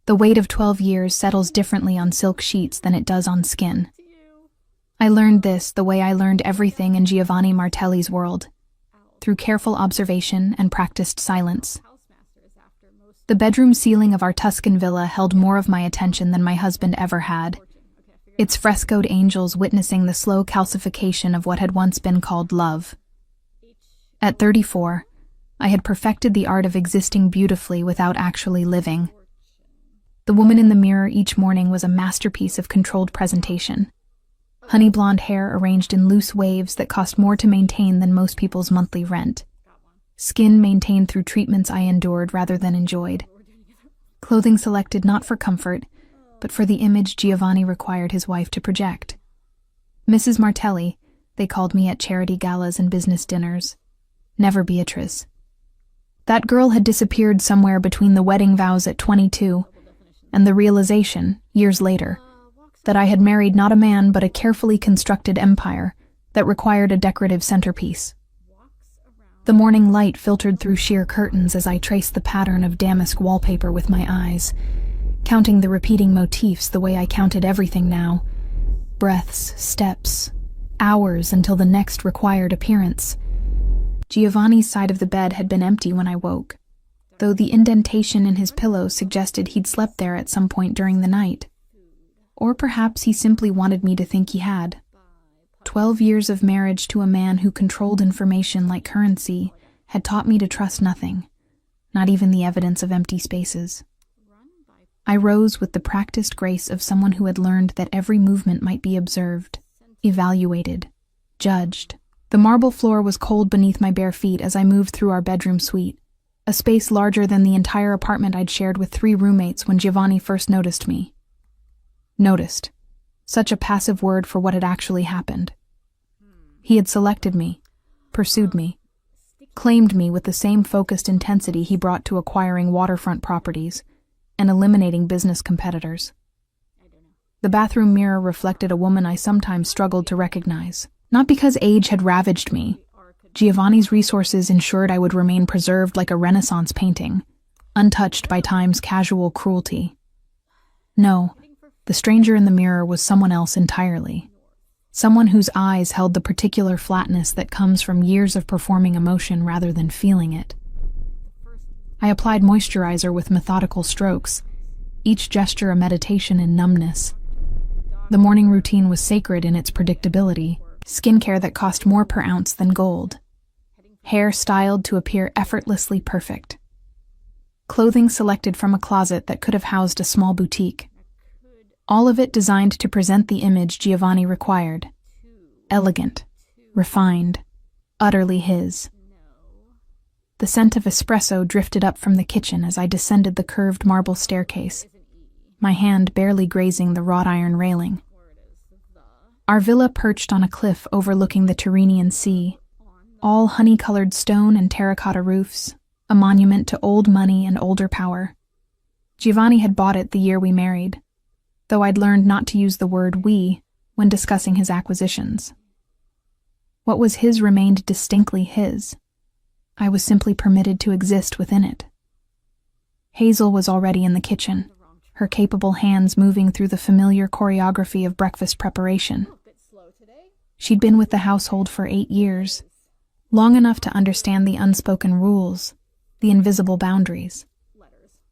The weight of 12 years settles differently on silk sheets than it does on skin. I learned this the way I learned everything in Giovanni Martelli's world, through careful observation and practiced silence. The bedroom ceiling of our Tuscan villa held more of my attention than my husband ever had, its frescoed angels witnessing the slow calcification of what had once been called love. At 34, I had perfected the art of existing beautifully without actually living. The woman in the mirror each morning was a masterpiece of controlled presentation. Honey blonde hair arranged in loose waves that cost more to maintain than most people's monthly rent. Skin maintained through treatments I endured rather than enjoyed. Clothing selected not for comfort, but for the image Giovanni required his wife to project. Mrs. Martelli, they called me at charity galas and business dinners. Never Beatrice. That girl had disappeared somewhere between the wedding vows at 22 and the realization, years later, that I had married not a man but a carefully constructed empire that required a decorative centerpiece. The morning light filtered through sheer curtains as I traced the pattern of damask wallpaper with my eyes, counting the repeating motifs the way I counted everything now. Breaths, steps, hours until the next required appearance. Giovanni's side of the bed had been empty when I woke, though the indentation in his pillow suggested he'd slept there at some point during the night. Or perhaps he simply wanted me to think he had. 12 years of marriage to a man who controlled information like currency had taught me to trust nothing, not even the evidence of empty spaces. I rose with the practiced grace of someone who had learned that every movement might be observed, evaluated, judged. The marble floor was cold beneath my bare feet as I moved through our bedroom suite, a space larger than the entire apartment I'd shared with 3 roommates when Giovanni first noticed me. Noticed. Such a passive word for what had actually happened. He had selected me, pursued me, claimed me with the same focused intensity he brought to acquiring waterfront properties and eliminating business competitors. The bathroom mirror reflected a woman I sometimes struggled to recognize. Not because age had ravaged me. Giovanni's resources ensured I would remain preserved like a Renaissance painting, untouched by time's casual cruelty. No, the stranger in the mirror was someone else entirely. Someone whose eyes held the particular flatness that comes from years of performing emotion rather than feeling it. I applied moisturizer with methodical strokes, each gesture a meditation in numbness. The morning routine was sacred in its predictability, skincare that cost more per ounce than gold. Hair styled to appear effortlessly perfect. Clothing selected from a closet that could have housed a small boutique. All of it designed to present the image Giovanni required. Elegant, refined, utterly his. The scent of espresso drifted up from the kitchen as I descended the curved marble staircase, my hand barely grazing the wrought iron railing. Our villa perched on a cliff overlooking the Tyrrhenian Sea, all honey-colored stone and terracotta roofs, a monument to old money and older power. Giovanni had bought it the year we married, though I'd learned not to use the word we when discussing his acquisitions. What was his remained distinctly his. I was simply permitted to exist within it. Hazel was already in the kitchen, her capable hands moving through the familiar choreography of breakfast preparation. She'd been with the household for 8 years, long enough to understand the unspoken rules, the invisible boundaries.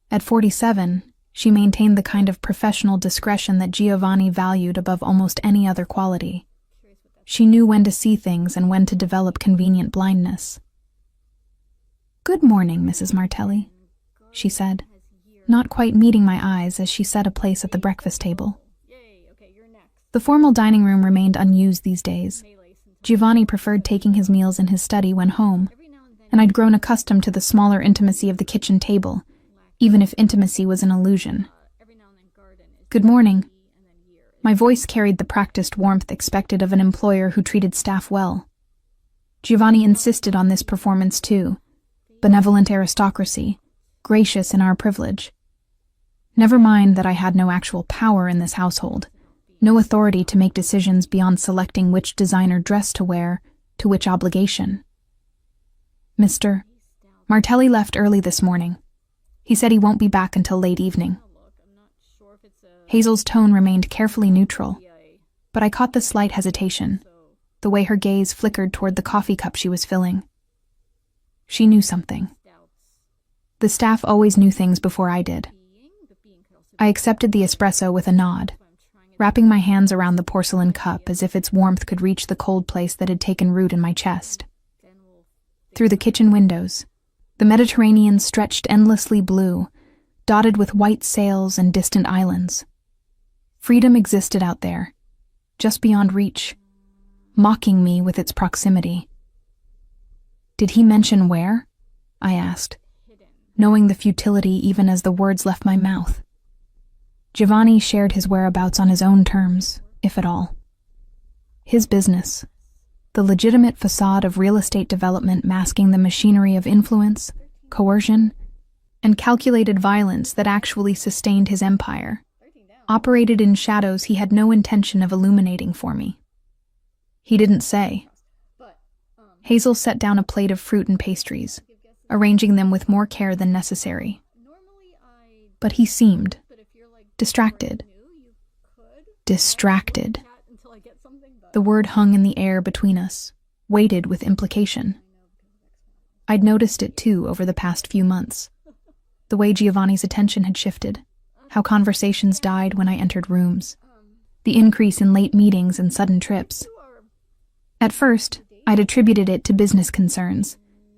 At 47, she maintained the kind of professional discretion that Giovanni valued above almost any other quality. She knew when to see things and when to develop convenient blindness. "Good morning, Mrs. Martelli," she said, not quite meeting my eyes as she set a place at the breakfast table. The formal dining room remained unused these days. Giovanni preferred taking his meals in his study when home, and I'd grown accustomed to the smaller intimacy of the kitchen table, even if intimacy was an illusion. "Good morning." My voice carried the practiced warmth expected of an employer who treated staff well. Giovanni insisted on this performance too. Benevolent aristocracy, gracious in our privilege. Never mind that I had no actual power in this household, no authority to make decisions beyond selecting which designer dress to wear, to which obligation. "Mr. Martelli left early this morning. He said he won't be back until late evening." Hazel's tone remained carefully neutral, but I caught the slight hesitation, the way her gaze flickered toward the coffee cup she was filling. She knew something. The staff always knew things before I did. I accepted the espresso with a nod, wrapping my hands around the porcelain cup as if its warmth could reach the cold place that had taken root in my chest. Through the kitchen windows, the Mediterranean stretched endlessly blue, dotted with white sails and distant islands. Freedom existed out there, just beyond reach, mocking me with its proximity. "Did he mention where?" I asked, knowing the futility even as the words left my mouth. Giovanni shared his whereabouts on his own terms, if at all. His business, the legitimate facade of real estate development masking the machinery of influence, coercion, and calculated violence that actually sustained his empire, operated in shadows he had no intention of illuminating for me. He didn't say. Hazel set down a plate of fruit and pastries, arranging them with more care than necessary. But he seemed distracted. Distracted. The word hung in the air between us, weighted with implication. I'd noticed it too over the past few months. The way Giovanni's attention had shifted, how conversations died when I entered rooms, the increase in late meetings and sudden trips. At first, I'd attributed it to business concerns,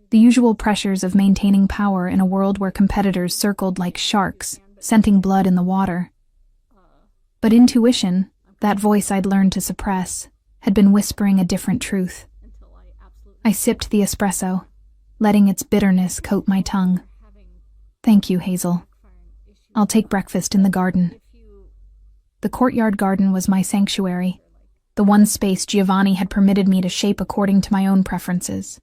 the usual pressures of maintaining power in a world where competitors circled like sharks, scenting blood in the water. But intuition, that voice I'd learned to suppress, had been whispering a different truth. I sipped the espresso, letting its bitterness coat my tongue. "Thank you, Hazel. I'll take breakfast in the garden." The courtyard garden was my sanctuary, the one space Giovanni had permitted me to shape according to my own preferences.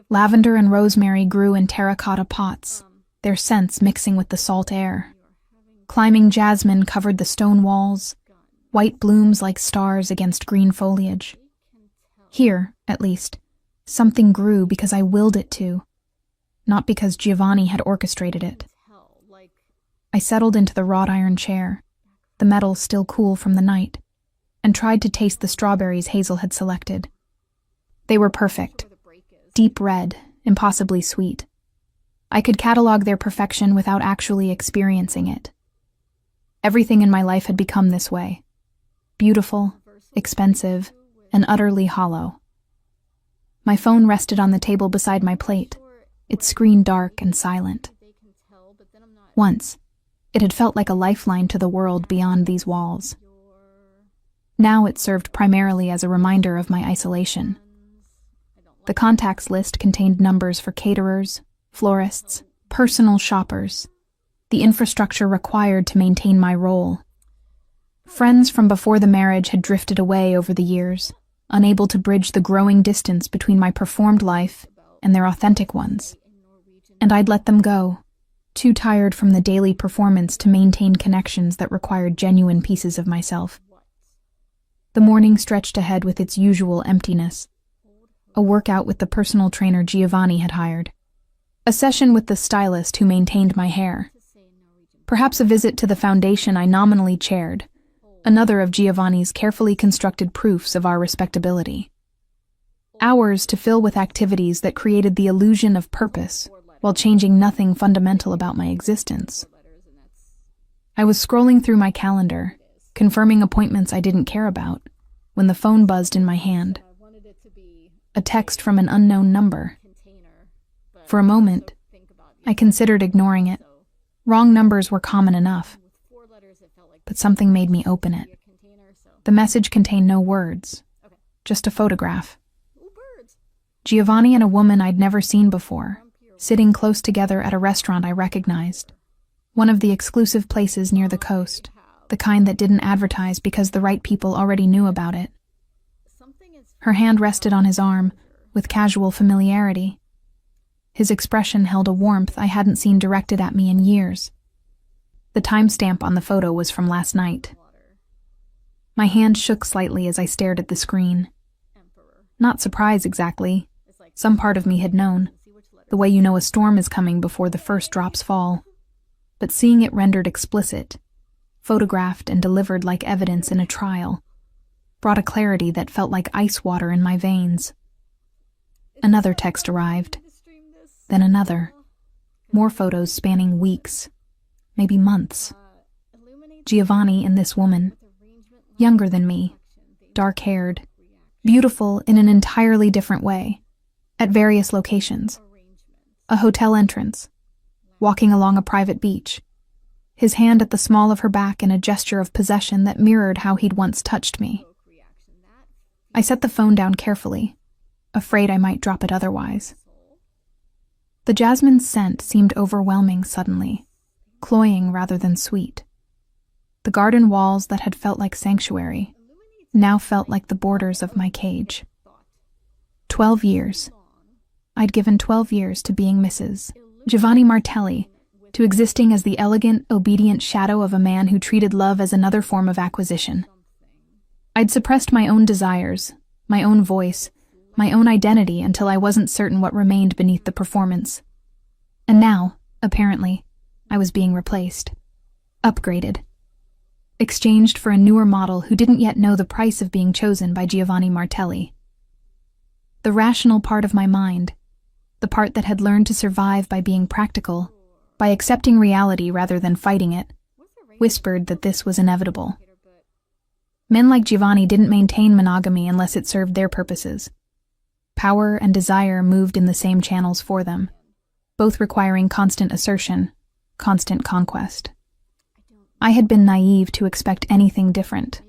Lavender and rosemary grew in terracotta pots, their scents mixing with the salt air. Climbing jasmine covered the stone walls, white blooms like stars against green foliage. Here, at least, something grew because I willed it to, not because Giovanni had orchestrated it. I settled into the wrought iron chair, the metal still cool from the night, and tried to taste the strawberries Hazel had selected. They were perfect, deep red, impossibly sweet. I could catalog their perfection without actually experiencing it. Everything in my life had become this way: beautiful, expensive, and utterly hollow. My phone rested on the table beside my plate, its screen dark and silent. Once, it had felt like a lifeline to the world beyond these walls. Now it served primarily as a reminder of my isolation. The contacts list contained numbers for caterers, florists, personal shoppers, the infrastructure required to maintain my role. Friends from before the marriage had drifted away over the years, unable to bridge the growing distance between my performed life and their authentic ones. And I'd let them go, too tired from the daily performance to maintain connections that required genuine pieces of myself. The morning stretched ahead with its usual emptiness. A workout with the personal trainer Giovanni had hired. A session with the stylist who maintained my hair. Perhaps a visit to the foundation I nominally chaired, another of Giovanni's carefully constructed proofs of our respectability. Hours to fill with activities that created the illusion of purpose, while changing nothing fundamental about my existence. I was scrolling through my calendar, confirming appointments I didn't care about, when the phone buzzed in my hand. A text from an unknown number. For a moment, I considered ignoring it. Wrong numbers were common enough. But something made me open it. The message contained no words, just a photograph. Giovanni and a woman I'd never seen before, sitting close together at a restaurant I recognized. One of the exclusive places near the coast, the kind that didn't advertise because the right people already knew about it. Her hand rested on his arm, with casual familiarity. His expression held a warmth I hadn't seen directed at me in years. The timestamp on the photo was from last night. My hand shook slightly as I stared at the screen. Not surprise exactly. Some part of me had known, the way you know a storm is coming before the first drops fall. But seeing it rendered explicit, photographed and delivered like evidence in a trial, brought a clarity that felt like ice water in my veins. Another text arrived, then another. More photos spanning weeks, maybe months. Giovanni and this woman, younger than me, dark-haired, beautiful in an entirely different way, at various locations. A hotel entrance, walking along a private beach, his hand at the small of her back in a gesture of possession that mirrored how he'd once touched me. I set the phone down carefully, afraid I might drop it otherwise. The jasmine scent seemed overwhelming suddenly, cloying rather than sweet. The garden walls that had felt like sanctuary now felt like the borders of my cage. 12 years. I'd given 12 years to being Mrs. Giovanni Martelli, to existing as the elegant, obedient shadow of a man who treated love as another form of acquisition. I'd suppressed my own desires, my own voice, my own identity until I wasn't certain what remained beneath the performance. And now, apparently, I was being replaced. Upgraded. Exchanged for a newer model who didn't yet know the price of being chosen by Giovanni Martelli. The rational part of my mind, the part that had learned to survive by being practical, by accepting reality rather than fighting it, whispered that this was inevitable. Men like Giovanni didn't maintain monogamy unless it served their purposes. Power and desire moved in the same channels for them, both requiring constant assertion, constant conquest. I had been naive to expect anything different.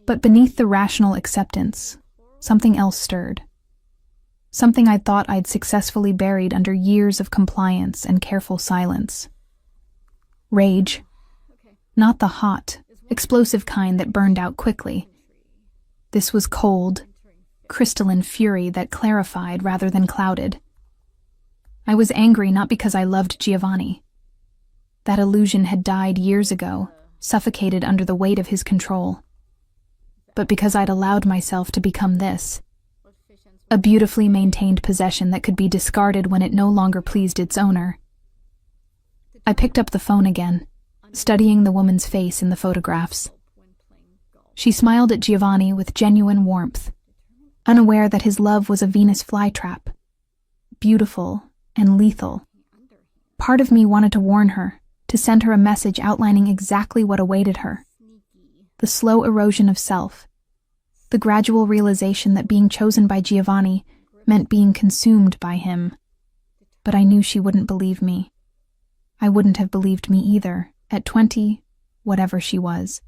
But beneath the rational acceptance, something else stirred. Something I thought I'd successfully buried under years of compliance and careful silence. Rage. Not the hot, explosive kind that burned out quickly. This was cold, crystalline fury that clarified rather than clouded. I was angry not because I loved Giovanni. That illusion had died years ago, suffocated under the weight of his control. But because I'd allowed myself to become this, a beautifully maintained possession that could be discarded when it no longer pleased its owner. I picked up the phone again, studying the woman's face in the photographs. She smiled at Giovanni with genuine warmth, unaware that his love was a Venus flytrap, beautiful and lethal. Part of me wanted to warn her, to send her a message outlining exactly what awaited her. The slow erosion of self, the gradual realization that being chosen by Giovanni meant being consumed by him. But I knew she wouldn't believe me. I wouldn't have believed me either, at 20, whatever she was,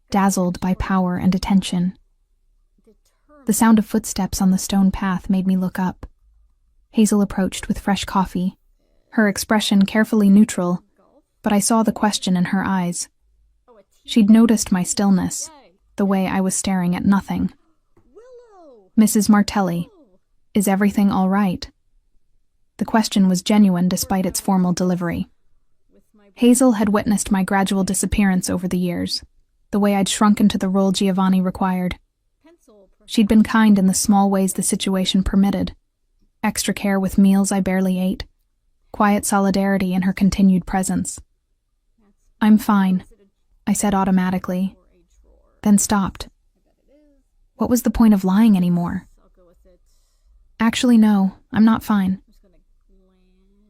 dazzled by power and attention. The sound of footsteps on the stone path made me look up. Hazel approached with fresh coffee, her expression carefully neutral, but I saw the question in her eyes. She'd noticed my stillness, the way I was staring at nothing. "Mrs. Martelli, is everything all right?" The question was genuine despite its formal delivery. Hazel had witnessed my gradual disappearance over the years, the way I'd shrunk into the role Giovanni required. She'd been kind in the small ways the situation permitted. Extra care with meals I barely ate, quiet solidarity in her continued presence. "I'm fine," I said automatically, then stopped. What was the point of lying anymore? "Actually, no, I'm not fine."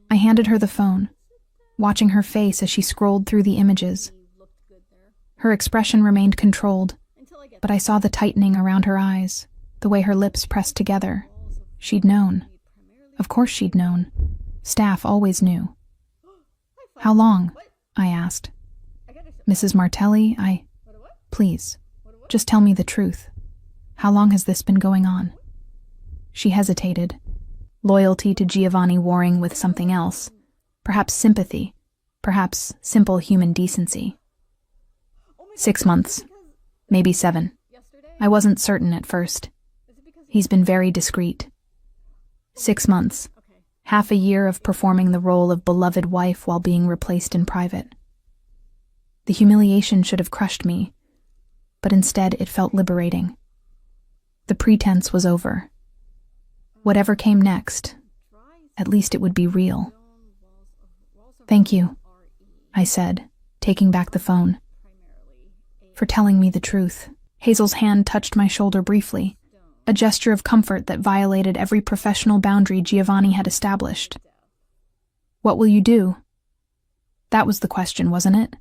I handed her the phone, watching her face as she scrolled through the images. Her expression remained controlled, but I saw the tightening around her eyes, the way her lips pressed together. She'd known. Of course she'd known. Staff always knew. "How long?" I asked. "Mrs. Martelli, Please, just tell me the truth. How long has this been going on?" She hesitated, loyalty to Giovanni warring with something else, perhaps sympathy, perhaps simple human decency. 6 months, maybe 7. I wasn't certain at first. He's been very discreet. 6 months, half a year of performing the role of beloved wife while being replaced in private. The humiliation should have crushed me, but instead it felt liberating. The pretense was over. Whatever came next, at least it would be real. "Thank you," I said, taking back the phone. for telling me the truth. Hazel's hand touched my shoulder briefly, a gesture of comfort that violated every professional boundary Giovanni had established. What will you do? That was the question, wasn't it?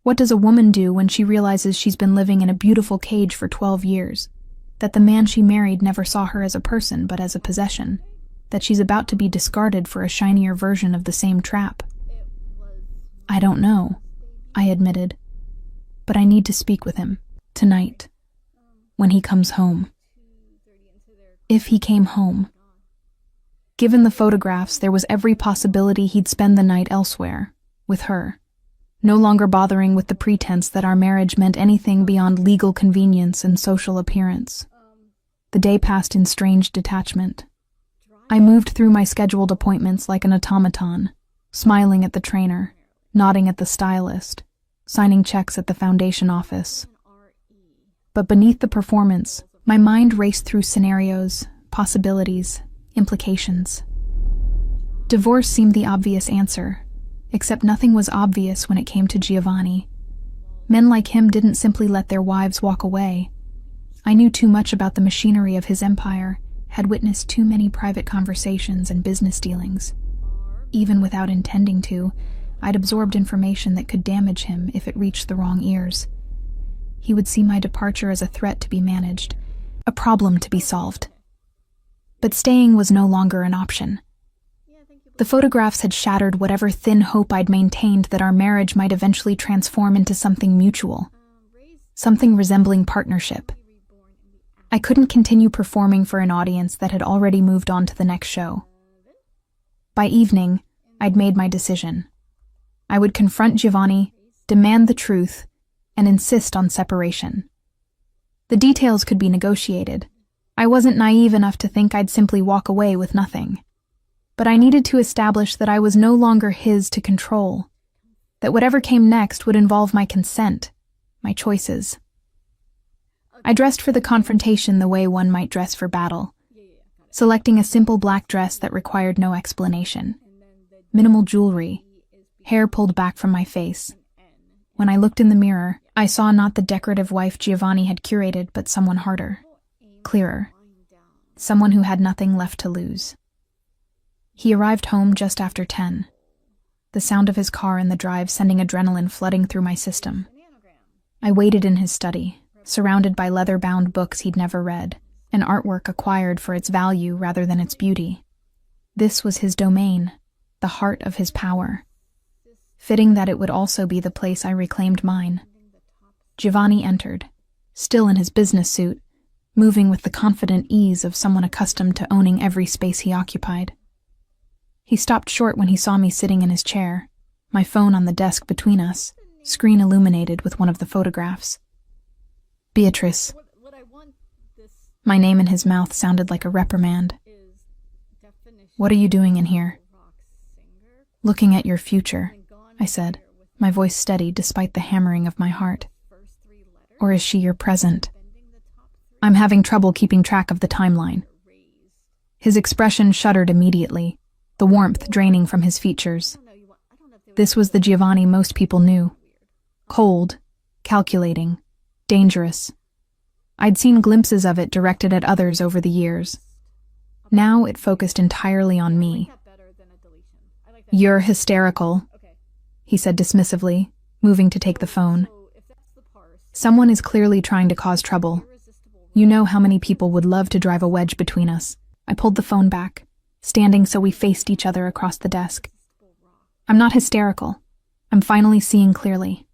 What does a woman do when she realizes she's been living in a beautiful cage for 12 years, that the man she married never saw her as a person but as a possession, that she's about to be discarded for a shinier version of the same trap? I don't know, I admitted, but I need to speak with him, tonight, when he comes home. If he came home. Given the photographs, there was every possibility he'd spend the night elsewhere, with her, no longer bothering with the pretense that our marriage meant anything beyond legal convenience and social appearance. The day passed in strange detachment. I moved through my scheduled appointments like an automaton, smiling at the trainer, nodding at the stylist, signing checks at the foundation office. But beneath the performance, my mind raced through scenarios, possibilities, implications. Divorce seemed the obvious answer, except nothing was obvious when it came to Giovanni. Men like him didn't simply let their wives walk away. I knew too much about the machinery of his empire, had witnessed too many private conversations and business dealings. Even without intending to, I'd absorbed information that could damage him if it reached the wrong ears. He would see my departure as a threat to be managed, a problem to be solved. But staying was no longer an option. The photographs had shattered whatever thin hope I'd maintained that our marriage might eventually transform into something mutual, something resembling partnership. I couldn't continue performing for an audience that had already moved on to the next show. By evening, I'd made my decision. I would confront Giovanni, demand the truth, and insist on separation. The details could be negotiated. I wasn't naive enough to think I'd simply walk away with nothing. But I needed to establish that I was no longer his to control, that whatever came next would involve my consent, my choices. I dressed for the confrontation the way one might dress for battle, selecting a simple black dress that required no explanation. Minimal jewelry, hair pulled back from my face. When I looked in the mirror, I saw not the decorative wife Giovanni had curated, but someone harder, clearer, someone who had nothing left to lose. He arrived home just after 10, the sound of his car in the drive sending adrenaline flooding through my system. I waited in his study, surrounded by leather-bound books he'd never read, an artwork acquired for its value rather than its beauty. This was his domain, the heart of his power. Fitting that it would also be the place I reclaimed mine. Giovanni entered, still in his business suit, moving with the confident ease of someone accustomed to owning every space he occupied. He stopped short when he saw me sitting in his chair, my phone on the desk between us, screen illuminated with one of the photographs. Beatrice. My name in his mouth sounded like a reprimand. What are you doing in here? Looking at your future, I said, my voice steady despite the hammering of my heart. Or is she your present? I'm having trouble keeping track of the timeline. His expression shuddered immediately, the warmth draining from his features. This was the Giovanni most people knew. Cold, calculating, dangerous. I'd seen glimpses of it directed at others over the years. Now it focused entirely on me. You're hysterical, he said dismissively, moving to take the phone. Someone is clearly trying to cause trouble. You know how many people would love to drive a wedge between us. I pulled the phone back, standing so we faced each other across the desk. I'm not hysterical. I'm finally seeing clearly.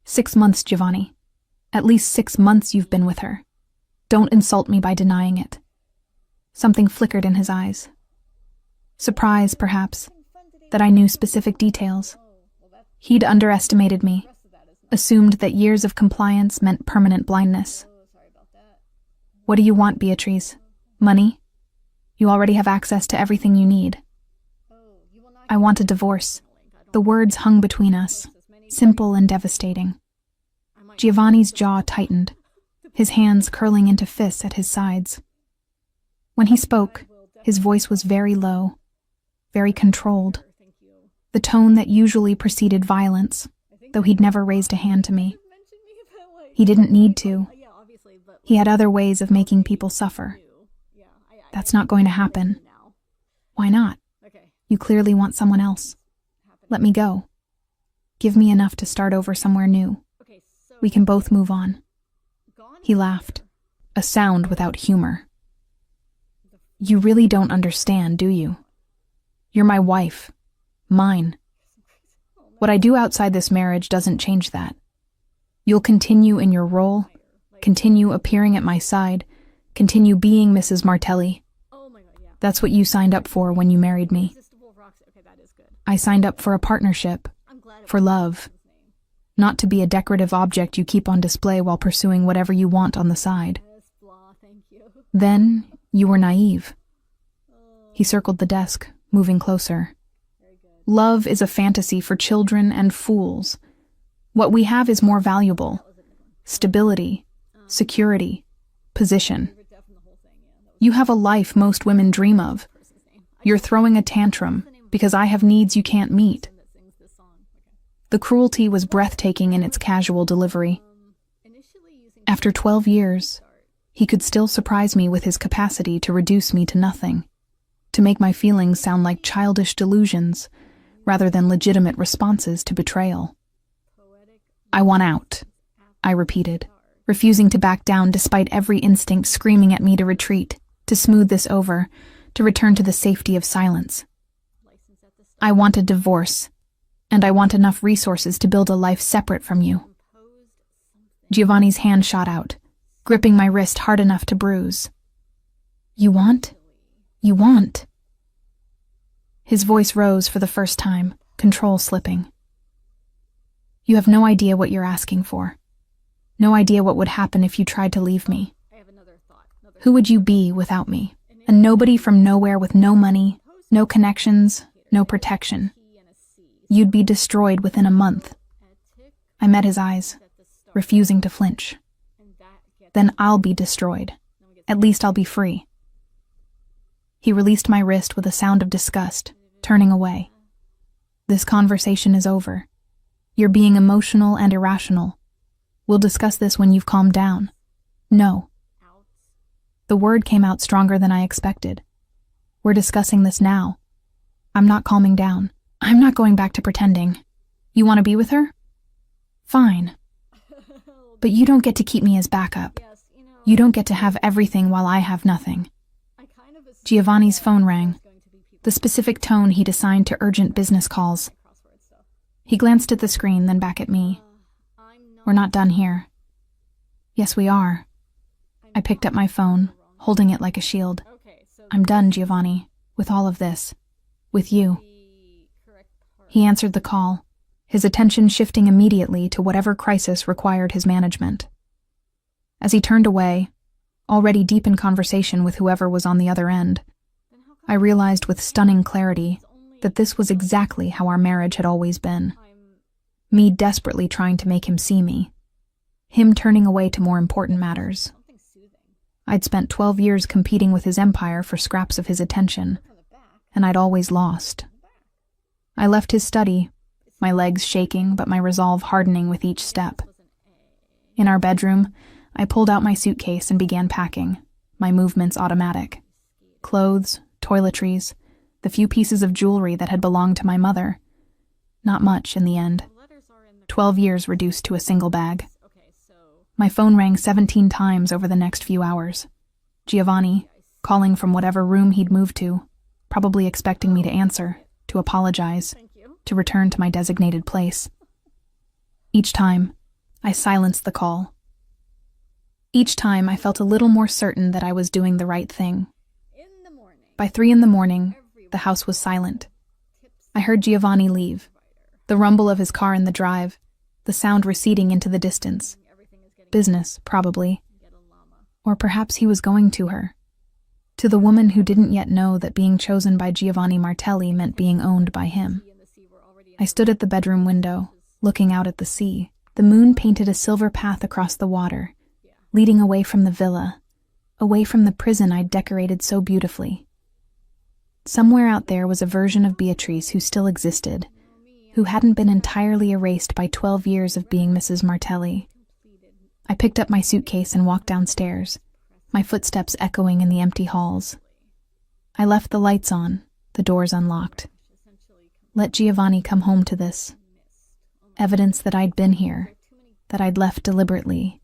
6 months, Giovanni. At least 6 months you've been with her. Don't insult me by denying it. Something flickered in his eyes. Surprise, perhaps, that I knew specific details. He'd underestimated me, assumed that years of compliance meant permanent blindness. What do you want, Beatrice? Money? You already have access to everything you need. I want a divorce. The words hung between us, simple and devastating. Giovanni's jaw tightened, his hands curling into fists at his sides. When he spoke, his voice was very low, very controlled, the tone that usually preceded violence, though he'd never raised a hand to me. He didn't need to. He had other ways of making people suffer. That's not going to happen. Why not? You clearly want someone else. Let me go. Give me enough to start over somewhere new. We can both move on. He laughed, a sound without humor. You really don't understand, do you? You're my wife. Mine. What I do outside this marriage doesn't change that. You'll continue in your role, continue appearing at my side, continue being Mrs. Martelli. That's what you signed up for when you married me. I signed up for a partnership, for love, not to be a decorative object you keep on display while pursuing whatever you want on the side. Then, you were naive. He circled the desk, moving closer. Love is a fantasy for children and fools. What we have is more valuable. Stability, security, position. You have a life most women dream of. You're throwing a tantrum because I have needs you can't meet. The cruelty was breathtaking in its casual delivery. After 12 years, he could still surprise me with his capacity to reduce me to nothing, to make my feelings sound like childish delusions rather than legitimate responses to betrayal. I want out, I repeated, refusing to back down despite every instinct screaming at me to retreat, to smooth this over, to return to the safety of silence. I want a divorce, and I want enough resources to build a life separate from you. Giovanni's hand shot out, gripping my wrist hard enough to bruise. You want? You want? His voice rose for the first time, control slipping. You have no idea what you're asking for. No idea what would happen if you tried to leave me. Who would you be without me? A nobody from nowhere with no money, no connections, no protection. You'd be destroyed within a month. I met his eyes, refusing to flinch. Then I'll be destroyed. At least I'll be free. He released my wrist with a sound of disgust, turning away. This conversation is over. You're being emotional and irrational. We'll discuss this when you've calmed down. No. The word came out stronger than I expected. We're discussing this now. I'm not calming down. I'm not going back to pretending. You want to be with her? Fine. But you don't get to keep me as backup. You don't get to have everything while I have nothing. Giovanni's phone rang, the specific tone he'd assigned to urgent business calls. He glanced at the screen, then back at me. We're not done here. Yes, we are. I picked up my phone, holding it like a shield. I'm done, Giovanni, with all of this. With you. He answered the call, his attention shifting immediately to whatever crisis required his management. As he turned away, already deep in conversation with whoever was on the other end, I realized with stunning clarity that this was exactly how our marriage had always been. Me desperately trying to make him see me. Him turning away to more important matters. I'd spent 12 years competing with his empire for scraps of his attention, and I'd always lost. I left his study, my legs shaking but my resolve hardening with each step. In our bedroom, I pulled out my suitcase and began packing, my movements automatic. Clothes, toiletries, the few pieces of jewelry that had belonged to my mother. Not much in the end. 12 years reduced to a single bag. My phone rang 17 times over the next few hours. Giovanni, calling from whatever room he'd moved to, probably expecting me to answer, to apologize, to return to my designated place. Each time, I silenced the call. Each time, I felt a little more certain that I was doing the right thing. By 3 a.m, the house was silent. I heard Giovanni leave, the rumble of his car in the drive, the sound receding into the distance. Business, probably. Or perhaps he was going to her. To the woman who didn't yet know that being chosen by Giovanni Martelli meant being owned by him. I stood at the bedroom window, looking out at the sea. The moon painted a silver path across the water, leading away from the villa, away from the prison I'd decorated so beautifully. Somewhere out there was a version of Beatrice who still existed, who hadn't been entirely erased by 12 years of being Mrs. Martelli. I picked up my suitcase and walked downstairs, my footsteps echoing in the empty halls. I left the lights on, the doors unlocked. Let Giovanni come home to this. Evidence that I'd been here, that I'd left deliberately,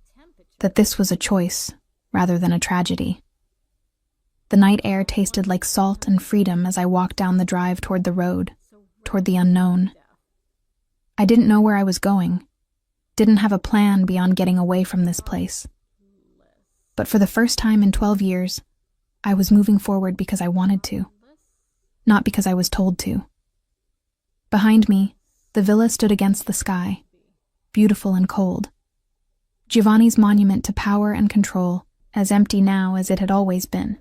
that this was a choice rather than a tragedy. The night air tasted like salt and freedom as I walked down the drive toward the road, toward the unknown. I didn't know where I was going, didn't have a plan beyond getting away from this place. But for the first time in 12 years, I was moving forward because I wanted to, not because I was told to. Behind me, the villa stood against the sky, beautiful and cold. Giovanni's monument to power and control, as empty now as it had always been.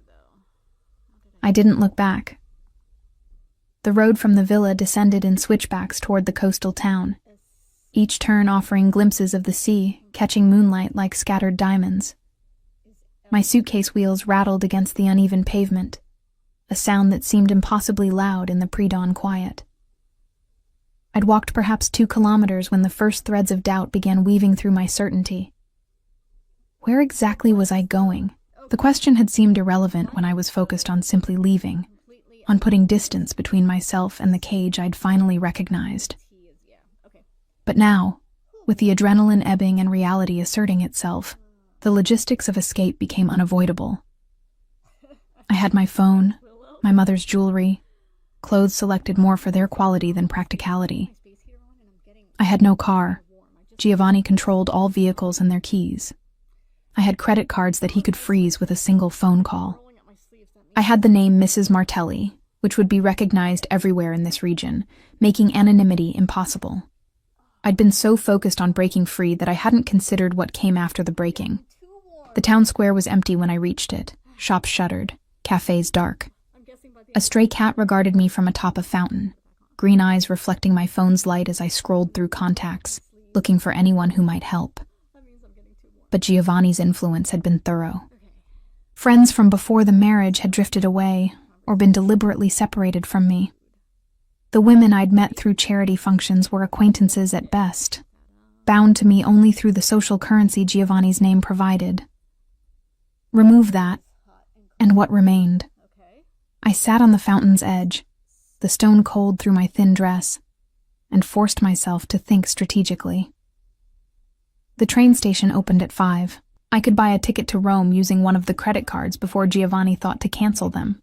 I didn't look back. The road from the villa descended in switchbacks toward the coastal town, each turn offering glimpses of the sea, catching moonlight like scattered diamonds. My suitcase wheels rattled against the uneven pavement, a sound that seemed impossibly loud in the pre-dawn quiet. I'd walked perhaps 2 kilometers when the first threads of doubt began weaving through my certainty. Where exactly was I going? The question had seemed irrelevant when I was focused on simply leaving, on putting distance between myself and the cage I'd finally recognized. But now, with the adrenaline ebbing and reality asserting itself, the logistics of escape became unavoidable. I had my phone, my mother's jewelry, clothes selected more for their quality than practicality. I had no car. Giovanni controlled all vehicles and their keys. I had credit cards that he could freeze with a single phone call. I had the name Mrs. Martelli, which would be recognized everywhere in this region, making anonymity impossible. I'd been so focused on breaking free that I hadn't considered what came after the breaking. The town square was empty when I reached it, shops shuttered, cafes dark. A stray cat regarded me from atop a fountain, green eyes reflecting my phone's light as I scrolled through contacts, looking for anyone who might help. But Giovanni's influence had been thorough. Friends from before the marriage had drifted away or been deliberately separated from me. The women I'd met through charity functions were acquaintances at best, bound to me only through the social currency Giovanni's name provided. Remove that, and what remained? I sat on the fountain's edge, the stone cold through my thin dress, and forced myself to think strategically. The train station opened at 5. I could buy a ticket to Rome using one of the credit cards before Giovanni thought to cancel them.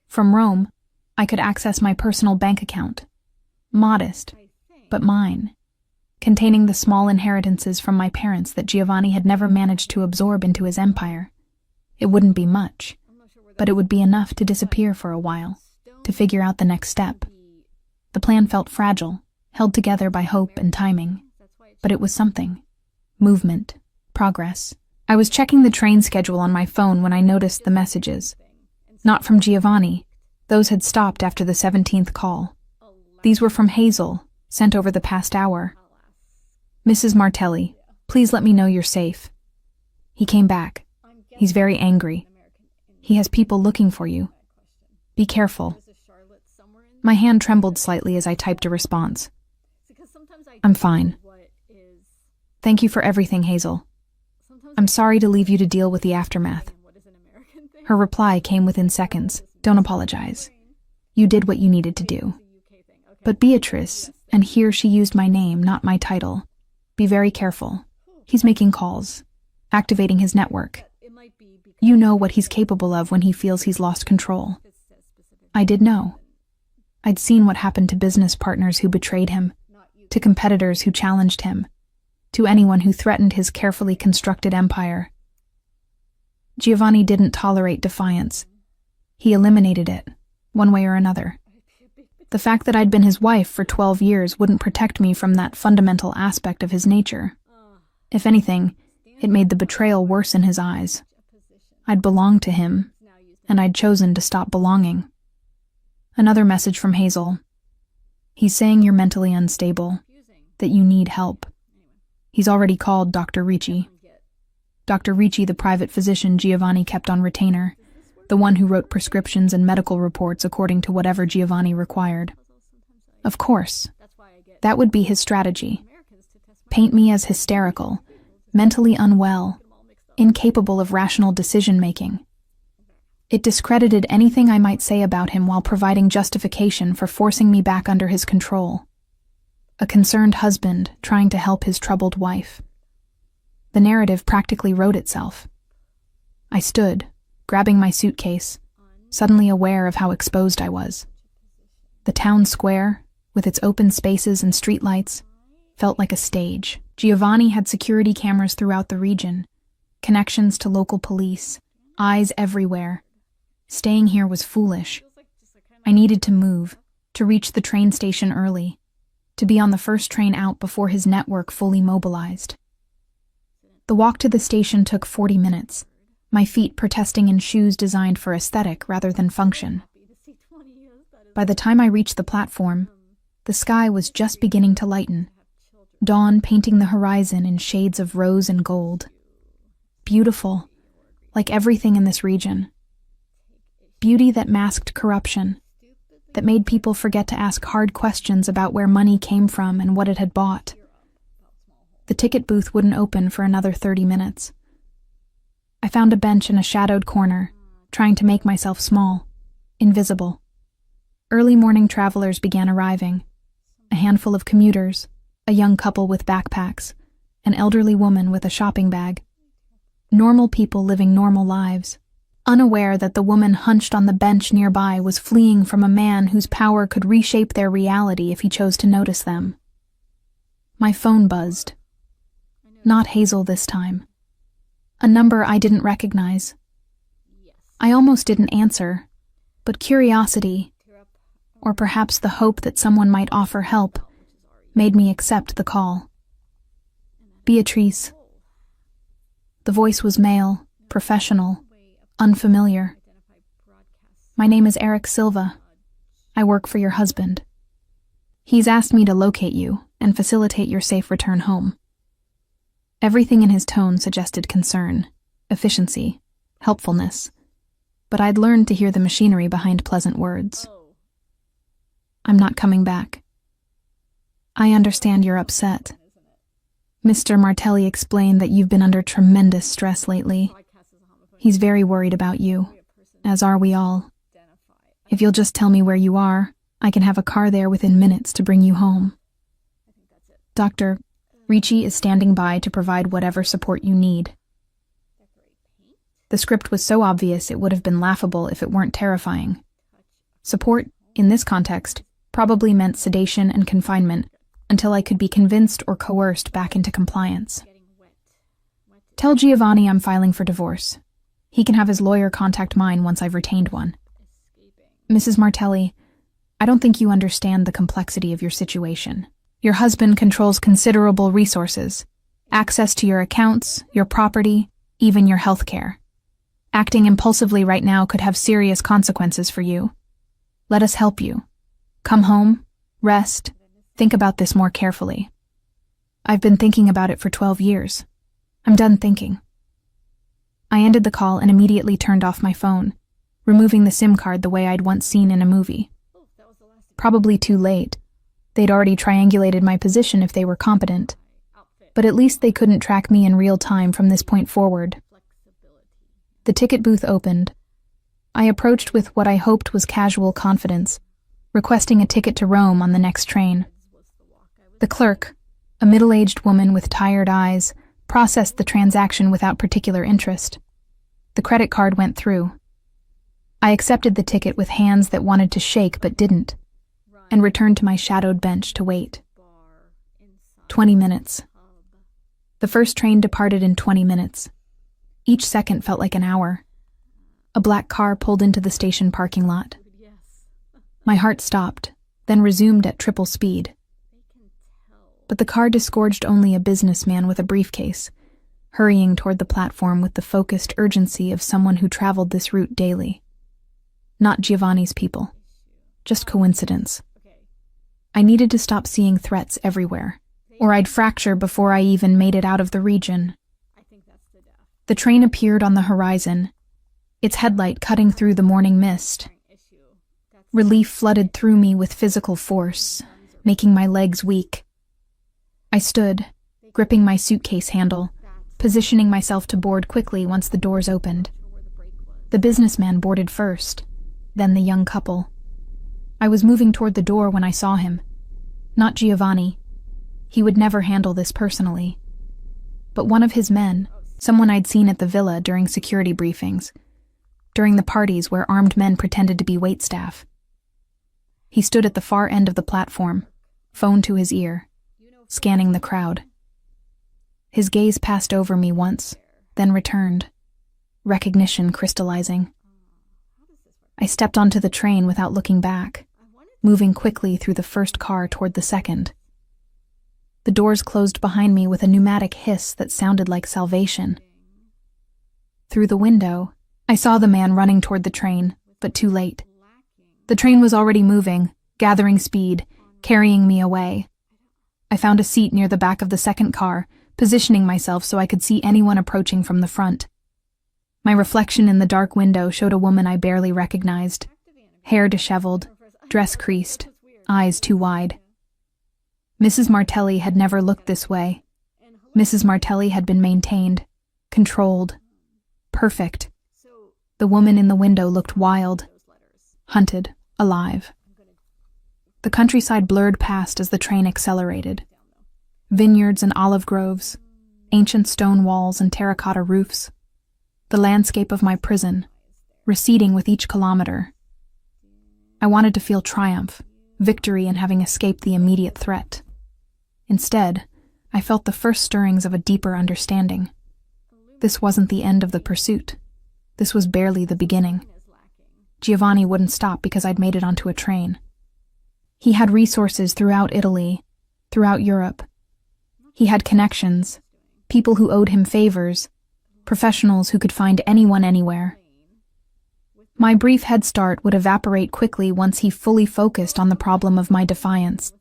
From Rome, I could access my personal bank account, modest, but mine, containing the small inheritances from my parents that Giovanni had never managed to absorb into his empire. It wouldn't be much, but it would be enough to disappear for a while, to figure out the next step. The plan felt fragile, held together by hope and timing, but it was something. Movement, progress. I was checking the train schedule on my phone when I noticed the messages. Not from Giovanni. Those had stopped after the 17th call. These were from Hazel, sent over the past hour. Mrs. Martelli, please let me know you're safe. He came back. He's very angry. He has people looking for you. Be careful. My hand trembled slightly as I typed a response. I'm fine. Thank you for everything, Hazel. I'm sorry to leave you to deal with the aftermath. Her reply came within seconds. Don't apologize. You did what you needed to do. But Beatrice, and here she used my name, not my title. Be very careful. He's making calls, activating his network. You know what he's capable of when he feels he's lost control. I did know. I'd seen what happened to business partners who betrayed him, to competitors who challenged him, to anyone who threatened his carefully constructed empire. Giovanni didn't tolerate defiance. He eliminated it, one way or another. The fact that I'd been his wife for 12 years wouldn't protect me from that fundamental aspect of his nature. If anything, it made the betrayal worse in his eyes. I'd belonged to him, and I'd chosen to stop belonging. Another message from Hazel. He's saying you're mentally unstable, that you need help. He's already called Dr. Ricci. Dr. Ricci, the private physician Giovanni kept on retainer, the one who wrote prescriptions and medical reports according to whatever Giovanni required. Of course, that would be his strategy. Paint me as hysterical, mentally unwell, incapable of rational decision-making. It discredited anything I might say about him while providing justification for forcing me back under his control. A concerned husband trying to help his troubled wife. The narrative practically wrote itself. I stood, grabbing my suitcase, suddenly aware of how exposed I was. The town square, with its open spaces and streetlights, felt like a stage. Giovanni had security cameras throughout the region, connections to local police, eyes everywhere. Staying here was foolish. I needed to move, to reach the train station early, to be on the first train out before his network fully mobilized. The walk to the station took 40 minutes, my feet protesting in shoes designed for aesthetic rather than function. By the time I reached the platform, the sky was just beginning to lighten, dawn painting the horizon in shades of rose and gold. Beautiful, like everything in this region. Beauty that masked corruption, that made people forget to ask hard questions about where money came from and what it had bought. The ticket booth wouldn't open for another 30 minutes. I found a bench in a shadowed corner, trying to make myself small, invisible. Early morning travelers began arriving. A handful of commuters, a young couple with backpacks, an elderly woman with a shopping bag. Normal people living normal lives, unaware that the woman hunched on the bench nearby was fleeing from a man whose power could reshape their reality if he chose to notice them. My phone buzzed. Not Hazel this time. A number I didn't recognize. I almost didn't answer, but curiosity, or perhaps the hope that someone might offer help, made me accept the call. Beatrice. The voice was male, professional, unfamiliar. My name is Eric Silva. I work for your husband. He's asked me to locate you and facilitate your safe return home. Everything in his tone suggested concern, efficiency, helpfulness, but I'd learned to hear the machinery behind pleasant words. I'm not coming back. I understand you're upset. Mr. Martelli explained that you've been under tremendous stress lately. He's very worried about you, as are we all. If you'll just tell me where you are, I can have a car there within minutes to bring you home. Dr. Ricci is standing by to provide whatever support you need. The script was so obvious it would have been laughable if it weren't terrifying. Support, in this context, probably meant sedation and confinement until I could be convinced or coerced back into compliance. Tell Giovanni I'm filing for divorce. He can have his lawyer contact mine once I've retained one. Mrs. Martelli, I don't think you understand the complexity of your situation. Your husband controls considerable resources, access to your accounts, your property, even your health care. Acting impulsively right now could have serious consequences for you. Let us help you. Come home, rest, think about this more carefully. I've been thinking about it for 12 years. I'm done thinking. I ended the call and immediately turned off my phone, removing the SIM card the way I'd once seen in a movie. Probably too late. They'd already triangulated my position if they were competent. But at least they couldn't track me in real time from this point forward. The ticket booth opened. I approached with what I hoped was casual confidence, requesting a ticket to Rome on the next train. The clerk, a middle-aged woman with tired eyes, processed the transaction without particular interest. The credit card went through. I accepted the ticket with hands that wanted to shake but didn't, and returned to my shadowed bench to wait. 20 minutes. The first train departed in 20 minutes. Each second felt like an hour. A black car pulled into the station parking lot. My heart stopped, then resumed at triple speed. But the car disgorged only a businessman with a briefcase, hurrying toward the platform with the focused urgency of someone who traveled this route daily. Not Giovanni's people. Just coincidence. I needed to stop seeing threats everywhere, or I'd fracture before I even made it out of the region. The train appeared on the horizon, its headlight cutting through the morning mist. Relief flooded through me with physical force, making my legs weak. I stood, gripping my suitcase handle, positioning myself to board quickly once the doors opened. The businessman boarded first, then the young couple. I was moving toward the door when I saw him. Not Giovanni. He would never handle this personally. But one of his men, someone I'd seen at the villa during security briefings, during the parties where armed men pretended to be waitstaff. He stood at the far end of the platform, phone to his ear, scanning the crowd. His gaze passed over me once, then returned, recognition crystallizing. I stepped onto the train without looking back, moving quickly through the first car toward the second. The doors closed behind me with a pneumatic hiss that sounded like salvation. Through the window, I saw the man running toward the train, but too late. The train was already moving, gathering speed, carrying me away. I found a seat near the back of the second car, positioning myself so I could see anyone approaching from the front. My reflection in the dark window showed a woman I barely recognized. Hair disheveled, dress creased, eyes too wide. Mrs. Martelli had never looked this way. Mrs. Martelli had been maintained, controlled, perfect. The woman in the window looked wild, hunted, alive. The countryside blurred past as the train accelerated. Vineyards and olive groves, ancient stone walls and terracotta roofs. The landscape of my prison, receding with each kilometer. I wanted to feel triumph, victory in having escaped the immediate threat. Instead, I felt the first stirrings of a deeper understanding. This wasn't the end of the pursuit. This was barely the beginning. Giovanni wouldn't stop because I'd made it onto a train. He had resources throughout Italy, throughout Europe. He had connections, people who owed him favors, professionals who could find anyone anywhere. My brief head start would evaporate quickly once he fully focused on the problem of my defiance.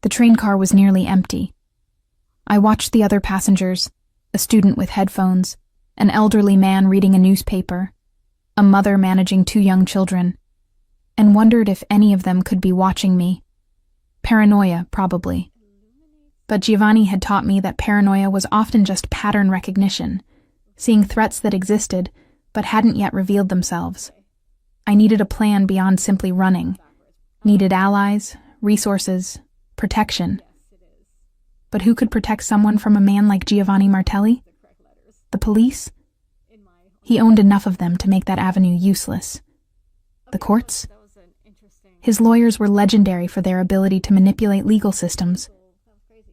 The train car was nearly empty. I watched the other passengers, a student with headphones, an elderly man reading a newspaper, a mother managing 2 young children, and wondered if any of them could be watching me. Paranoia, probably. But Giovanni had taught me that paranoia was often just pattern recognition, seeing threats that existed but hadn't yet revealed themselves. I needed a plan beyond simply running, needed allies, resources, protection. But who could protect someone from a man like Giovanni Martelli? The police? He owned enough of them to make that avenue useless. The courts? His lawyers were legendary for their ability to manipulate legal systems.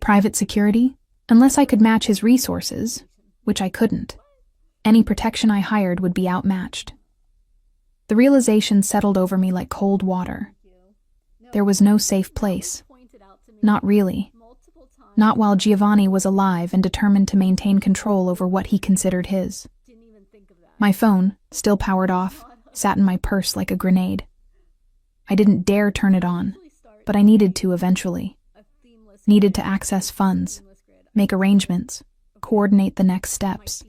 Private security? Unless I could match his resources, which I couldn't, any protection I hired would be outmatched. The realization settled over me like cold water. There was no safe place. Not really. Not while Giovanni was alive and determined to maintain control over what he considered his. My phone, still powered off, sat in my purse like a grenade. I didn't dare turn it on, but I needed to eventually. Needed to access funds, make arrangements, coordinate the next steps.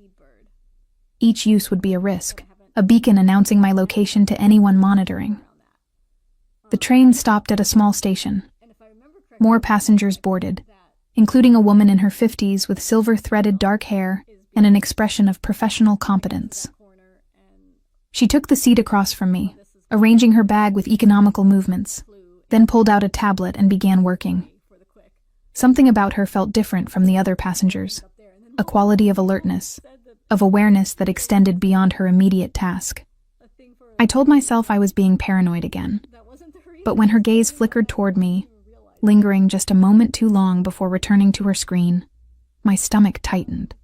Each use would be a risk, a beacon announcing my location to anyone monitoring. The train stopped at a small station. More passengers boarded, including a woman in her 50s with silver-threaded dark hair and an expression of professional competence. She took the seat across from me, arranging her bag with economical movements, then pulled out a tablet and began working. Something about her felt different from the other passengers, a quality of alertness, of awareness that extended beyond her immediate task. I told myself I was being paranoid again, but when her gaze flickered toward me, lingering just a moment too long before returning to her screen, my stomach tightened.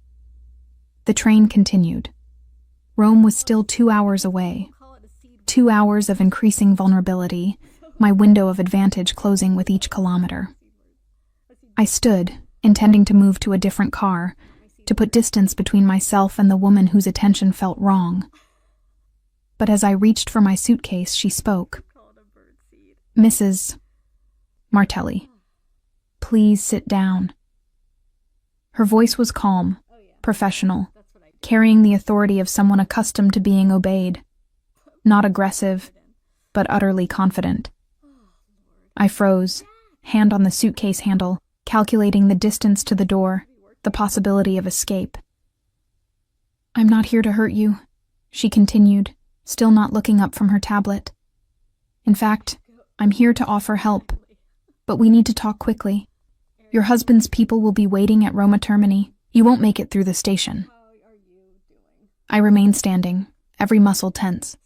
The train continued. Rome was still 2 hours away. 2 hours of increasing vulnerability, my window of advantage closing with each kilometer. I stood, intending to move to a different car, to put distance between myself and the woman whose attention felt wrong. But as I reached for my suitcase, she spoke. "Mrs. Martelli, please sit down." Her voice was calm, professional, carrying the authority of someone accustomed to being obeyed. Not aggressive, but utterly confident. I froze, hand on the suitcase handle, calculating the distance to the door, the possibility of escape. "I'm not here to hurt you," she continued, still not looking up from her tablet. "In fact, I'm here to offer help, but we need to talk quickly. Your husband's people will be waiting at Roma Termini. You won't make it through the station." I remained standing, every muscle tense.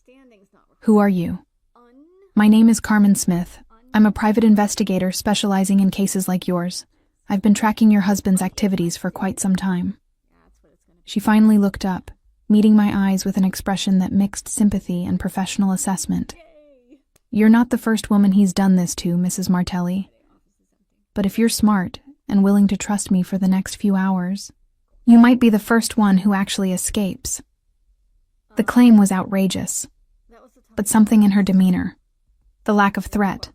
"Who are you?" "My name is Carmen Smith. I'm a private investigator specializing in cases like yours. I've been tracking your husband's activities for quite some time." She finally looked up, meeting my eyes with an expression that mixed sympathy and professional assessment. "You're not the first woman he's done this to, Mrs. Martelli. But if you're smart and willing to trust me for the next few hours, you might be the first one who actually escapes." The claim was outrageous, but something in her demeanor, the lack of threat,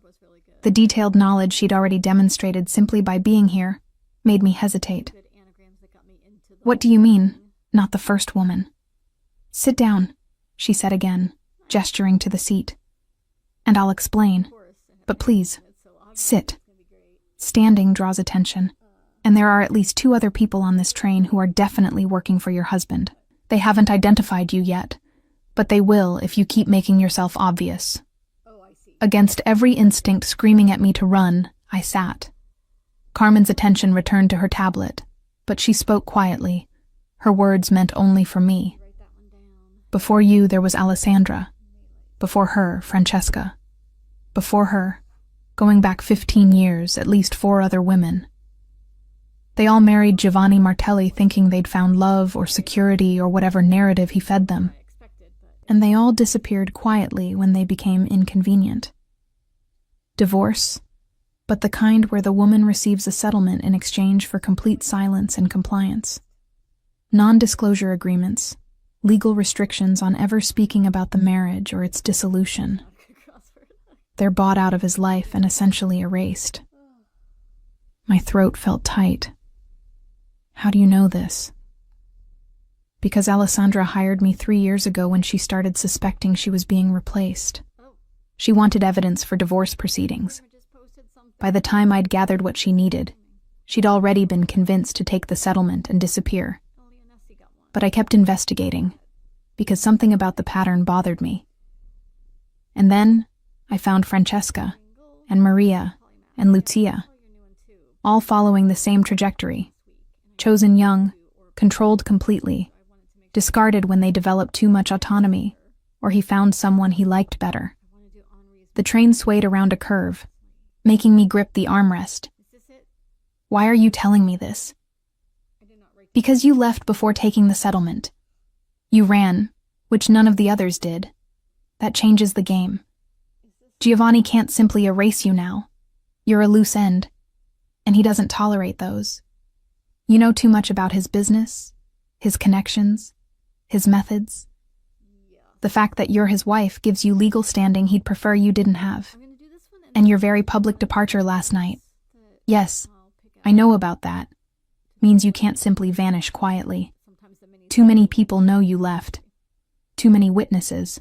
the detailed knowledge she'd already demonstrated simply by being here, made me hesitate. "What do you mean, not the first woman?" "Sit down," she said again, gesturing to the seat. "And I'll explain. But please, sit. Standing draws attention, and there are at least 2 other people on this train who are definitely working for your husband. They haven't identified you yet, but they will if you keep making yourself obvious." Against every instinct screaming at me to run, I sat. Carmen's attention returned to her tablet, but she spoke quietly. Her words meant only for me. "Before you, there was Alessandra. Before her, Francesca. Before her, going back 15 years, at least 4 other women. They all married Giovanni Martelli thinking they'd found love or security or whatever narrative he fed them. And they all disappeared quietly when they became inconvenient. Divorce, but the kind where the woman receives a settlement in exchange for complete silence and compliance. Non-disclosure agreements, legal restrictions on ever speaking about the marriage or its dissolution. They're bought out of his life and essentially erased." My throat felt tight. "How do you know this?" "Because Alessandra hired me 3 years ago when she started suspecting she was being replaced. She wanted evidence for divorce proceedings. By the time I'd gathered what she needed, she'd already been convinced to take the settlement and disappear. But I kept investigating, because something about the pattern bothered me. And then I found Francesca, and Maria, and Lucia, all following the same trajectory, chosen young, controlled completely, discarded when they developed too much autonomy, or he found someone he liked better. The train swayed around a curve, making me grip the armrest. Why are you telling me this? Because you left before taking the settlement. You ran, which none of the others did. That changes the game. Giovanni can't simply erase you now. You're a loose end, and he doesn't tolerate those. You know too much about his business, his connections, his methods. The fact that you're his wife gives you legal standing he'd prefer you didn't have. And your very public departure last night. Yes, I know about that. Means you can't simply vanish quietly. Too many people know you left. Too many witnesses.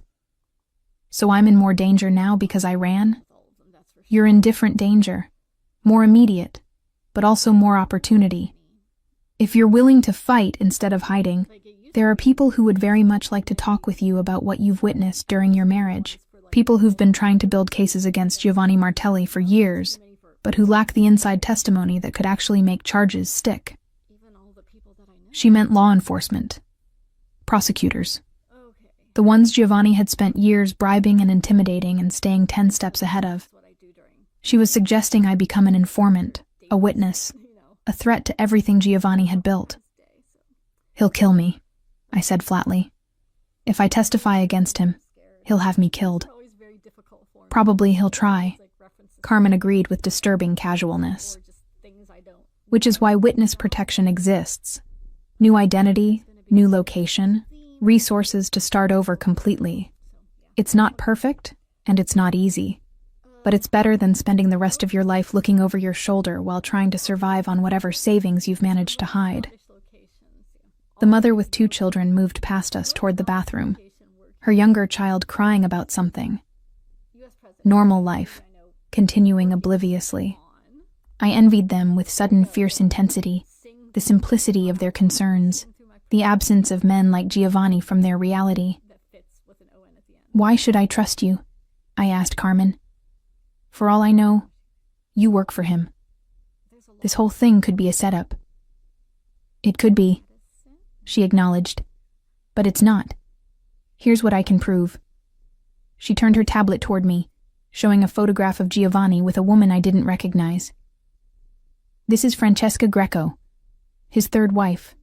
So I'm in more danger now because I ran? You're in different danger. More immediate, but also more opportunity. If you're willing to fight instead of hiding, there are people who would very much like to talk with you about what you've witnessed during your marriage. People who've been trying to build cases against Giovanni Martelli for years, but who lack the inside testimony that could actually make charges stick. She meant law enforcement. Prosecutors. The ones Giovanni had spent years bribing and intimidating and staying 10 steps ahead of. She was suggesting I become an informant, a witness, a threat to everything Giovanni had built. He'll kill me, I said flatly. If I testify against him, he'll have me killed. Probably he'll try, Carmen agreed with disturbing casualness. Which is why witness protection exists. New identity, new location, resources to start over completely. It's not perfect, and it's not easy. But it's better than spending the rest of your life looking over your shoulder while trying to survive on whatever savings you've managed to hide. The mother with 2 children moved past us toward the bathroom, her younger child crying about something. Normal life, continuing obliviously. I envied them with sudden fierce intensity, the simplicity of their concerns, the absence of men like Giovanni from their reality. "Why should I trust you?" I asked Carmen. "For all I know, you work for him. This whole thing could be a setup." "It could be," she acknowledged. "But it's not. Here's what I can prove." She turned her tablet toward me, showing a photograph of Giovanni with a woman I didn't recognize. "This is Francesca Greco, his third wife,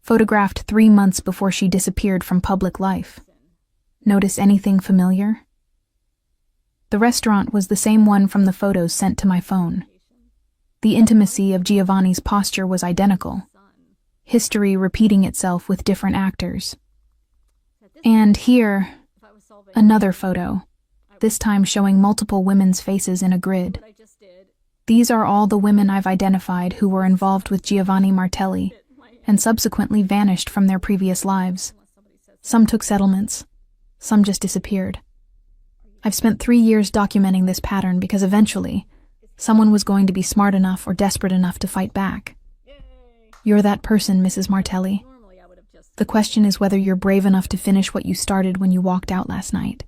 photographed 3 months before she disappeared from public life. Notice anything familiar?" The restaurant was the same one from the photos sent to my phone. The intimacy of Giovanni's posture was identical, history repeating itself with different actors. And here, another photo, this time showing multiple women's faces in a grid. These are all the women I've identified who were involved with Giovanni Martelli and subsequently vanished from their previous lives. Some took settlements, some just disappeared. I've spent 3 years documenting this pattern because eventually, someone was going to be smart enough or desperate enough to fight back. You're that person, Mrs. Martelli. The question is whether you're brave enough to finish what you started when you walked out last night.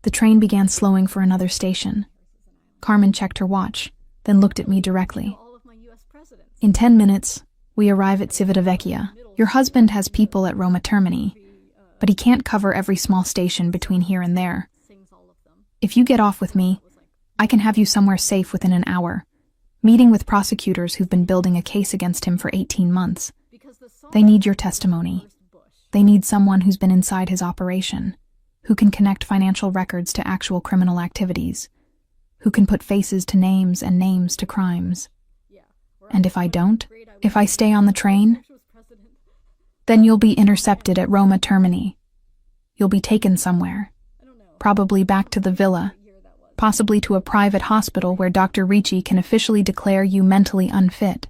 The train began slowing for another station. Carmen checked her watch, then looked at me directly. "In 10 minutes, we arrive at Civitavecchia. Your husband has people at Roma Termini, but he can't cover every small station between here and there. If you get off with me, I can have you somewhere safe within an hour, meeting with prosecutors who've been building a case against him for 18 months. They need your testimony. They need someone who's been inside his operation, who can connect financial records to actual criminal activities, who can put faces to names and names to crimes. And if I don't, if I stay on the train, then you'll be intercepted at Roma Termini. You'll be taken somewhere, probably back to the villa, possibly to a private hospital where Dr. Ricci can officially declare you mentally unfit.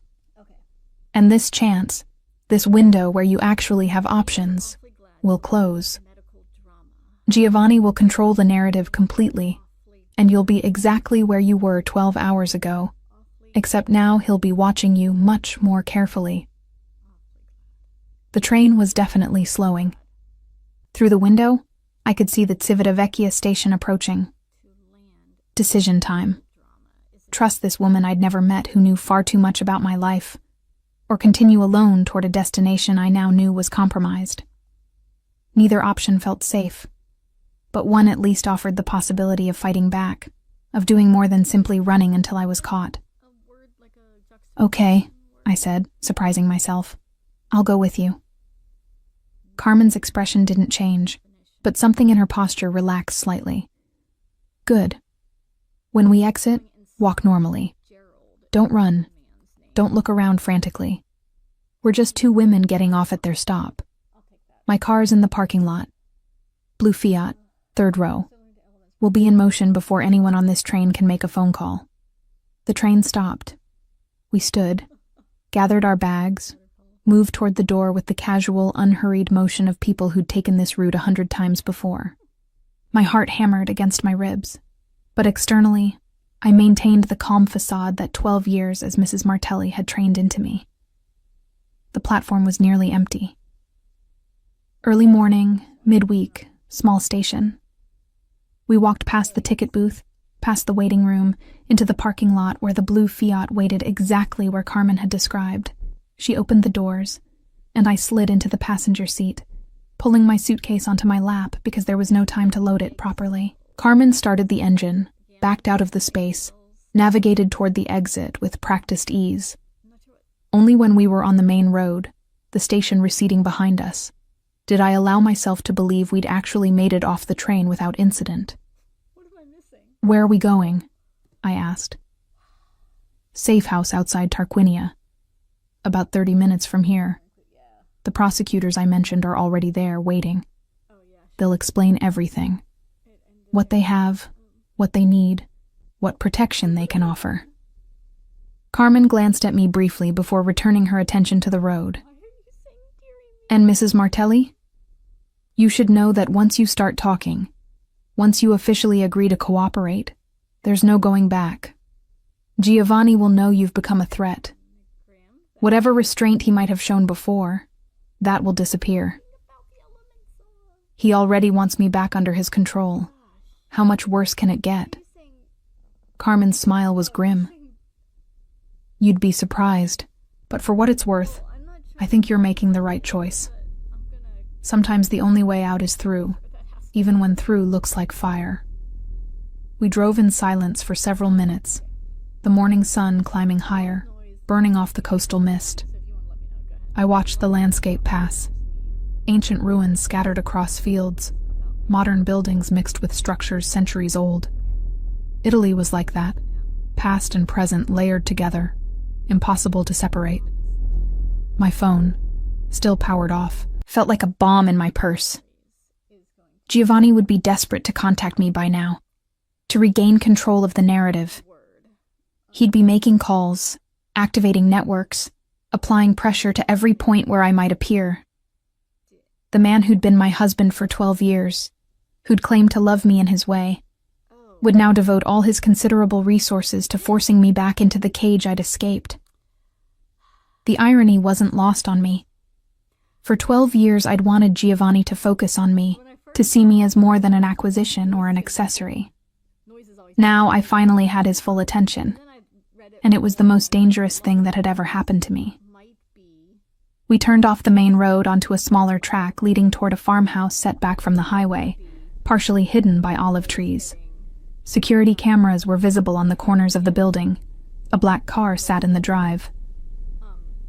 And this chance, this window where you actually have options, will close. Giovanni will control the narrative completely, and you'll be exactly where you were 12 hours ago, except now he'll be watching you much more carefully." The train was definitely slowing. Through the window, I could see the Civitavecchia station approaching. Decision time. Trust this woman I'd never met who knew far too much about my life, or continue alone toward a destination I now knew was compromised. Neither option felt safe, but one at least offered the possibility of fighting back, of doing more than simply running until I was caught. "Okay," I said, surprising myself. "I'll go with you." Carmen's expression didn't change, but something in her posture relaxed slightly. "Good. When we exit, walk normally. Don't run. Don't look around frantically. We're just 2 women getting off at their stop. My car's in the parking lot. Blue Fiat, 3rd row. We'll be in motion before anyone on this train can make a phone call." The train stopped. We stood, gathered our bags, moved toward the door with the casual, unhurried motion of people who'd taken this route 100 times before. My heart hammered against my ribs, but externally, I maintained the calm facade that 12 years as Mrs. Martelli had trained into me. The platform was nearly empty. Early morning, midweek, small station. We walked past the ticket booth, past the waiting room, into the parking lot where the blue Fiat waited exactly where Carmen had described. She opened the doors, and I slid into the passenger seat, pulling my suitcase onto my lap because there was no time to load it properly. Carmen started the engine, backed out of the space, navigated toward the exit with practiced ease. Only when we were on the main road, the station receding behind us, did I allow myself to believe we'd actually made it off the train without incident. "Where are we going?" I asked. "Safe house outside Tarquinia. About 30 minutes from here. The prosecutors I mentioned are already there, waiting. They'll explain everything. What they have, what they need, what protection they can offer." Carmen glanced at me briefly before returning her attention to the road. "And Mrs. Martelli? You should know that once you start talking, once you officially agree to cooperate, there's no going back. Giovanni will know you've become a threat. Whatever restraint he might have shown before, that will disappear. He already wants me back under his control. How much worse can it get? Carmen's smile was grim. You'd be surprised, but for what it's worth, I think you're making the right choice. Sometimes the only way out is through, even when through looks like fire. We drove in silence for several minutes, the morning sun climbing higher, burning off the coastal mist. I watched the landscape pass. Ancient ruins scattered across fields, modern buildings mixed with structures centuries old. Italy was like that, past and present layered together, impossible to separate. My phone, still powered off, felt like a bomb in my purse. Giovanni would be desperate to contact me by now, to regain control of the narrative. He'd be making calls, activating networks, applying pressure to every point where I might appear. The man who'd been my husband for 12 years, who'd claimed to love me in his way, would now devote all his considerable resources to forcing me back into the cage I'd escaped. The irony wasn't lost on me. For 12 years I'd wanted Giovanni to focus on me, to see me as more than an acquisition or an accessory. Now I finally had his full attention, and it was the most dangerous thing that had ever happened to me. We turned off the main road onto a smaller track leading toward a farmhouse set back from the highway, partially hidden by olive trees. Security cameras were visible on the corners of the building. A black car sat in the drive.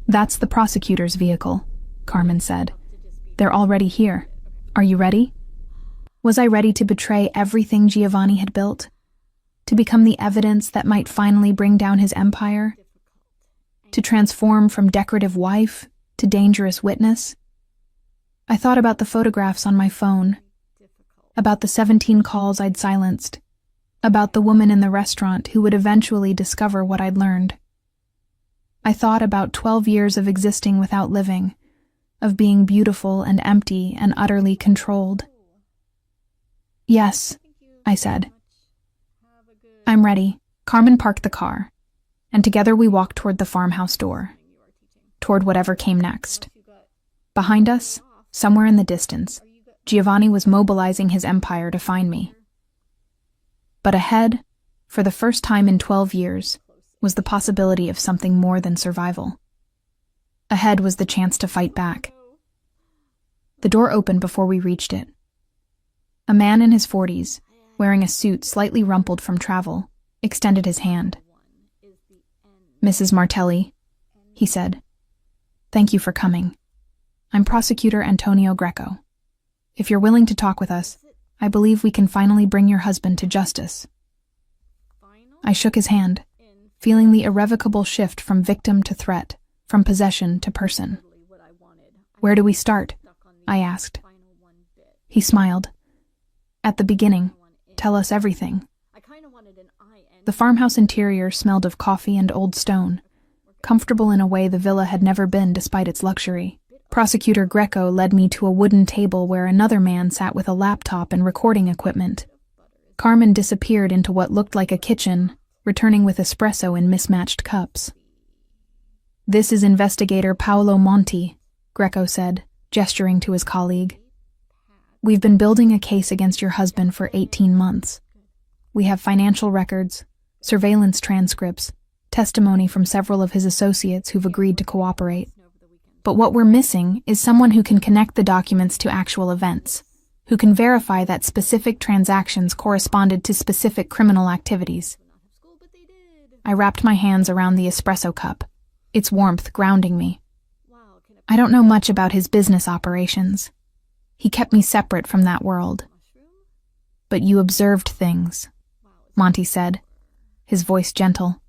That's the prosecutor's vehicle, Carmen said. They're already here. Are you ready? Was I ready to betray everything Giovanni had built? To become the evidence that might finally bring down his empire? To transform from decorative wife to dangerous witness? I thought about the photographs on my phone, about the 17 calls I'd silenced, about the woman in the restaurant who would eventually discover what I'd learned. I thought about 12 years of existing without living, of being beautiful and empty and utterly controlled. Yes, I said. I'm ready. Carmen parked the car, and together we walked toward the farmhouse door, toward whatever came next. Behind us, somewhere in the distance, Giovanni was mobilizing his empire to find me. But ahead, for the first time in 12 years, was the possibility of something more than survival. Ahead was the chance to fight back. The door opened before we reached it. A man in his 40s, wearing a suit slightly rumpled from travel, extended his hand. Mrs. Martelli, he said, thank you for coming. I'm Prosecutor Antonio Greco. If you're willing to talk with us, I believe we can finally bring your husband to justice. I shook his hand, feeling the irrevocable shift from victim to threat, from possession to person. Where do we start? I asked. He smiled. At the beginning, tell us everything. The farmhouse interior smelled of coffee and old stone, comfortable in a way the villa had never been despite its luxury. Prosecutor Greco led me to a wooden table where another man sat with a laptop and recording equipment. Carmen disappeared into what looked like a kitchen, returning with espresso in mismatched cups. This is Investigator Paolo Monti, Greco said, gesturing to his colleague. We've been building a case against your husband for 18 months. We have financial records, surveillance transcripts, testimony from several of his associates who've agreed to cooperate. But what we're missing is someone who can connect the documents to actual events, who can verify that specific transactions corresponded to specific criminal activities. I wrapped my hands around the espresso cup, its warmth grounding me. I don't know much about his business operations. He kept me separate from that world. But you observed things, Monty said, his voice gentle.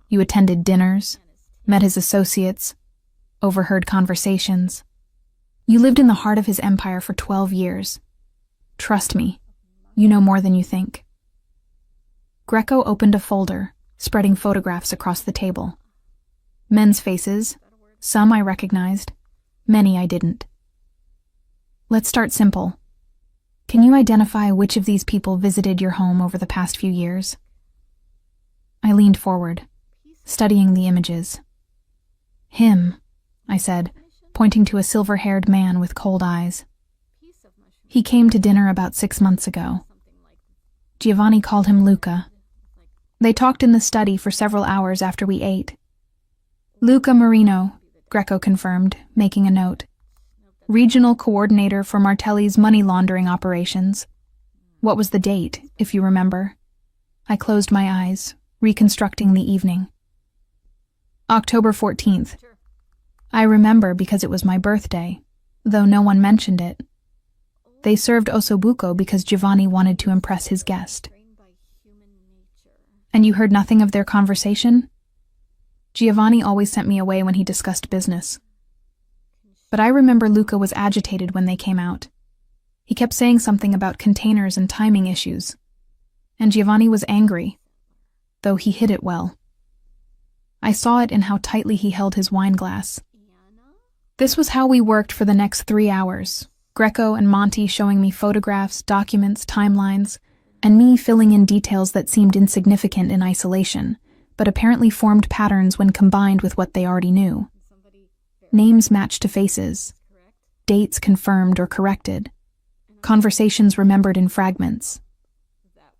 You attended dinners, met his associates, overheard conversations. You lived in the heart of his empire for 12 years. Trust me, you know more than you think. Greco opened a folder, spreading photographs across the table. Men's faces, some I recognized, many I didn't. Let's start simple. Can you identify which of these people visited your home over the past few years? I leaned forward, studying the images. Him, I said, pointing to a silver-haired man with cold eyes. He came to dinner about 6 months ago. Giovanni called him Luca. They talked in the study for several hours after we ate. Luca Marino, Greco confirmed, making a note. Regional coordinator for Martelli's money laundering operations. What was the date, if you remember? I closed my eyes, reconstructing the evening. October 14th. I remember because it was my birthday, though no one mentioned it. They served ossobuco because Giovanni wanted to impress his guest. And you heard nothing of their conversation? Giovanni always sent me away when he discussed business. But I remember Luca was agitated when they came out. He kept saying something about containers and timing issues. And Giovanni was angry, though he hid it well. I saw it in how tightly he held his wine glass. This was how we worked for the next 3 hours, Greco and Monty showing me photographs, documents, timelines, and me filling in details that seemed insignificant in isolation, but apparently formed patterns when combined with what they already knew. Names matched to faces, dates confirmed or corrected, conversations remembered in fragments.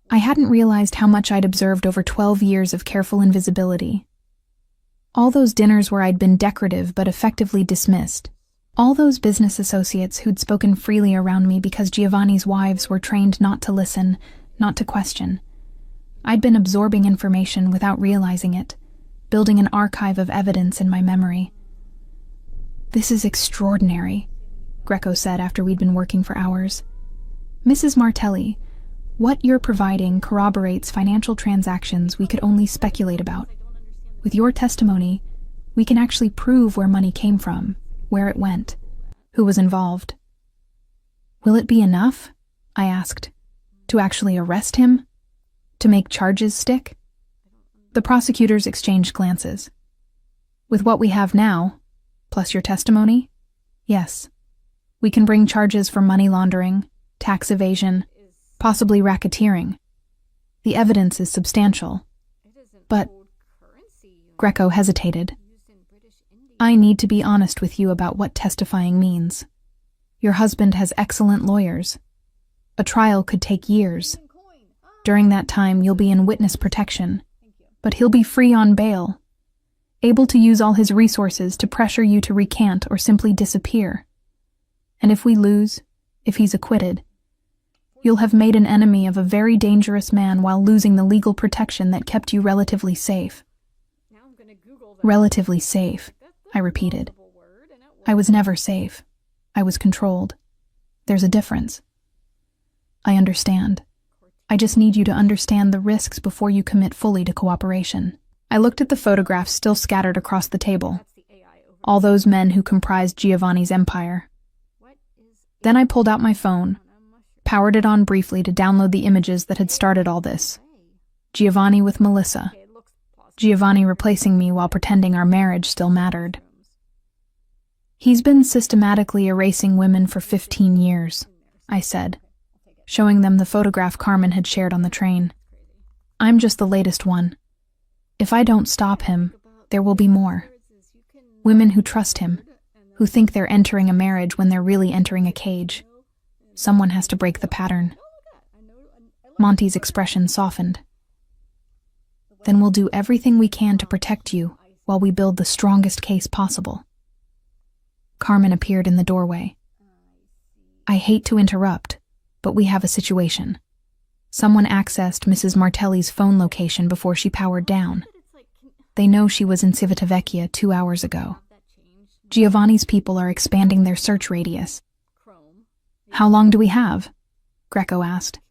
I hadn't realized how much I'd observed over 12 years of careful invisibility. All those dinners where I'd been decorative but effectively dismissed. All those business associates who'd spoken freely around me because Giovanni's wives were trained not to listen, not to question. I'd been absorbing information without realizing it, building an archive of evidence in my memory. "This is extraordinary," Greco said after we'd been working for hours. "Mrs. Martelli, what you're providing corroborates financial transactions we could only speculate about. With your testimony, we can actually prove where money came from, where it went, who was involved." "Will it be enough?" I asked. "To actually arrest him? To make charges stick?" The prosecutors exchanged glances. "With what we have now, plus your testimony? Yes. We can bring charges for money laundering, tax evasion, possibly racketeering. The evidence is substantial. But..." Greco hesitated. "I need to be honest with you about what testifying means. Your husband has excellent lawyers. A trial could take years. During that time, you'll be in witness protection, but he'll be free on bail, able to use all his resources to pressure you to recant or simply disappear. And if we lose, if he's acquitted, you'll have made an enemy of a very dangerous man while losing the legal protection that kept you relatively safe." "Relatively safe," I repeated. "I was never safe. I was controlled. There's a difference." "I understand. I just need you to understand the risks before you commit fully to cooperation." I looked at the photographs still scattered across the table. All those men who comprised Giovanni's empire. Then I pulled out my phone, powered it on briefly to download the images that had started all this. Giovanni with Melissa. Giovanni replacing me while pretending our marriage still mattered. "He's been systematically erasing women for 15 years, I said, showing them the photograph Carmen had shared on the train. "I'm just the latest one. If I don't stop him, there will be more. Women who trust him, who think they're entering a marriage when they're really entering a cage. Someone has to break the pattern." Monty's expression softened. "Then we'll do everything we can to protect you while we build the strongest case possible." Carmen appeared in the doorway. "I hate to interrupt, but we have a situation. Someone accessed Mrs. Martelli's phone location before she powered down. They know she was in Civitavecchia 2 hours ago. Giovanni's people are expanding their search radius." "How long do we have?" Greco asked.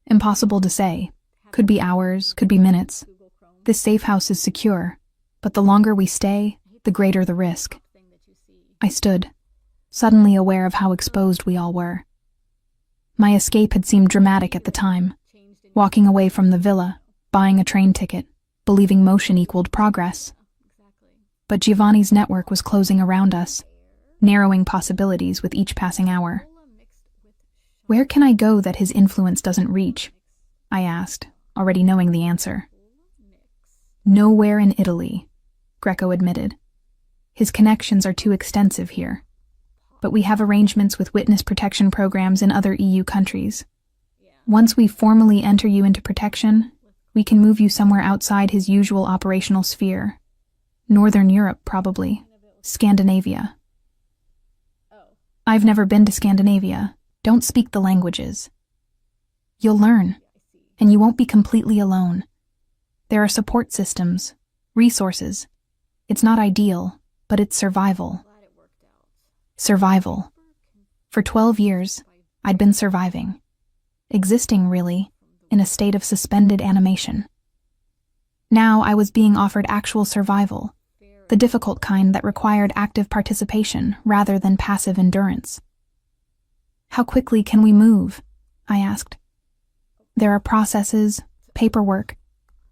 "Impossible to say. Could be hours, could be minutes. This safe house is secure, but the longer we stay, the greater the risk." I stood, suddenly aware of how exposed we all were. My escape had seemed dramatic at the time, walking away from the villa, buying a train ticket, believing motion equaled progress. But Giovanni's network was closing around us, narrowing possibilities with each passing hour. "Where can I go that his influence doesn't reach?" I asked, already knowing the answer. "Nowhere in Italy," Greco admitted. His connections are too extensive here. But we have arrangements with witness protection programs in other EU countries. Once we formally enter you into protection, we can move you somewhere outside his usual operational sphere. Northern Europe, probably. Scandinavia. I've never been to Scandinavia. Don't speak the languages. You'll learn, and you won't be completely alone. There are support systems, resources. It's not ideal, but it's survival. Survival. For 12 years, I'd been surviving. Existing, really, in a state of suspended animation. Now I was being offered actual survival, the difficult kind that required active participation rather than passive endurance. How quickly can we move? I asked. There are processes, paperwork.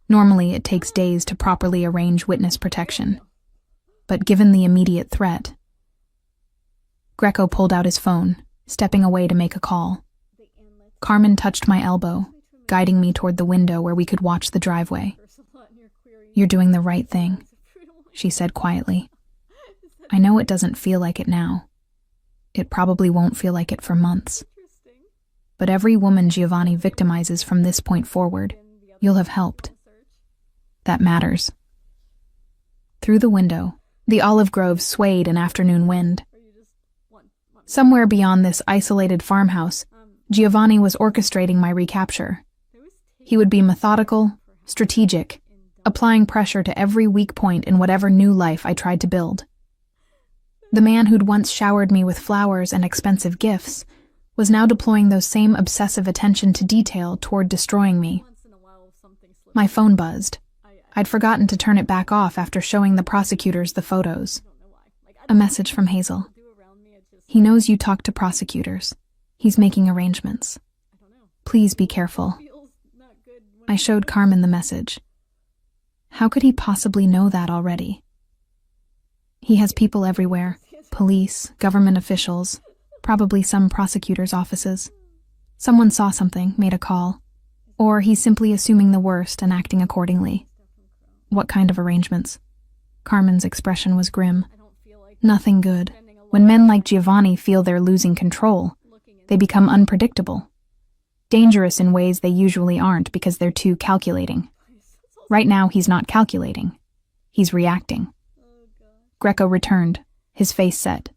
Normally it takes days to properly arrange witness protection. But given the immediate threat... Greco pulled out his phone, stepping away to make a call. Carmen touched my elbow, guiding me toward the window where we could watch the driveway. You're doing the right thing, she said quietly. I know it doesn't feel like it now. It probably won't feel like it for months. But every woman Giovanni victimizes from this point forward, you'll have helped. That matters. Through the window, the olive groves swayed in afternoon wind. Somewhere beyond this isolated farmhouse, Giovanni was orchestrating my recapture. He would be methodical, strategic, applying pressure to every weak point in whatever new life I tried to build. The man who'd once showered me with flowers and expensive gifts was now deploying those same obsessive attention to detail toward destroying me. My phone buzzed. I'd forgotten to turn it back off after showing the prosecutors the photos. A message from Hazel. He knows you talk to prosecutors. He's making arrangements. Please be careful. I showed Carmen the message. How could he possibly know that already? He has people everywhere. Police, government officials, probably some prosecutors' offices. Someone saw something, made a call. Or he's simply assuming the worst and acting accordingly. What kind of arrangements? Carmen's expression was grim. Nothing good. When men like Giovanni feel they're losing control, they become unpredictable. Dangerous in ways they usually aren't because they're too calculating. Right now, he's not calculating. He's reacting. Greco returned, his face set.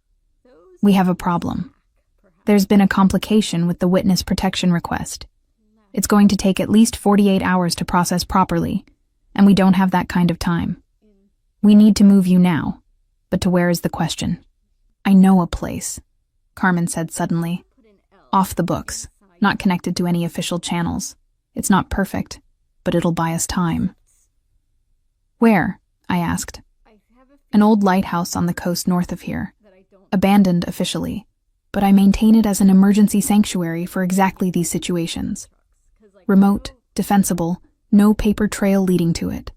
We have a problem. There's been a complication with the witness protection request. It's going to take at least 48 hours to process properly, and we don't have that kind of time. We need to move you now, but to where is the question? I know a place, Carmen said suddenly. Off the books, not connected to any official channels. It's not perfect, but it'll buy us time. Where? I asked. An old lighthouse on the coast north of here. Abandoned officially, but I maintain it as an emergency sanctuary for exactly these situations. Remote, defensible, no paper trail leading to it.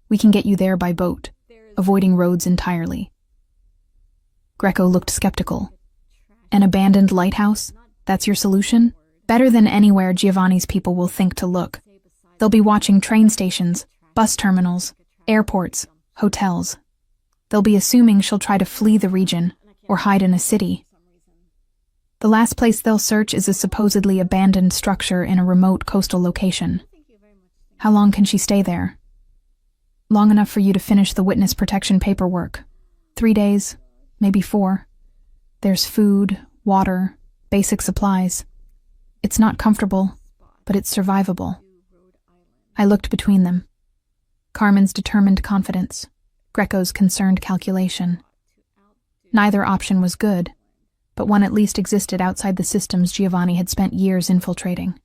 We can get you there by boat, avoiding roads entirely. Greco looked skeptical. An abandoned lighthouse? That's your solution? Better than anywhere Giovanni's people will think to look. They'll be watching train stations, bus terminals, airports, hotels. They'll be assuming she'll try to flee the region or hide in a city. The last place they'll search is a supposedly abandoned structure in a remote coastal location. How long can she stay there? Long enough for you to finish the witness protection paperwork. 3 days, maybe 4. There's food, water, basic supplies. It's not comfortable, but it's survivable. I looked between them. Carmen's determined confidence, Greco's concerned calculation. Neither option was good, but one at least existed outside the systems Giovanni had spent years infiltrating.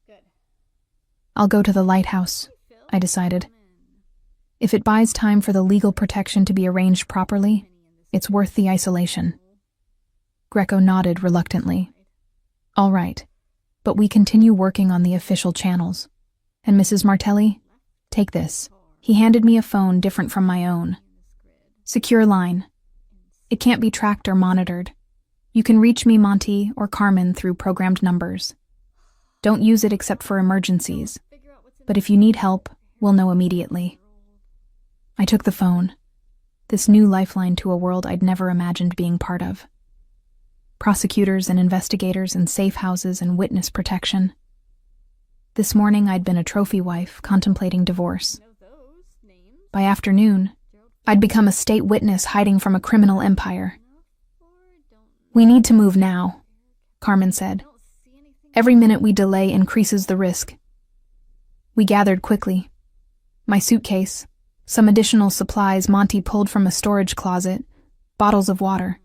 I'll go to the lighthouse, I decided. If it buys time for the legal protection to be arranged properly, it's worth the isolation. Greco nodded reluctantly. All right, but we continue working on the official channels. And Mrs. Martelli, take this. He handed me a phone different from my own. Secure line. It can't be tracked or monitored. You can reach me, Monty, or Carmen through programmed numbers. Don't use it except for emergencies. But if you need help, we'll know immediately. I took the phone. this new lifeline to a world I'd never imagined being part of. Prosecutors and investigators and safe houses and witness protection. This morning I'd been a trophy wife contemplating divorce. By afternoon, I'd become a state witness hiding from a criminal empire. "We need to move now," Carmen said. "Every minute we delay increases the risk." We gathered quickly. My suitcase, some additional supplies Monty pulled from a storage closet, bottles of water.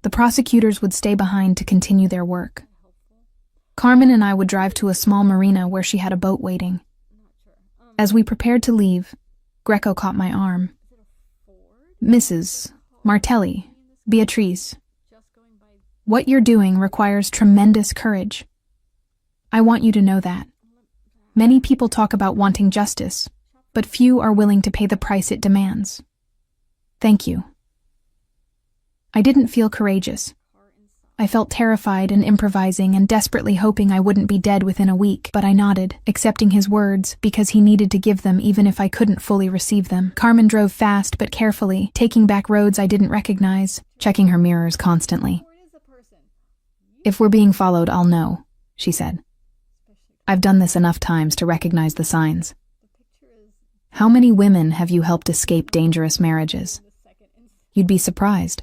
The prosecutors would stay behind to continue their work. Carmen and I would drive to a small marina where she had a boat waiting. As we prepared to leave, Greco caught my arm. "Mrs. Martelli, Beatrice, what you're doing requires tremendous courage. I want you to know that. Many people talk about wanting justice, but few are willing to pay the price it demands. Thank you." I didn't feel courageous. I felt terrified and improvising and desperately hoping I wouldn't be dead within a week, but I nodded, accepting his words because he needed to give them even if I couldn't fully receive them. Carmen drove fast but carefully, taking back roads I didn't recognize, checking her mirrors constantly. "If we're being followed, I'll know," she said. "I've done this enough times to recognize the signs." "How many women have you helped escape dangerous marriages?" "You'd be surprised.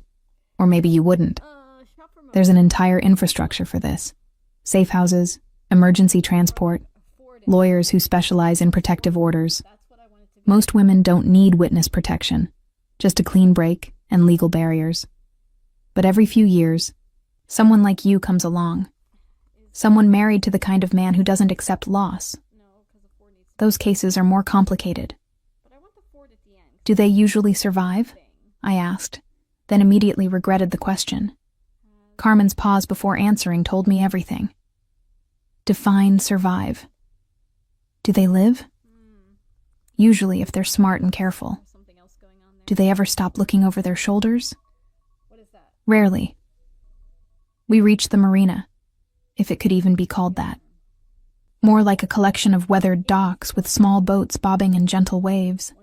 Or maybe you wouldn't. There's an entire infrastructure for this. Safe houses, emergency transport, lawyers who specialize in protective orders. Most women don't need witness protection, just a clean break and legal barriers. But every few years, someone like you comes along. Someone married to the kind of man who doesn't accept loss. Those cases are more complicated." "Do they usually survive?" I asked, then immediately regretted the question. Carmen's pause before answering told me everything. Define survive. Do they live? Usually if they're smart and careful. Do they ever stop looking over their shoulders? Rarely. We reached the marina, if it could even be called that. More like a collection of weathered docks with small boats bobbing in gentle waves.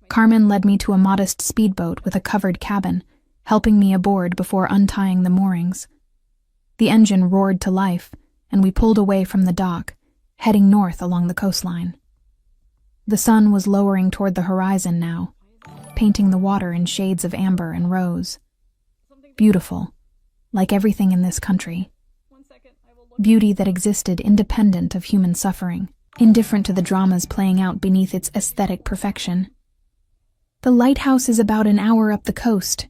Carmen led me to a modest speedboat with a covered cabin, helping me aboard before untying the moorings. The engine roared to life, and we pulled away from the dock, heading north along the coastline. The sun was lowering toward the horizon now, painting the water in shades of amber and rose. Beautiful, like everything in this country. Beauty that existed independent of human suffering, indifferent to the dramas playing out beneath its aesthetic perfection. "The lighthouse is about an hour up the coast,"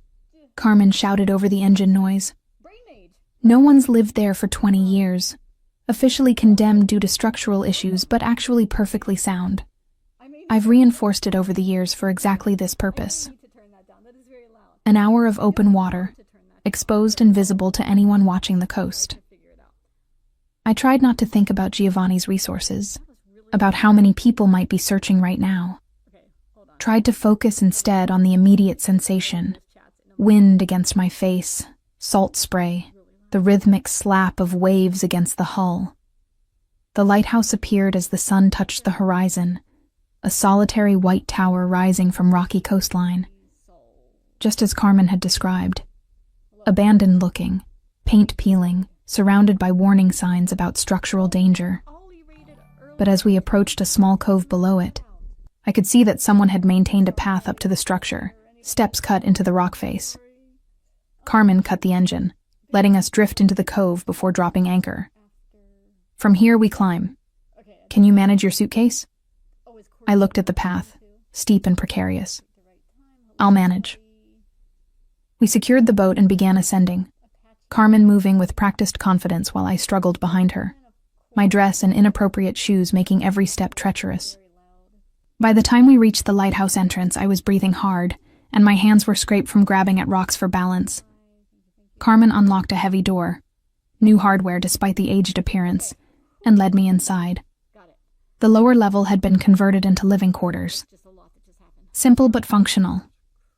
Carmen shouted over the engine noise. "No one's lived there for 20 years. Officially condemned due to structural issues, but actually perfectly sound. I've reinforced it over the years for exactly this purpose. An hour of open water, exposed and visible to anyone watching the coast." I tried not to think about Giovanni's resources, about how many people might be searching right now. Tried to focus instead on the immediate sensation. Wind against my face, salt spray, the rhythmic slap of waves against the hull. The lighthouse appeared as the sun touched the horizon, a solitary white tower rising from rocky coastline. Just as Carmen had described. Abandoned looking, paint peeling, surrounded by warning signs about structural danger. But as we approached a small cove below it, I could see that someone had maintained a path up to the structure, steps cut into the rock face. Carmen cut the engine, letting us drift into the cove before dropping anchor. "From here we climb. Can you manage your suitcase?" I looked at the path, steep and precarious. "I'll manage." We secured the boat and began ascending, Carmen moving with practiced confidence while I struggled behind her, my dress and inappropriate shoes making every step treacherous. By the time we reached the lighthouse entrance, I was breathing hard, and my hands were scraped from grabbing at rocks for balance. Carmen unlocked a heavy door, new hardware despite the aged appearance, and led me inside. The lower level had been converted into living quarters. Simple but functional.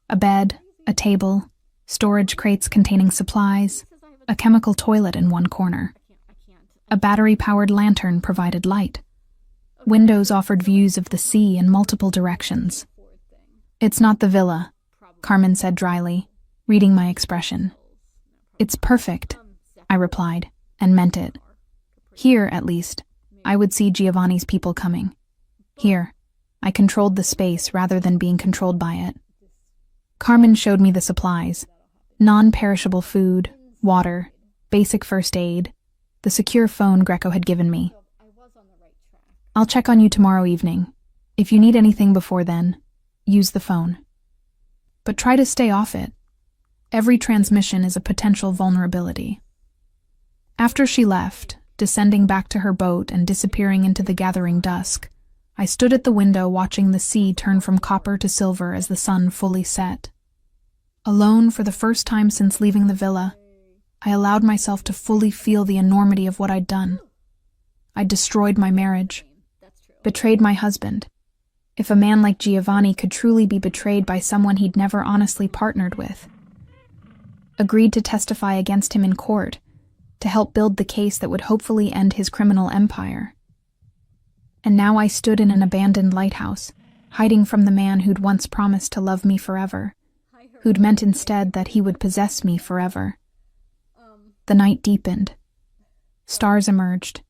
A bed, a table, storage crates containing supplies, a chemical toilet in one corner. A battery-powered lantern provided light. Windows offered views of the sea in multiple directions. "It's not the villa," Carmen said dryly, reading my expression. It's perfect, I replied, and meant it. Here, at least, I would see Giovanni's people coming. Here, I controlled the space rather than being controlled by it. Carmen showed me the supplies: non-perishable food, water, basic first aid, the secure phone Greco had given me. I'll check on you tomorrow evening. If you need anything before then, use the phone. But try to stay off it. Every transmission is a potential vulnerability. After she left, descending back to her boat and disappearing into the gathering dusk, I stood at the window watching the sea turn from copper to silver as the sun fully set. Alone for the first time since leaving the villa, I allowed myself to fully feel the enormity of what I'd done. I'd destroyed my marriage, betrayed my husband. If a man like Giovanni could truly be betrayed by someone he'd never honestly partnered with. Agreed to testify against him in court, to help build the case that would hopefully end his criminal empire. And now I stood in an abandoned lighthouse, hiding from the man who'd once promised to love me forever, who'd meant instead that he would possess me forever. The night deepened. Stars emerged,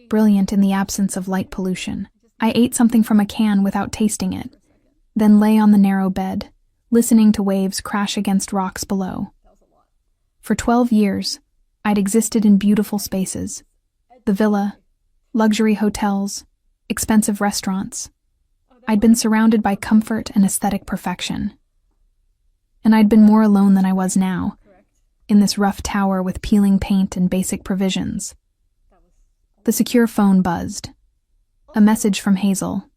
brilliant in the absence of light pollution. I ate something from a can without tasting it, then lay on the narrow bed, listening to waves crash against rocks below. For 12 years, I'd existed in beautiful spaces: the villa, luxury hotels, expensive restaurants. I'd been surrounded by comfort and aesthetic perfection. And I'd been more alone than I was now, in this rough tower with peeling paint and basic provisions. The secure phone buzzed. A message from Hazel.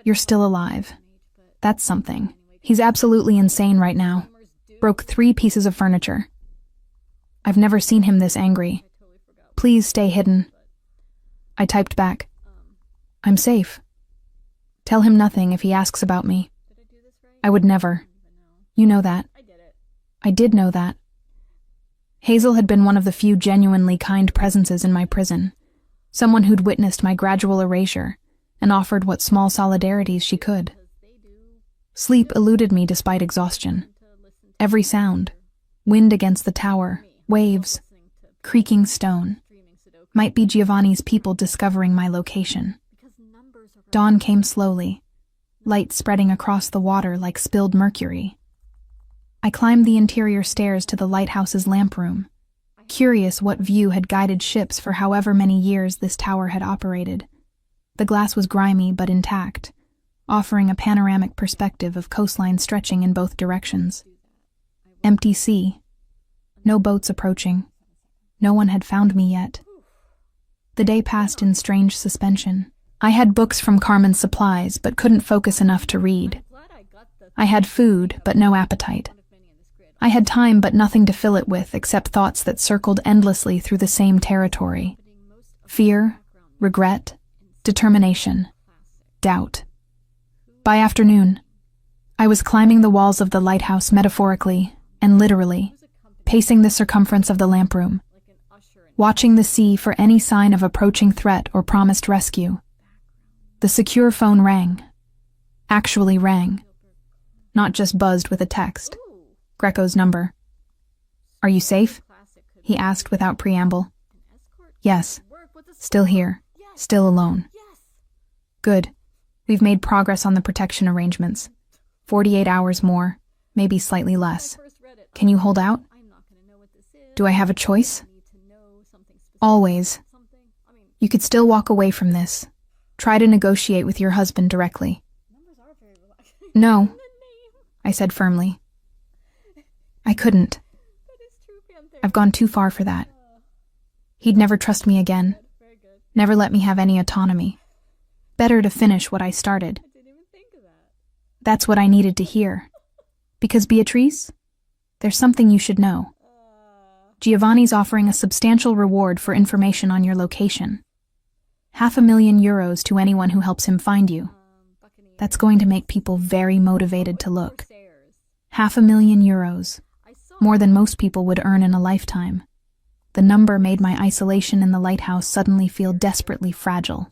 You're still alive. That's something. He's absolutely insane right now. Broke 3 pieces of furniture. I've never seen him this angry. Please stay hidden. I typed back. I'm safe. Tell him nothing if he asks about me. I would never. You know that. I did know that. Hazel had been one of the few genuinely kind presences in my prison. Someone who'd witnessed my gradual erasure and offered what small solidarities she could. Sleep eluded me despite exhaustion. Every sound, wind against the tower, waves, creaking stone, might be Giovanni's people discovering my location. Dawn came slowly, light spreading across the water like spilled mercury. I climbed the interior stairs to the lighthouse's lamp room, curious what view had guided ships for however many years this tower had operated. The glass was grimy but intact, offering a panoramic perspective of coastline stretching in both directions. Empty sea. No boats approaching. No one had found me yet. The day passed in strange suspension. I had books from Carmen's supplies but couldn't focus enough to read. I had food but no appetite. I had time but nothing to fill it with except thoughts that circled endlessly through the same territory. Fear, regret, determination, doubt. By afternoon, I was climbing the walls of the lighthouse metaphorically and literally, pacing the circumference of the lamp room, watching the sea for any sign of approaching threat or promised rescue. The secure phone rang. Actually rang. Not just buzzed with a text. Greco's number. Are you safe? He asked without preamble. Yes. Still here. Still alone. Good. We've made progress on the protection arrangements. 48 hours more, maybe slightly less. Can you hold out? Do I have a choice? Always. You could still walk away from this. Try to negotiate with your husband directly. No, I said firmly. I couldn't. I've gone too far for that. He'd never trust me again. Never let me have any autonomy. Better to finish what I started. That's what I needed to hear. Because Beatrice, there's something you should know. Giovanni's offering a substantial reward for information on your location. €500,000 to anyone who helps him find you. That's going to make people very motivated to look. €500,000. More than most people would earn in a lifetime. The number made my isolation in the lighthouse suddenly feel desperately fragile.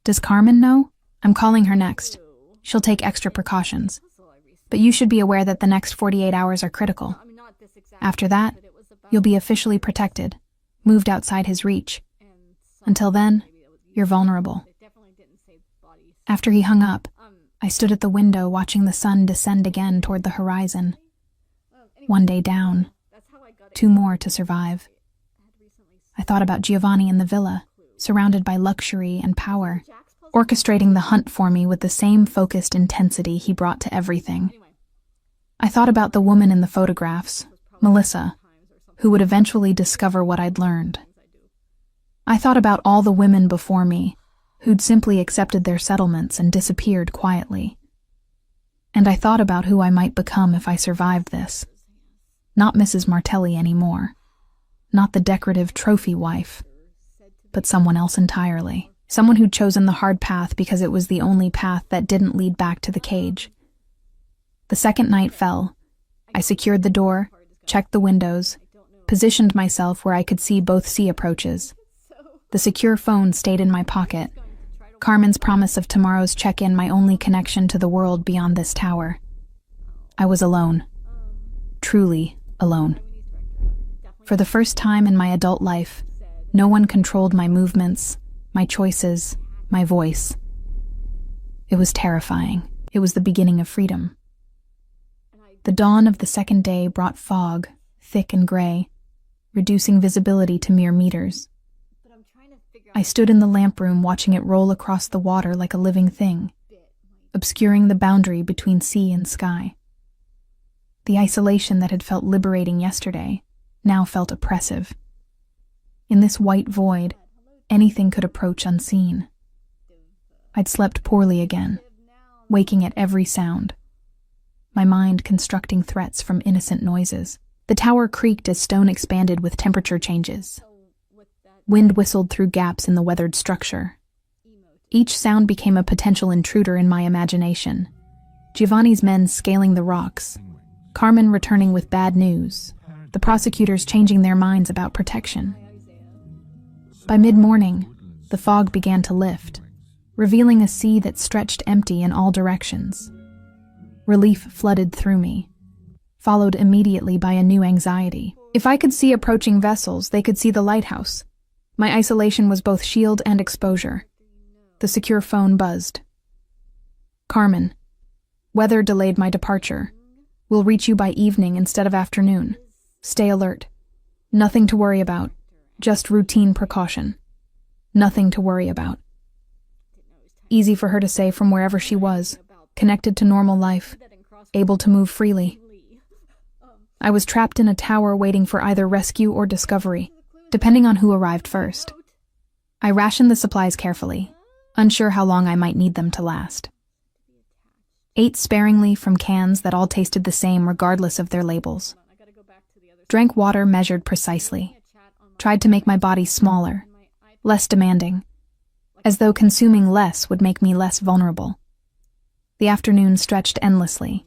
Does Carmen know? I'm calling her next. She'll take extra precautions. But you should be aware that the next 48 hours are critical. After that, you'll be officially protected, moved outside his reach. Until then, you're vulnerable. After he hung up, I stood at the window watching the sun descend again toward the horizon. One day down, 2 more to survive. I thought about Giovanni in the villa, surrounded by luxury and power, orchestrating the hunt for me with the same focused intensity he brought to everything. I thought about the woman in the photographs, Melissa, who would eventually discover what I'd learned. I thought about all the women before me, who'd simply accepted their settlements and disappeared quietly. And I thought about who I might become if I survived this. Not Mrs. Martelli anymore. Not the decorative trophy wife. But someone else entirely. Someone who'd chosen the hard path because it was the only path that didn't lead back to the cage. The second night fell. I secured the door, checked the windows, positioned myself where I could see both sea approaches. The secure phone stayed in my pocket. Carmen's promise of tomorrow's check-in my only connection to the world beyond this tower. I was alone. Truly alone. For the first time in my adult life, no one controlled my movements, my choices, my voice. It was terrifying. It was the beginning of freedom. The dawn of the second day brought fog, thick and gray, reducing visibility to mere meters. I stood in the lamp room watching it roll across the water like a living thing, obscuring the boundary between sea and sky. The isolation that had felt liberating yesterday now felt oppressive. In this white void, anything could approach unseen. I'd slept poorly again, waking at every sound, my mind constructing threats from innocent noises. The tower creaked as stone expanded with temperature changes. Wind whistled through gaps in the weathered structure. Each sound became a potential intruder in my imagination. Giovanni's men scaling the rocks, Carmen returning with bad news, the prosecutors changing their minds about protection. By mid-morning, the fog began to lift, revealing a sea that stretched empty in all directions. Relief flooded through me, followed immediately by a new anxiety. If I could see approaching vessels, they could see the lighthouse. My isolation was both shield and exposure. The secure phone buzzed. Carmen, weather delayed my departure. We'll reach you by evening instead of afternoon. Stay alert. Nothing to worry about. Just routine precaution. Nothing to worry about. Easy for her to say from wherever she was, connected to normal life, able to move freely. I was trapped in a tower waiting for either rescue or discovery, depending on who arrived first. I rationed the supplies carefully, unsure how long I might need them to last. Ate sparingly from cans that all tasted the same regardless of their labels. Drank water measured precisely. Tried to make my body smaller, less demanding, as though consuming less would make me less vulnerable. The afternoon stretched endlessly.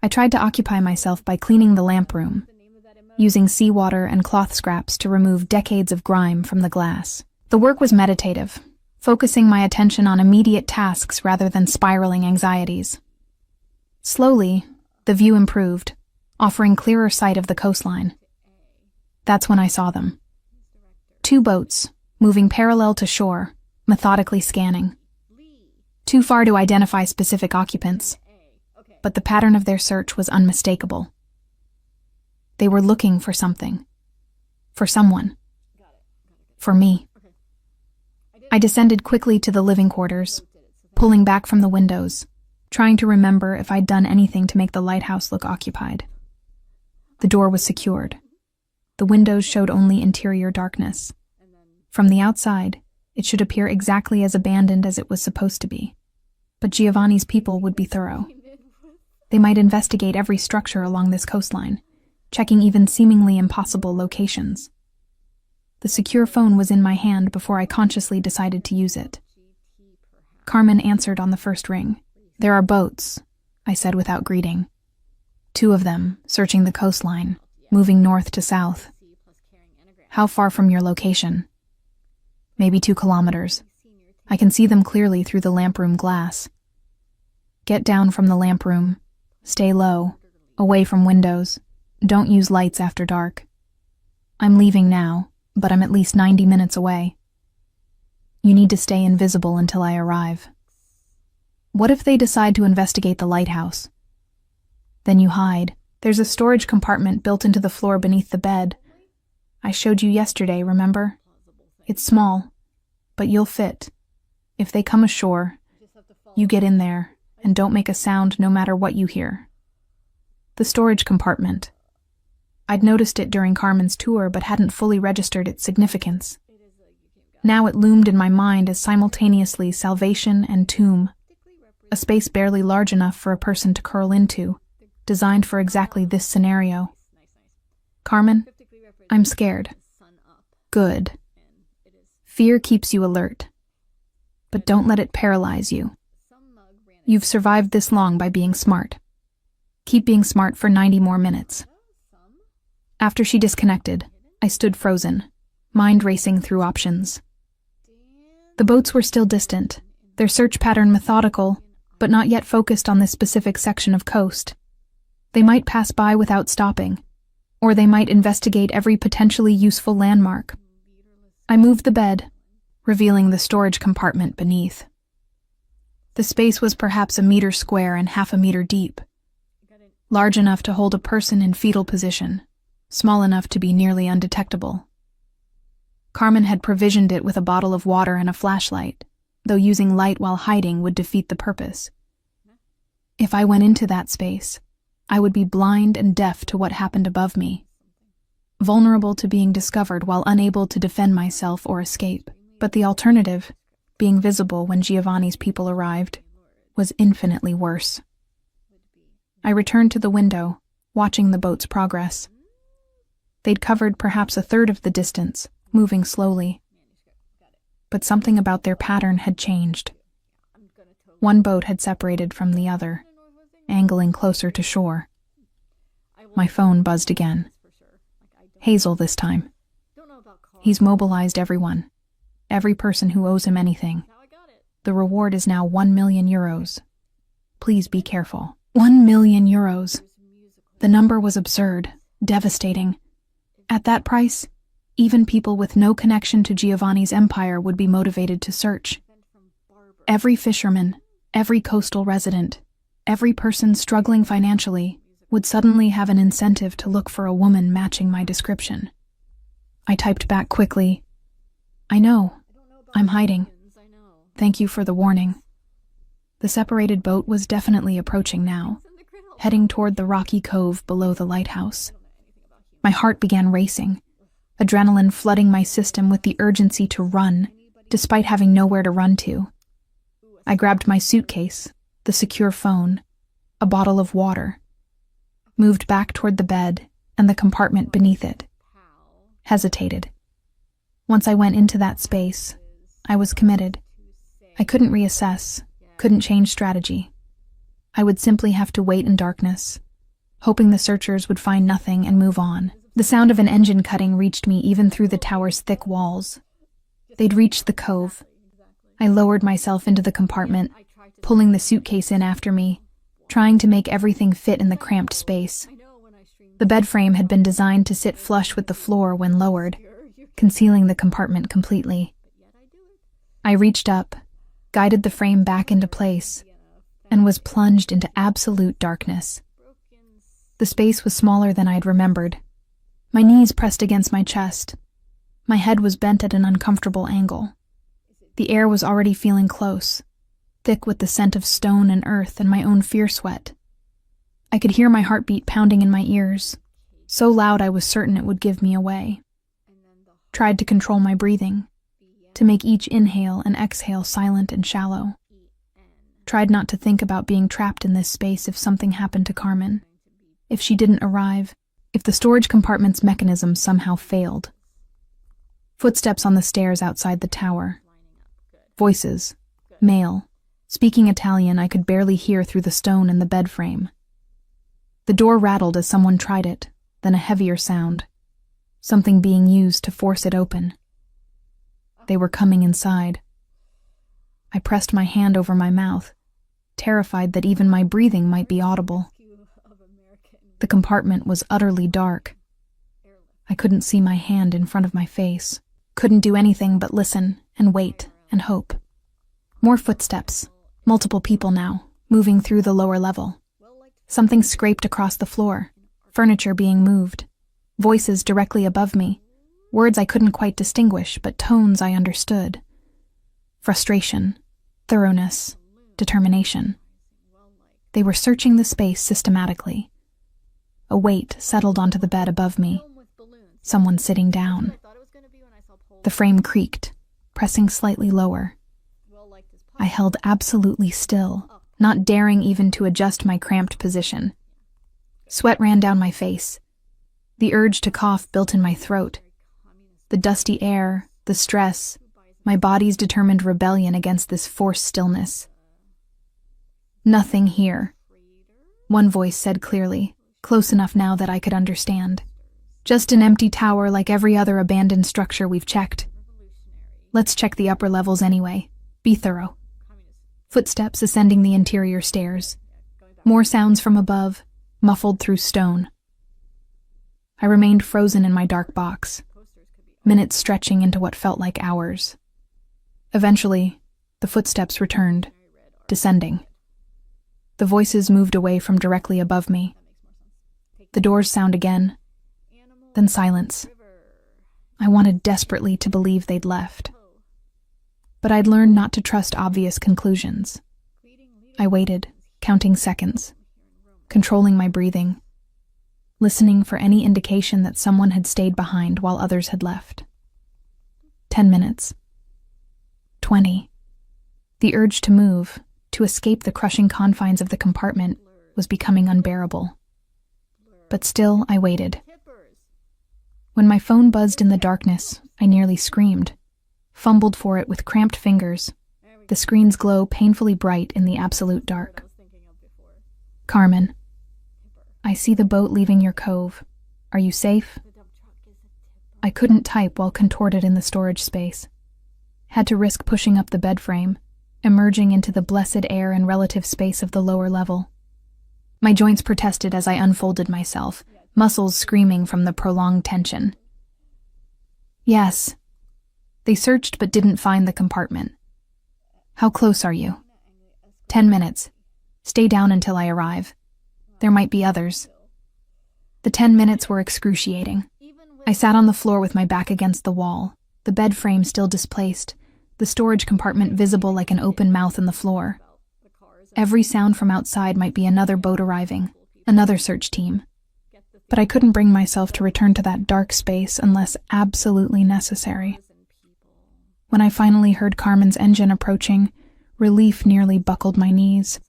I tried to occupy myself by cleaning the lamp room, using seawater and cloth scraps to remove decades of grime from the glass. The work was meditative, focusing my attention on immediate tasks rather than spiraling anxieties. Slowly, the view improved, offering clearer sight of the coastline. That's when I saw them. 2 boats, moving parallel to shore, methodically scanning. Too far to identify specific occupants, but the pattern of their search was unmistakable. They were looking for something. For someone. For me. I descended quickly to the living quarters, pulling back from the windows, trying to remember if I'd done anything to make the lighthouse look occupied. The door was secured. The windows showed only interior darkness. From the outside, it should appear exactly as abandoned as it was supposed to be. But Giovanni's people would be thorough. They might investigate every structure along this coastline, checking even seemingly impossible locations. The secure phone was in my hand before I consciously decided to use it. Carmen answered on the first ring. "There are boats," I said without greeting. 2 of them, searching the coastline, moving north to south. "How far from your location?" "Maybe 2 kilometers. I can see them clearly through the lamp room glass." "Get down from the lamp room. Stay low, away from windows. Don't use lights after dark. I'm leaving now, but I'm at least 90 minutes away. You need to stay invisible until I arrive. What if they decide to investigate the lighthouse? Then you hide. There's a storage compartment built into the floor beneath the bed. I showed you yesterday, remember? It's small, but you'll fit. If they come ashore, you get in there, and don't make a sound no matter what you hear. The storage compartment. I'd noticed it during Carmen's tour, but hadn't fully registered its significance. Now it loomed in my mind as simultaneously salvation and tomb, a space barely large enough for a person to curl into, designed for exactly this scenario. Carmen, I'm scared. Good. Fear keeps you alert, but don't let it paralyze you. You've survived this long by being smart. Keep being smart for 90 more minutes. After she disconnected, I stood frozen, mind racing through options. The boats were still distant, their search pattern methodical, but not yet focused on this specific section of coast. They might pass by without stopping, or they might investigate every potentially useful landmark. I moved the bed, revealing the storage compartment beneath. The space was perhaps 1 meter square and half a meter deep, large enough to hold a person in fetal position, small enough to be nearly undetectable. Carmen had provisioned it with a bottle of water and a flashlight, though using light while hiding would defeat the purpose. If I went into that space, I would be blind and deaf to what happened above me, vulnerable to being discovered while unable to defend myself or escape. But the alternative, being visible when Giovanni's people arrived, was infinitely worse. I returned to the window, watching the boat's progress. They'd covered perhaps 1/3 of the distance, moving slowly. But something about their pattern had changed. One boat had separated from the other, angling closer to shore. My phone buzzed again. Hazel this time. He's mobilized everyone. Every person who owes him anything. The reward is now 1 million euros. Please be careful. 1 million euros. The number was absurd, devastating. At that price, even people with no connection to Giovanni's empire would be motivated to search. Every fisherman, every coastal resident, every person struggling financially would suddenly have an incentive to look for a woman matching my description. I typed back quickly, I know. I'm hiding. Thank you for the warning. The separated boat was definitely approaching now, heading toward the rocky cove below the lighthouse. My heart began racing, adrenaline flooding my system with the urgency to run, despite having nowhere to run to. I grabbed my suitcase, the secure phone, a bottle of water, moved back toward the bed and the compartment beneath it, hesitated. Once I went into that space, I was committed. I couldn't reassess, couldn't change strategy. I would simply have to wait in darkness, hoping the searchers would find nothing and move on. The sound of an engine cutting reached me even through the tower's thick walls. They'd reached the cove. I lowered myself into the compartment, pulling the suitcase in after me, trying to make everything fit in the cramped space. The bed frame had been designed to sit flush with the floor when lowered, concealing the compartment completely. I reached up, guided the frame back into place, and was plunged into absolute darkness. The space was smaller than I'd remembered. My knees pressed against my chest. My head was bent at an uncomfortable angle. The air was already feeling close, thick with the scent of stone and earth and my own fear sweat. I could hear my heartbeat pounding in my ears, so loud I was certain it would give me away. Tried to control my breathing, to make each inhale and exhale silent and shallow. Tried not to think about being trapped in this space if something happened to Carmen, if she didn't arrive, if the storage compartment's mechanism somehow failed. Footsteps on the stairs outside the tower. Voices, male, speaking Italian I could barely hear through the stone in the bed frame. The door rattled as someone tried it, then a heavier sound. Something being used to force it open. They were coming inside. I pressed my hand over my mouth, terrified that even my breathing might be audible. The compartment was utterly dark. I couldn't see my hand in front of my face, couldn't do anything but listen and wait and hope. More footsteps, multiple people now, moving through the lower level. Something scraped across the floor, furniture being moved, voices directly above me, words I couldn't quite distinguish, but tones I understood. Frustration, thoroughness, determination. They were searching the space systematically. A weight settled onto the bed above me, someone sitting down. The frame creaked, pressing slightly lower. I held absolutely still, not daring even to adjust my cramped position. Sweat ran down my face. The urge to cough built in my throat. The dusty air, the stress, my body's determined rebellion against this forced stillness. Nothing here, one voice said clearly, close enough now that I could understand. Just an empty tower like every other abandoned structure we've checked. Let's check the upper levels anyway. Be thorough. Footsteps ascending the interior stairs. More sounds from above, muffled through stone. I remained frozen in my dark box, minutes stretching into what felt like hours. Eventually, the footsteps returned, descending. The voices moved away from directly above me. The doors sound again, then silence. I wanted desperately to believe they'd left. But I'd learned not to trust obvious conclusions. I waited, counting seconds, controlling my breathing, listening for any indication that someone had stayed behind while others had left. 10 minutes. 20. The urge to move, to escape the crushing confines of the compartment, was becoming unbearable. But still, I waited. When my phone buzzed in the darkness, I nearly screamed, fumbled for it with cramped fingers, the screen's glow painfully bright in the absolute dark. Carmen, I see the boat leaving your cove. Are you safe? I couldn't type while contorted in the storage space. Had to risk pushing up the bed frame, emerging into the blessed air and relative space of the lower level. My joints protested as I unfolded myself, muscles screaming from the prolonged tension. Yes. They searched but didn't find the compartment. How close are you? 10 minutes. Stay down until I arrive. There might be others. The 10 minutes were excruciating. I sat on the floor with my back against the wall, the bed frame still displaced, the storage compartment visible like an open mouth in the floor. Every sound from outside might be another boat arriving, another search team. But I couldn't bring myself to return to that dark space unless absolutely necessary. When I finally heard Carmen's engine approaching, relief nearly buckled my knees.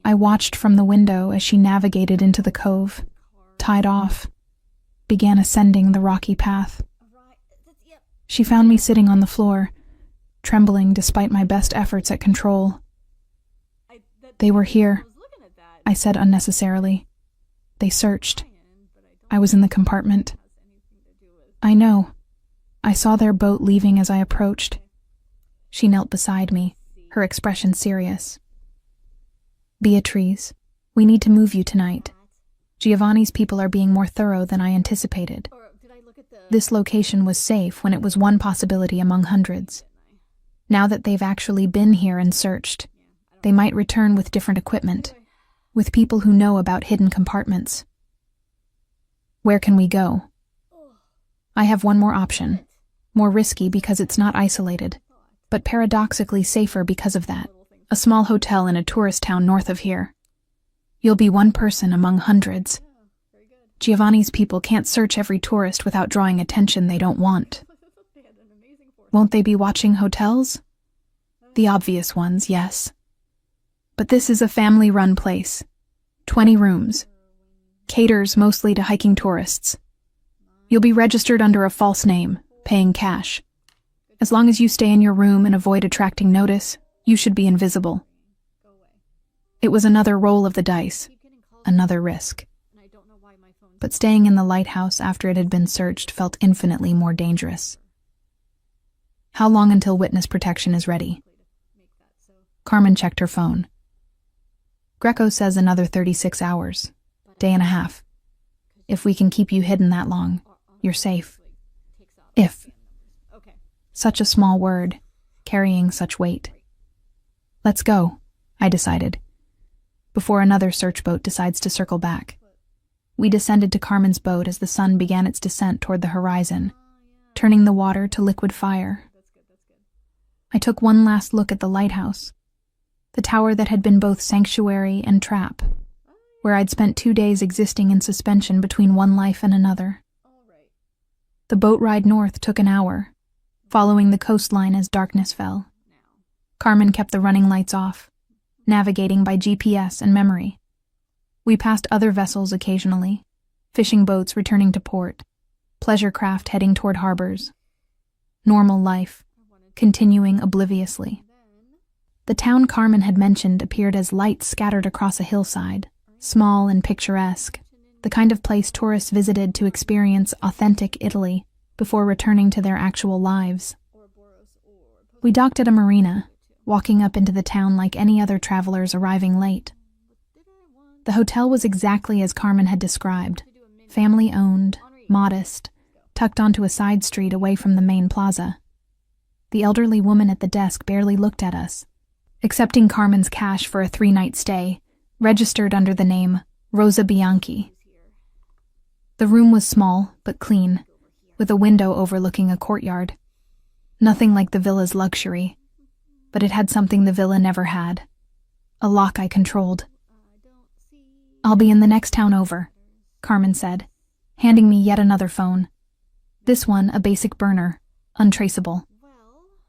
I watched from the window as she navigated into the cove, tied off, began ascending the rocky path. She found me sitting on the floor, trembling despite my best efforts at control. They were here, I said unnecessarily. They searched. I was in the compartment. I know. I saw their boat leaving as I approached. She knelt beside me, her expression serious. Beatrice, we need to move you tonight. Giovanni's people are being more thorough than I anticipated. This location was safe when it was one possibility among hundreds. Now that they've actually been here and searched, they might return with different equipment, with people who know about hidden compartments. Where can we go? I have one more option. More risky because it's not isolated, but paradoxically safer because of that. A small hotel in a tourist town north of here. You'll be one person among hundreds. Giovanni's people can't search every tourist without drawing attention they don't want. Won't they be watching hotels? The obvious ones, yes. But this is a family-run place. 20 rooms. Caters mostly to hiking tourists. You'll be registered under a false name, paying cash. As long as you stay in your room and avoid attracting notice, you should be invisible. It was another roll of the dice, another risk. But staying in the lighthouse after it had been searched felt infinitely more dangerous. How long until witness protection is ready? Carmen checked her phone. Greco says another 36 hours. Day and a half. If we can keep you hidden that long, you're safe. If. Such a small word, carrying such weight. Let's go, I decided, before another search boat decides to circle back. We descended to Carmen's boat as the sun began its descent toward the horizon, turning the water to liquid fire. I took one last look at the lighthouse, the tower that had been both sanctuary and trap, where I'd spent 2 days existing in suspension between one life and another. The boat ride north took an hour, following the coastline as darkness fell. Carmen kept the running lights off, navigating by GPS and memory. We passed other vessels occasionally, fishing boats returning to port, pleasure craft heading toward harbors. Normal life, continuing obliviously. The town Carmen had mentioned appeared as lights scattered across a hillside, small and picturesque, the kind of place tourists visited to experience authentic Italy before returning to their actual lives. We docked at a marina, walking up into the town like any other travelers arriving late. The hotel was exactly as Carmen had described, family-owned, modest, tucked onto a side street away from the main plaza. The elderly woman at the desk barely looked at us, accepting Carmen's cash for a 3-night stay, registered under the name Rosa Bianchi. The room was small but clean, with a window overlooking a courtyard. Nothing like the villa's luxury, but it had something the villa never had: a lock I controlled. "I'll be in the next town over," Carmen said, handing me yet another phone. This one a basic burner, untraceable.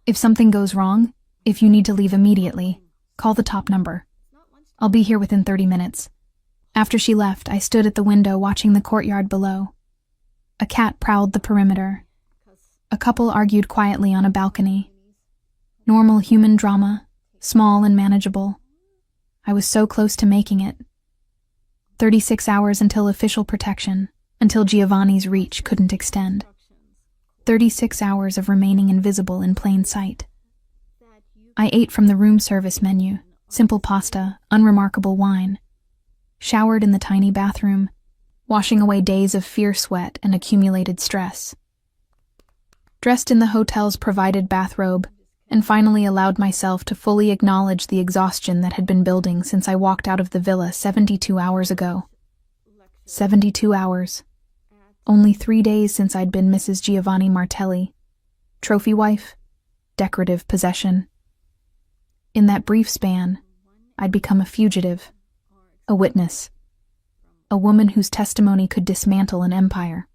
"If something goes wrong, if you need to leave immediately, call the top number. I'll be here within 30 minutes. After she left, I stood at the window watching the courtyard below. A cat prowled the perimeter. A couple argued quietly on a balcony. Normal human drama, small and manageable. I was so close to making it. 36 hours until official protection, until Giovanni's reach couldn't extend. 36 hours of remaining invisible in plain sight. I ate from the room service menu, simple pasta, unremarkable wine. Showered in the tiny bathroom, washing away days of fierce sweat and accumulated stress. Dressed in the hotel's provided bathrobe, and finally allowed myself to fully acknowledge the exhaustion that had been building since I walked out of the villa 72 hours ago. 72 hours. Only 3 days since I'd been Mrs. Giovanni Martelli. Trophy wife, decorative possession. In that brief span, I'd become a fugitive, a witness, a woman whose testimony could dismantle an empire.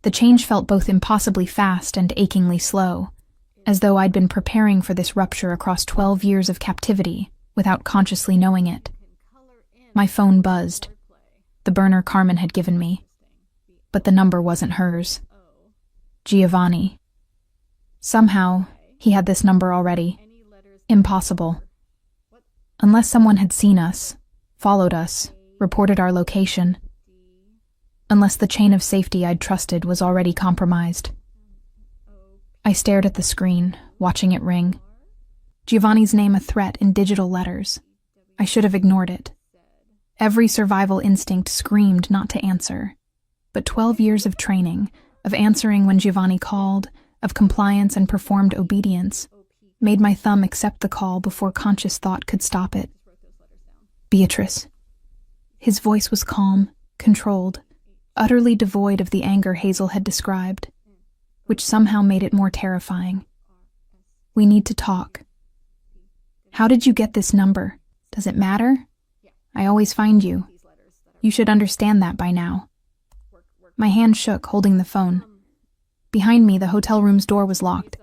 The change felt both impossibly fast and achingly slow, as though I'd been preparing for this rupture across 12 years of captivity without consciously knowing it. My phone buzzed, the burner Carmen had given me, but the number wasn't hers. Giovanni. Somehow, he had this number already. Impossible. Unless someone had seen us, followed us, reported our location. Unless the chain of safety I'd trusted was already compromised. I stared at the screen, watching it ring. Giovanni's name a threat in digital letters. I should have ignored it. Every survival instinct screamed not to answer. But 12 years of training, of answering when Giovanni called, of compliance and performed obedience, made my thumb accept the call before conscious thought could stop it. Beatrice. His voice was calm, controlled, utterly devoid of the anger Hazel had described, which somehow made it more terrifying. "We need to talk." "How did you get this number? Does it matter?" "I always find you. You should understand that by now." My hand shook, holding the phone. Behind me, the hotel room's door was locked,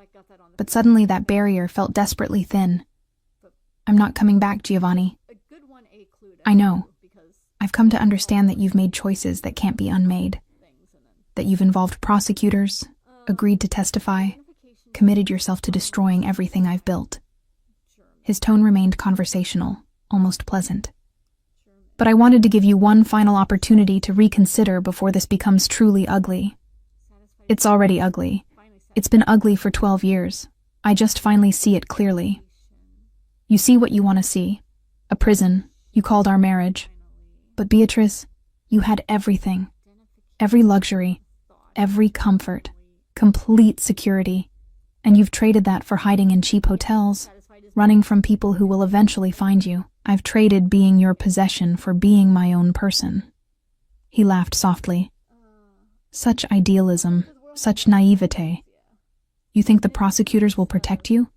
but suddenly that barrier felt desperately thin. "I'm not coming back, Giovanni." "I know. I've come to understand that you've made choices that can't be unmade. That you've involved prosecutors, agreed to testify, committed yourself to destroying everything I've built." His tone remained conversational, almost pleasant. "But I wanted to give you one final opportunity to reconsider before this becomes truly ugly." "It's already ugly. It's been ugly for 12 years. I just finally see it clearly." "You see what you want to see. A prison. You called our marriage. But Beatrice, You had everything, every luxury, every comfort, complete security, and you've traded that for hiding in cheap hotels, running from people who will eventually find you. I've traded being your possession for being my own person. He laughed softly. Such idealism, such naivete. You think the prosecutors will protect you?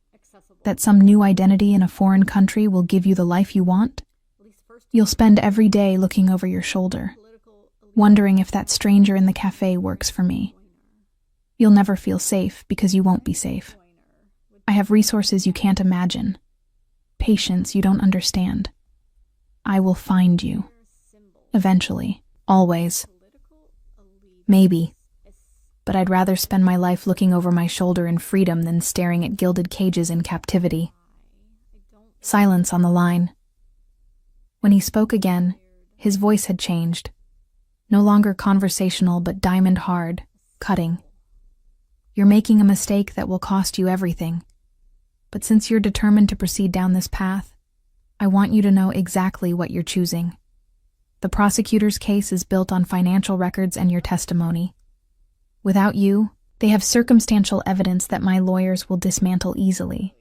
That some new identity in a foreign country will give you the life you want? You'll spend every day looking over your shoulder, wondering if that stranger in the cafe works for me. You'll never feel safe because you won't be safe. I have resources you can't imagine, patience you don't understand. I will find you. Eventually. Always. Maybe. But I'd rather spend my life looking over my shoulder in freedom than staring at gilded cages in captivity. Silence on the line. When he spoke again, his voice had changed. No longer conversational, but diamond hard, cutting. You're making a mistake that will cost you everything. But since you're determined to proceed down this path, I want you to know exactly what you're choosing. The prosecutor's case is built on financial records and your testimony. Without you, they have circumstantial evidence that my lawyers will dismantle easily.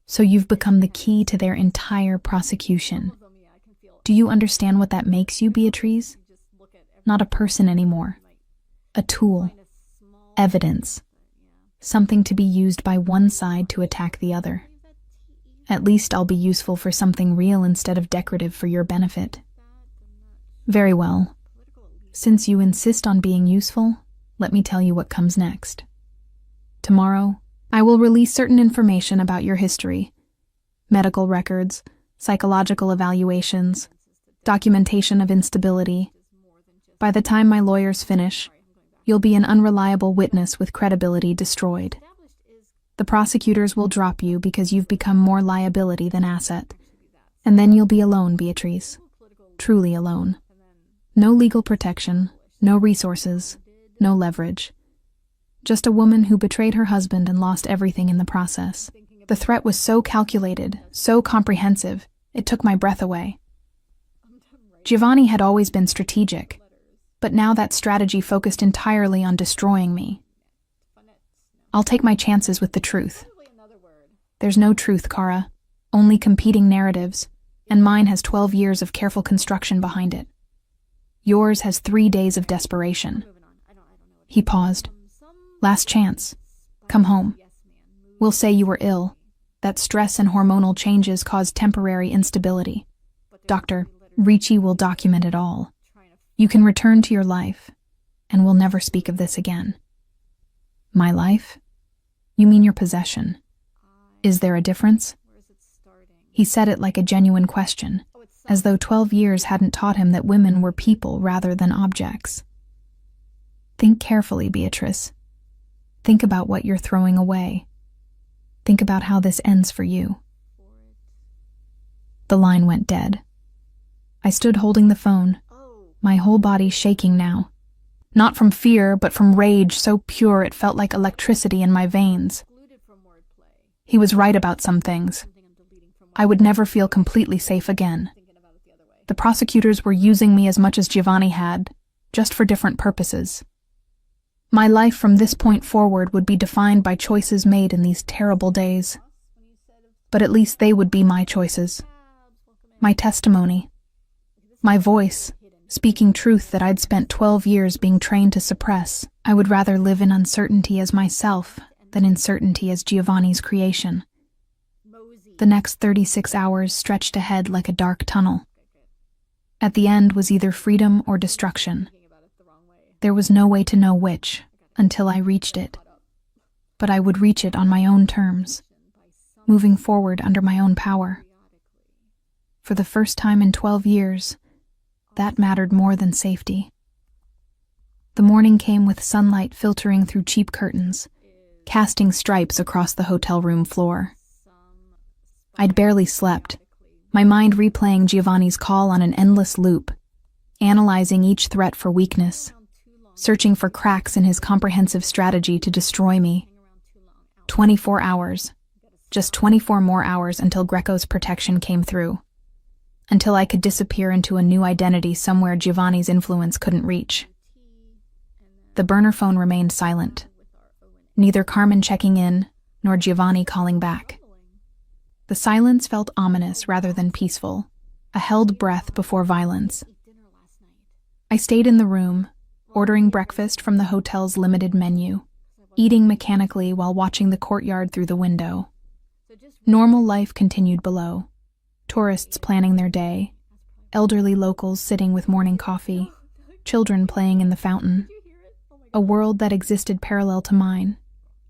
So you've become the key to their entire prosecution. Do you understand what that makes you, Beatrice? Not a person anymore. A tool. Evidence. Something to be used by one side to attack the other. At least I'll be useful for something real instead of decorative for your benefit. Very well. Since you insist on being useful, let me tell you what comes next. Tomorrow, I will release certain information about your history. Medical records, psychological evaluations, documentation of instability. By the time my lawyers finish, you'll be an unreliable witness with credibility destroyed. The prosecutors will drop you because you've become more liability than asset. And then you'll be alone, Beatrice. Truly alone. No legal protection, no resources, no leverage. Just a woman who betrayed her husband and lost everything in the process. The threat was so calculated, so comprehensive, it took my breath away. Giovanni had always been strategic, but now that strategy focused entirely on destroying me. I'll take my chances with the truth. There's no truth, Kara, only competing narratives, and mine has 12 years of careful construction behind it. Yours has 3 days of desperation. He paused. Last chance. Come home. We'll say you were ill, that stress and hormonal changes caused temporary instability. Dr. Ricci will document it all. You can return to your life, and we'll never speak of this again. My life? You mean your possession. Is there a difference? He said it like a genuine question, as though 12 years hadn't taught him that women were people rather than objects. Think carefully, Beatrice. Think about what you're throwing away. Think about how this ends for you. The line went dead. I stood holding the phone, my whole body shaking now. Not from fear, but from rage so pure it felt like electricity in my veins. He was right about some things. I would never feel completely safe again. The prosecutors were using me as much as Giovanni had, just for different purposes. My life from this point forward would be defined by choices made in these terrible days. But at least they would be my choices. My testimony. My voice, speaking truth that I'd spent 12 years being trained to suppress. I would rather live in uncertainty as myself than in certainty as Giovanni's creation. The next 36 hours stretched ahead like a dark tunnel. At the end was either freedom or destruction. There was no way to know which, until I reached it. But I would reach it on my own terms, moving forward under my own power. For the first time in 12 years, that mattered more than safety. The morning came with sunlight filtering through cheap curtains, casting stripes across the hotel room floor. I'd barely slept, my mind replaying Giovanni's call on an endless loop, analyzing each threat for weakness, searching for cracks in his comprehensive strategy to destroy me. 24 hours. Just 24 more hours until Greco's protection came through. until I could disappear into a new identity somewhere Giovanni's influence couldn't reach. The burner phone remained silent, neither Carmen checking in nor Giovanni calling back. The silence felt ominous rather than peaceful, a held breath before violence. I stayed in the room, ordering breakfast from the hotel's limited menu, eating mechanically while watching the courtyard through the window. Normal life continued below. Tourists planning their day, elderly locals sitting with morning coffee, children playing in the fountain. A world that existed parallel to mine,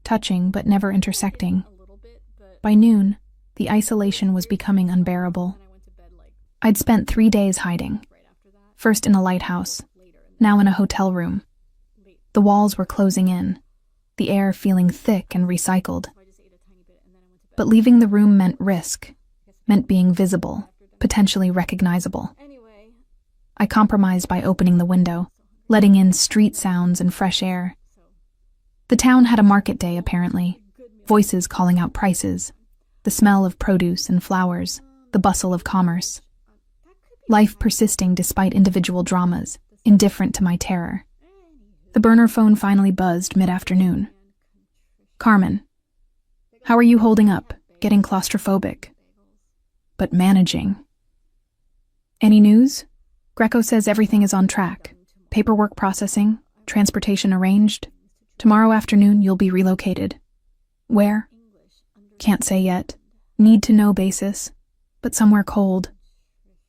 touching but never intersecting. By noon, the isolation was becoming unbearable. I'd spent 3 days hiding, first in a lighthouse, now in a hotel room. The walls were closing in, the air feeling thick and recycled. But leaving the room meant risk, meant being visible, potentially recognizable. I compromised by opening the window, letting in street sounds and fresh air. The town had a market day, apparently. Voices calling out prices, the smell of produce and flowers, the bustle of commerce. Life persisting despite individual dramas, indifferent to my terror. The burner phone finally buzzed mid-afternoon. Carmen, how are you holding up? Getting claustrophobic, but managing. Any news? Greco says everything is on track. Paperwork processing, transportation arranged. Tomorrow afternoon you'll be relocated. Where? Can't say yet. Need to know basis, but somewhere cold.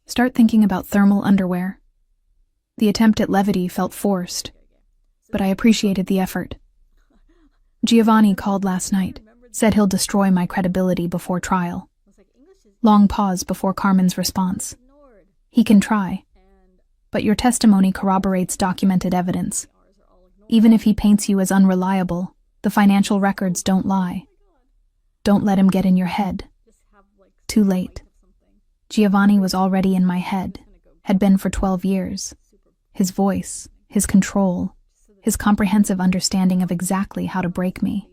Start thinking about thermal underwear. The attempt at levity felt forced, but I appreciated the effort. Giovanni called last night, said he'll destroy my credibility before trial. Long pause before Carmen's response. He can try, but your testimony corroborates documented evidence. Even if he paints you as unreliable, the financial records don't lie. Don't let him get in your head. Too late. Giovanni was already in my head, had been for 12 years. His voice, his control, his comprehensive understanding of exactly how to break me.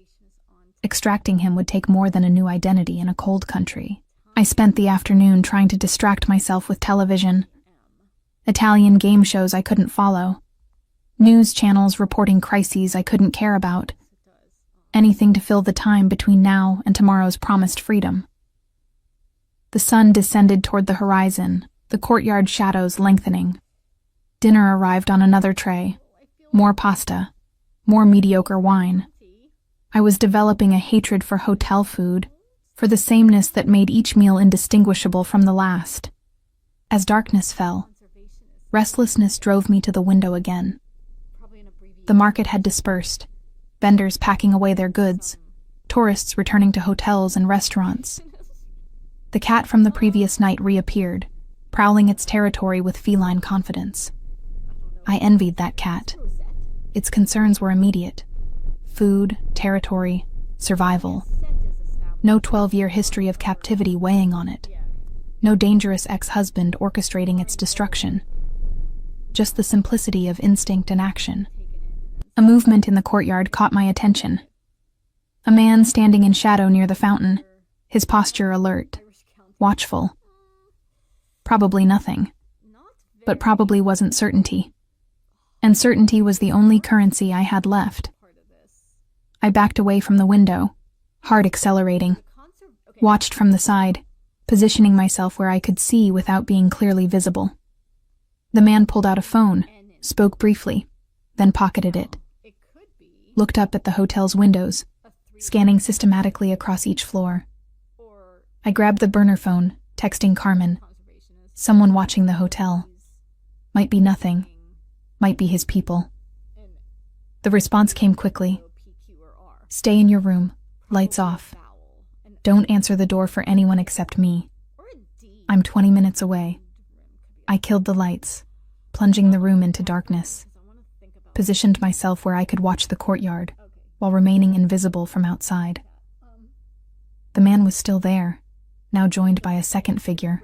Extracting him would take more than a new identity in a cold country. I spent the afternoon trying to distract myself with television. Italian game shows I couldn't follow. News channels reporting crises I couldn't care about. Anything to fill the time between now and tomorrow's promised freedom. The sun descended toward the horizon, the courtyard shadows lengthening. Dinner arrived on another tray. More pasta, more mediocre wine. I was developing a hatred for hotel food, for the sameness that made each meal indistinguishable from the last. As darkness fell, restlessness drove me to the window again. The market had dispersed, vendors packing away their goods, tourists returning to hotels and restaurants. The cat from the previous night reappeared, prowling its territory with feline confidence. I envied that cat. Its concerns were immediate. Food, territory, survival. No 12-year history of captivity weighing on it. No dangerous ex-husband orchestrating its destruction. Just the simplicity of instinct and action. A movement in the courtyard caught my attention. A man standing in shadow near the fountain, his posture alert, watchful. Probably nothing. But probably wasn't certainty. And certainty was the only currency I had left. I backed away from the window, heart accelerating, watched from the side, positioning myself where I could see without being clearly visible. The man pulled out a phone, spoke briefly, then pocketed it. Looked up at the hotel's windows, scanning systematically across each floor. I grabbed the burner phone, texting Carmen. Someone watching the hotel. Might be nothing. Might be his people. The response came quickly. Stay in your room. Lights off. Don't answer the door for anyone except me. I'm 20 minutes away. I killed the lights, plunging the room into darkness. Positioned myself where I could watch the courtyard, while remaining invisible from outside. The man was still there, now joined by a second figure.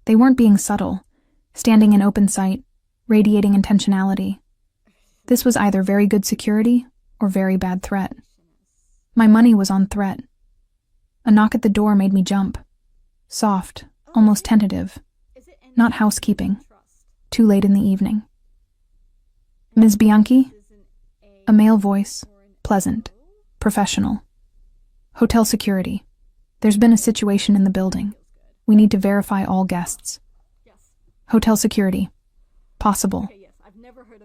They weren't being subtle, standing in open sight, radiating intentionality. This was either very good security or very bad threat. My money was on threat. A knock at the door made me jump. Soft, almost tentative, not housekeeping. Too late in the evening. Ms. Bianchi? A male voice, pleasant, professional. Hotel security. There's been a situation in the building. We need to verify all guests. Hotel security. Possible.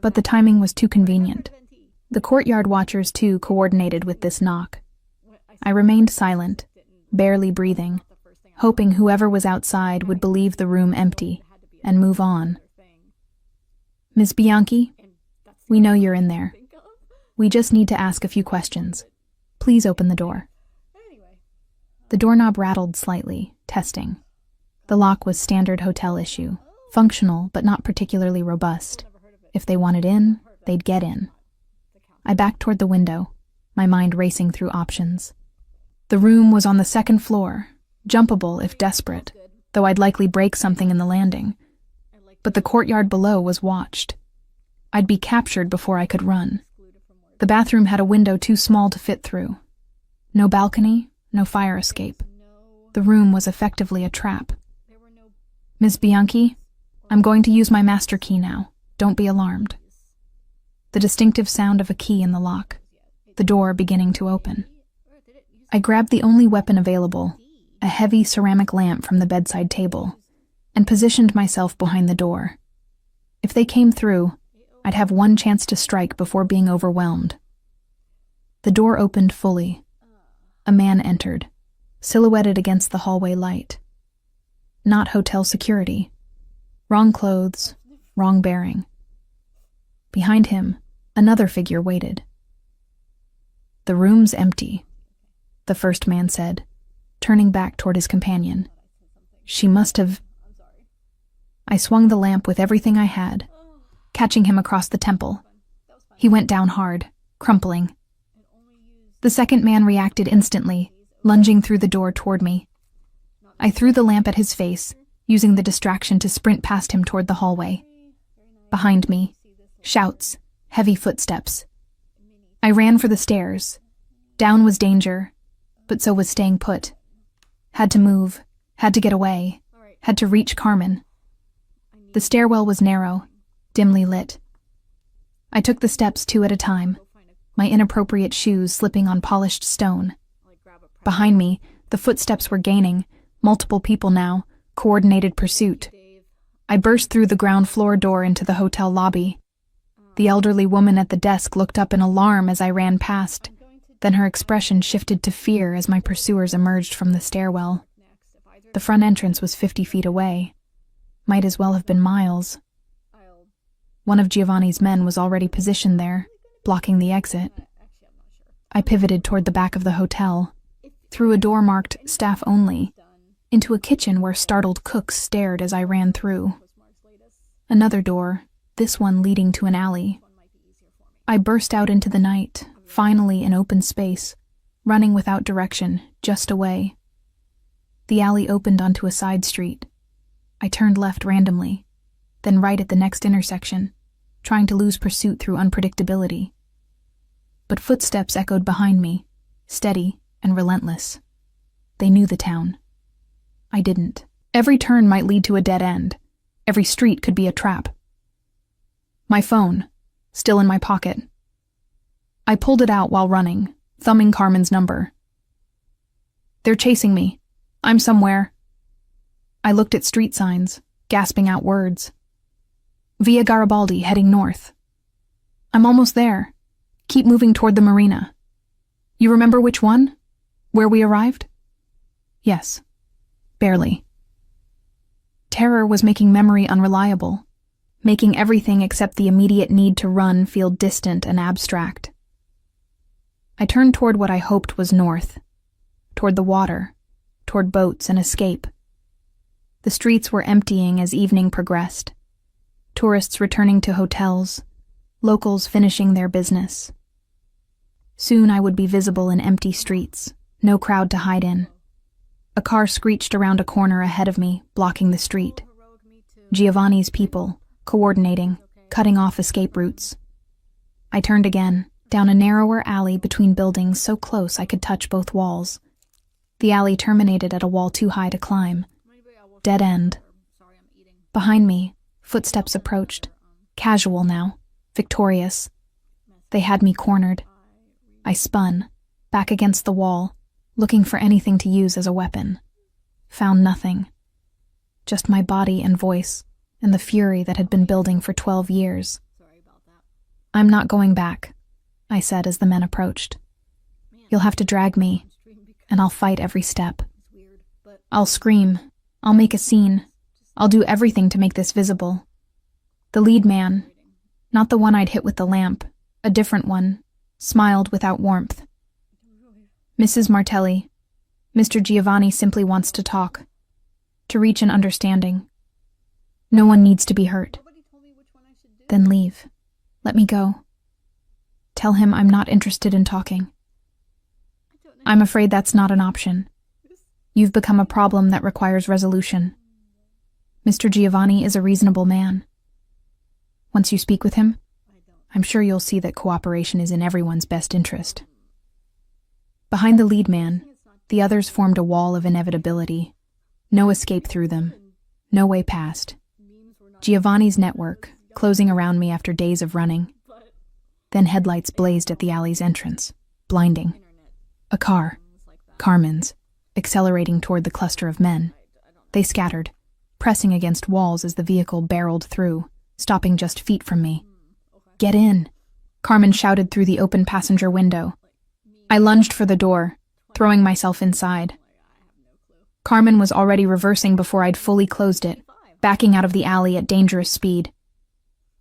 But the timing was too convenient. The courtyard watchers, too, coordinated with this knock. I remained silent, barely breathing, hoping whoever was outside would believe the room empty and move on. Ms. Bianchi, we know you're in there. We just need to ask a few questions. Please open the door. The doorknob rattled slightly, testing. The lock was standard hotel issue, functional but not particularly robust. If they wanted in, they'd get in. I backed toward the window, my mind racing through options. The room was on the second floor, jumpable if desperate, though I'd likely break something in the landing. But the courtyard below was watched. I'd be captured before I could run. The bathroom had a window too small to fit through. No balcony, no fire escape. The room was effectively a trap. Ms. Bianchi, I'm going to use my master key now. Don't be alarmed. The distinctive sound of a key in the lock. The door beginning to open. I grabbed the only weapon available, a heavy ceramic lamp from the bedside table, and positioned myself behind the door. If they came through, I'd have one chance to strike before being overwhelmed. The door opened fully. A man entered, silhouetted against the hallway light. Not hotel security. Wrong clothes, wrong bearing. Behind him, another figure waited. The room's empty, the first man said, turning back toward his companion. She must have... I swung the lamp with everything I had, catching him across the temple. He went down hard, crumpling. The second man reacted instantly, lunging through the door toward me. I threw the lamp at his face, using the distraction to sprint past him toward the hallway. Behind me, shouts, heavy footsteps. I ran for the stairs. Down was danger, but so was staying put. Had to move, had to get away, had to reach Carmen. The stairwell was narrow, dimly lit. I took the steps 2 at a time, my inappropriate shoes slipping on polished stone. Behind me, the footsteps were gaining, multiple people now, coordinated pursuit. I burst through the ground floor door into the hotel lobby. The elderly woman at the desk looked up in alarm as I ran past. Then her expression shifted to fear as my pursuers emerged from the stairwell. The front entrance was 50 feet away. Might as well have been miles. One of Giovanni's men was already positioned there, blocking the exit. I pivoted toward the back of the hotel, through a door marked staff only, into a kitchen where startled cooks stared as I ran through. Another door, this one leading to an alley. I burst out into the night, finally in open space, running without direction, just away. The alley opened onto a side street. I turned left randomly, then right at the next intersection, trying to lose pursuit through unpredictability. But footsteps echoed behind me, steady and relentless. They knew the town. I didn't. Every turn might lead to a dead end. Every street could be a trap. My phone, still in my pocket. I pulled it out while running, thumbing Carmen's number. They're chasing me. I'm somewhere. I looked at street signs, gasping out words. Via Garibaldi, heading north. I'm almost there. Keep moving toward the marina. You remember which one? Where we arrived? Yes. Barely. Terror was making memory unreliable, making everything except the immediate need to run feel distant and abstract. I turned toward what I hoped was north, toward the water, toward boats and escape. The streets were emptying as evening progressed. Tourists returning to hotels, locals finishing their business. Soon I would be visible in empty streets, no crowd to hide in. A car screeched around a corner ahead of me, blocking the street. Giovanni's people, coordinating, cutting off escape routes. I turned again, down a narrower alley between buildings so close I could touch both walls. The alley terminated at a wall too high to climb. Dead end. Behind me, footsteps approached. Casual now, victorious. They had me cornered. I spun, back against the wall, looking for anything to use as a weapon. Found nothing. Just my body and voice, and the fury that had been building for 12 years. "I'm not going back," I said as the men approached. "You'll have to drag me, and I'll fight every step. I'll scream. I'll make a scene. I'll do everything to make this visible." The lead man, not the one I'd hit with the lamp, a different one, smiled without warmth. "Mrs. Martelli, Mr. Giovanni simply wants to talk, to reach an understanding. No one needs to be hurt." "Then leave. Let me go. Tell him I'm not interested in talking." "I'm afraid that's not an option. You've become a problem that requires resolution. Mr. Giovanni is a reasonable man. Once you speak with him, I'm sure you'll see that cooperation is in everyone's best interest." Behind the lead man, the others formed a wall of inevitability. No escape through them. No way past. Giovanni's network, closing around me after days of running. Then headlights blazed at the alley's entrance, blinding. A car, Carmen's, accelerating toward the cluster of men. They scattered, pressing against walls as the vehicle barreled through, stopping just feet from me. "Get in," Carmen shouted through the open passenger window. I lunged for the door, throwing myself inside. Carmen was already reversing before I'd fully closed it, backing out of the alley at dangerous speed.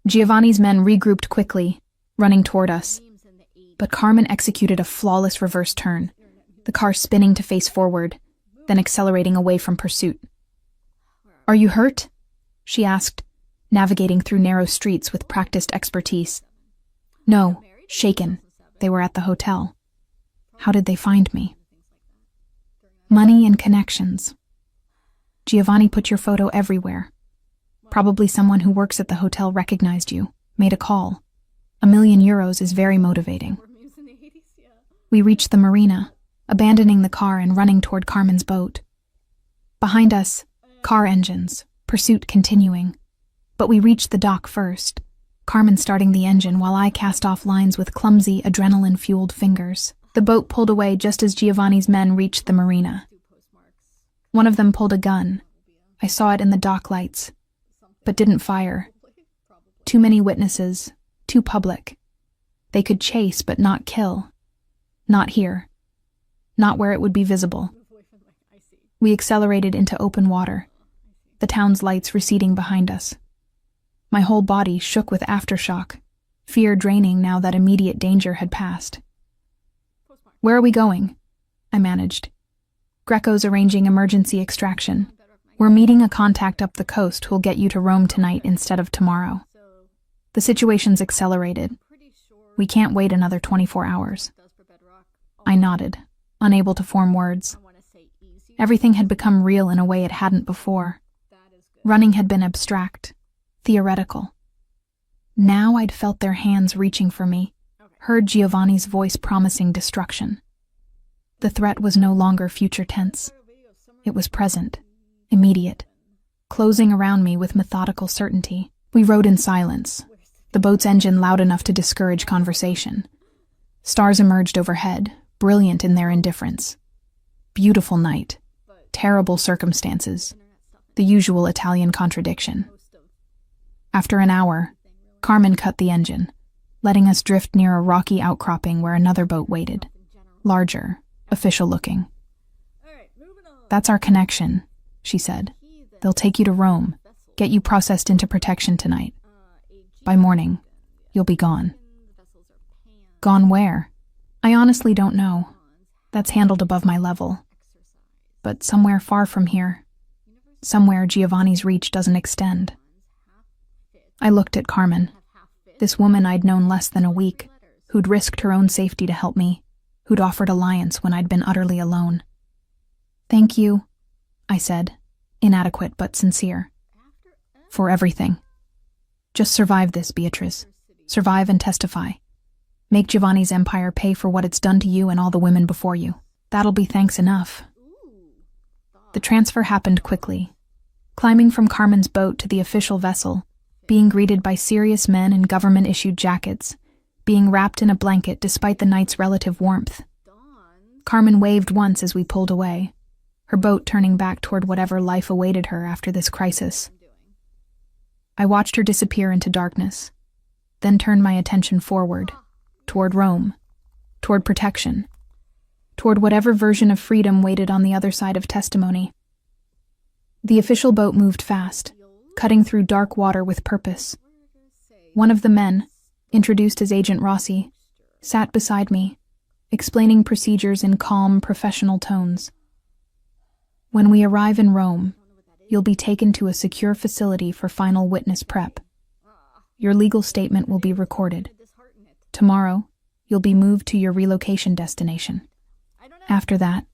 Giovanni's men regrouped quickly, running toward us. But Carmen executed a flawless reverse turn, the car spinning to face forward, then accelerating away from pursuit. "Are you hurt?" she asked, navigating through narrow streets with practiced expertise. "No, shaken. They were at the hotel." "How did they find me?" "Money and connections. Giovanni put your photo everywhere. Probably someone who works at the hotel recognized you, made a call. €1,000,000 is very motivating." We reached the marina, abandoning the car and running toward Carmen's boat. Behind us, car engines, pursuit continuing. But we reached the dock first, Carmen starting the engine while I cast off lines with clumsy, adrenaline-fueled fingers. The boat pulled away just as Giovanni's men reached the marina. One of them pulled a gun. I saw it in the dock lights, but didn't fire. Too many witnesses, too public. They could chase but not kill. Not here. Not where it would be visible. We accelerated into open water, the town's lights receding behind us. My whole body shook with aftershock, fear draining now that immediate danger had passed. "Where are we going?" I managed. "Greco's arranging emergency extraction. We're meeting a contact up the coast who'll get you to Rome tonight instead of tomorrow. The situation's accelerated. We can't wait another 24 hours." I nodded, unable to form words. Everything had become real in a way it hadn't before. Running had been abstract, theoretical. Now I'd felt their hands reaching for me, heard Giovanni's voice promising destruction. The threat was no longer future tense. It was present, immediate, closing around me with methodical certainty. We rode in silence, the boat's engine loud enough to discourage conversation. Stars emerged overhead, brilliant in their indifference. Beautiful night, terrible circumstances, the usual Italian contradiction. After an hour, Carmen cut the engine, letting us drift near a rocky outcropping where another boat waited, larger, official-looking. "That's our connection," she said. "They'll take you to Rome, get you processed into protection tonight. By morning, you'll be gone." "Gone where?" "I honestly don't know. That's handled above my level. But somewhere far from here. Somewhere Giovanni's reach doesn't extend." I looked at Carmen, this woman I'd known less than a week, who'd risked her own safety to help me, who'd offered alliance when I'd been utterly alone. "Thank you," I said, inadequate but sincere. "For everything. Just survive this, Beatrice. Survive and testify. Make Giovanni's empire pay for what it's done to you and all the women before you. That'll be thanks enough." The transfer happened quickly. Climbing from Carmen's boat to the official vessel, being greeted by serious men in government-issued jackets, being wrapped in a blanket despite the night's relative warmth. Carmen waved once as we pulled away, her boat turning back toward whatever life awaited her after this crisis. I watched her disappear into darkness, then turned my attention forward, toward Rome, toward protection, toward whatever version of freedom waited on the other side of testimony. The official boat moved fast, cutting through dark water with purpose. One of the men, introduced as Agent Rossi, sat beside me, explaining procedures in calm, professional tones. When we arrive in Rome, you'll be taken to a secure facility for final witness prep. Your legal statement will be recorded. Tomorrow, you'll be moved to your relocation destination. After that,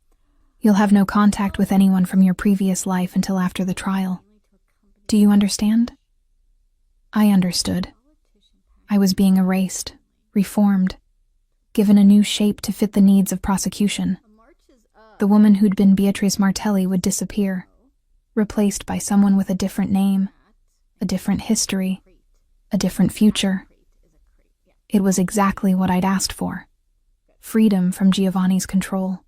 you'll have no contact with anyone from your previous life until after the trial. Do you understand? I understood. I was being erased, reformed, given a new shape to fit the needs of prosecution. The woman who'd been Beatrice Martelli would disappear, replaced by someone with a different name, a different history, a different future. It was exactly what I'd asked for. Freedom from Giovanni's control.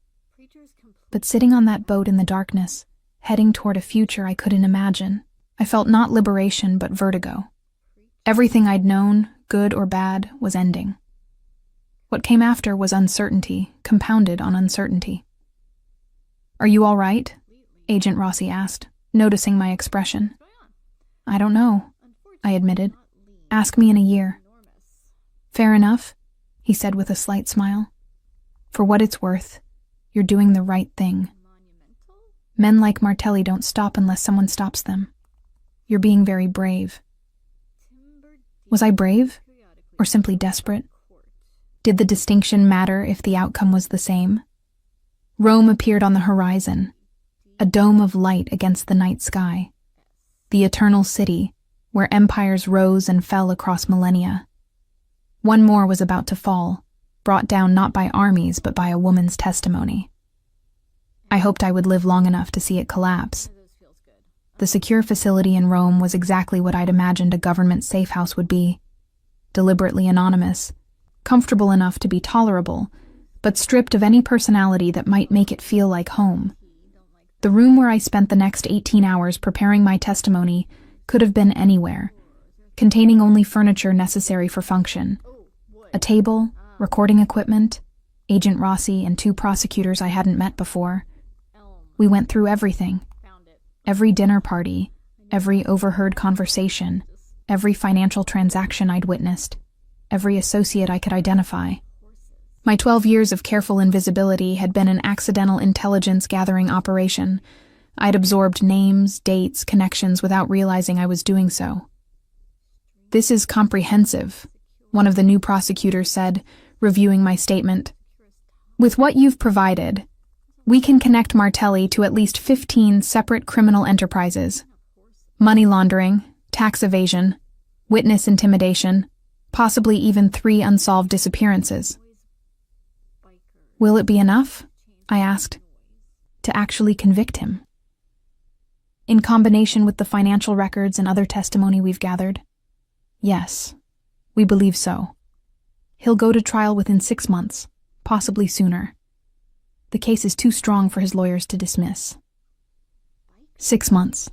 But sitting on that boat in the darkness, heading toward a future I couldn't imagine, I felt not liberation but vertigo. Everything I'd known, good or bad, was ending. What came after was uncertainty, compounded on uncertainty. "Are you all right?" Agent Rossi asked, noticing my expression. "I don't know," I admitted. "Ask me in a year." "Fair enough," he said with a slight smile. "For what it's worth, you're doing the right thing. Men like Martelli don't stop unless someone stops them. You're being very brave." Was I brave, or simply desperate? Did the distinction matter if the outcome was the same? Rome appeared on the horizon, a dome of light against the night sky. The eternal city, where empires rose and fell across millennia. One more was about to fall, brought down not by armies but by a woman's testimony. I hoped I would live long enough to see it collapse. The secure facility in Rome was exactly what I'd imagined a government safe house would be. Deliberately anonymous, comfortable enough to be tolerable, but stripped of any personality that might make it feel like home. The room where I spent the next 18 hours preparing my testimony could have been anywhere, containing only furniture necessary for function. A table, recording equipment, Agent Rossi, and 2 prosecutors I hadn't met before. We went through everything. Every dinner party, every overheard conversation, every financial transaction I'd witnessed, every associate I could identify. My 12 years of careful invisibility had been an accidental intelligence-gathering operation. I'd absorbed names, dates, connections without realizing I was doing so. "This is comprehensive," one of the new prosecutors said, reviewing my statement. "With what you've provided, we can connect Martelli to at least 15 separate criminal enterprises. Money laundering, tax evasion, witness intimidation, possibly even 3 unsolved disappearances." "Will it be enough?" I asked. "To actually convict him?" "In combination with the financial records and other testimony we've gathered? Yes, we believe so. He'll go to trial within 6 months, possibly sooner. The case is too strong for his lawyers to dismiss." 6 months.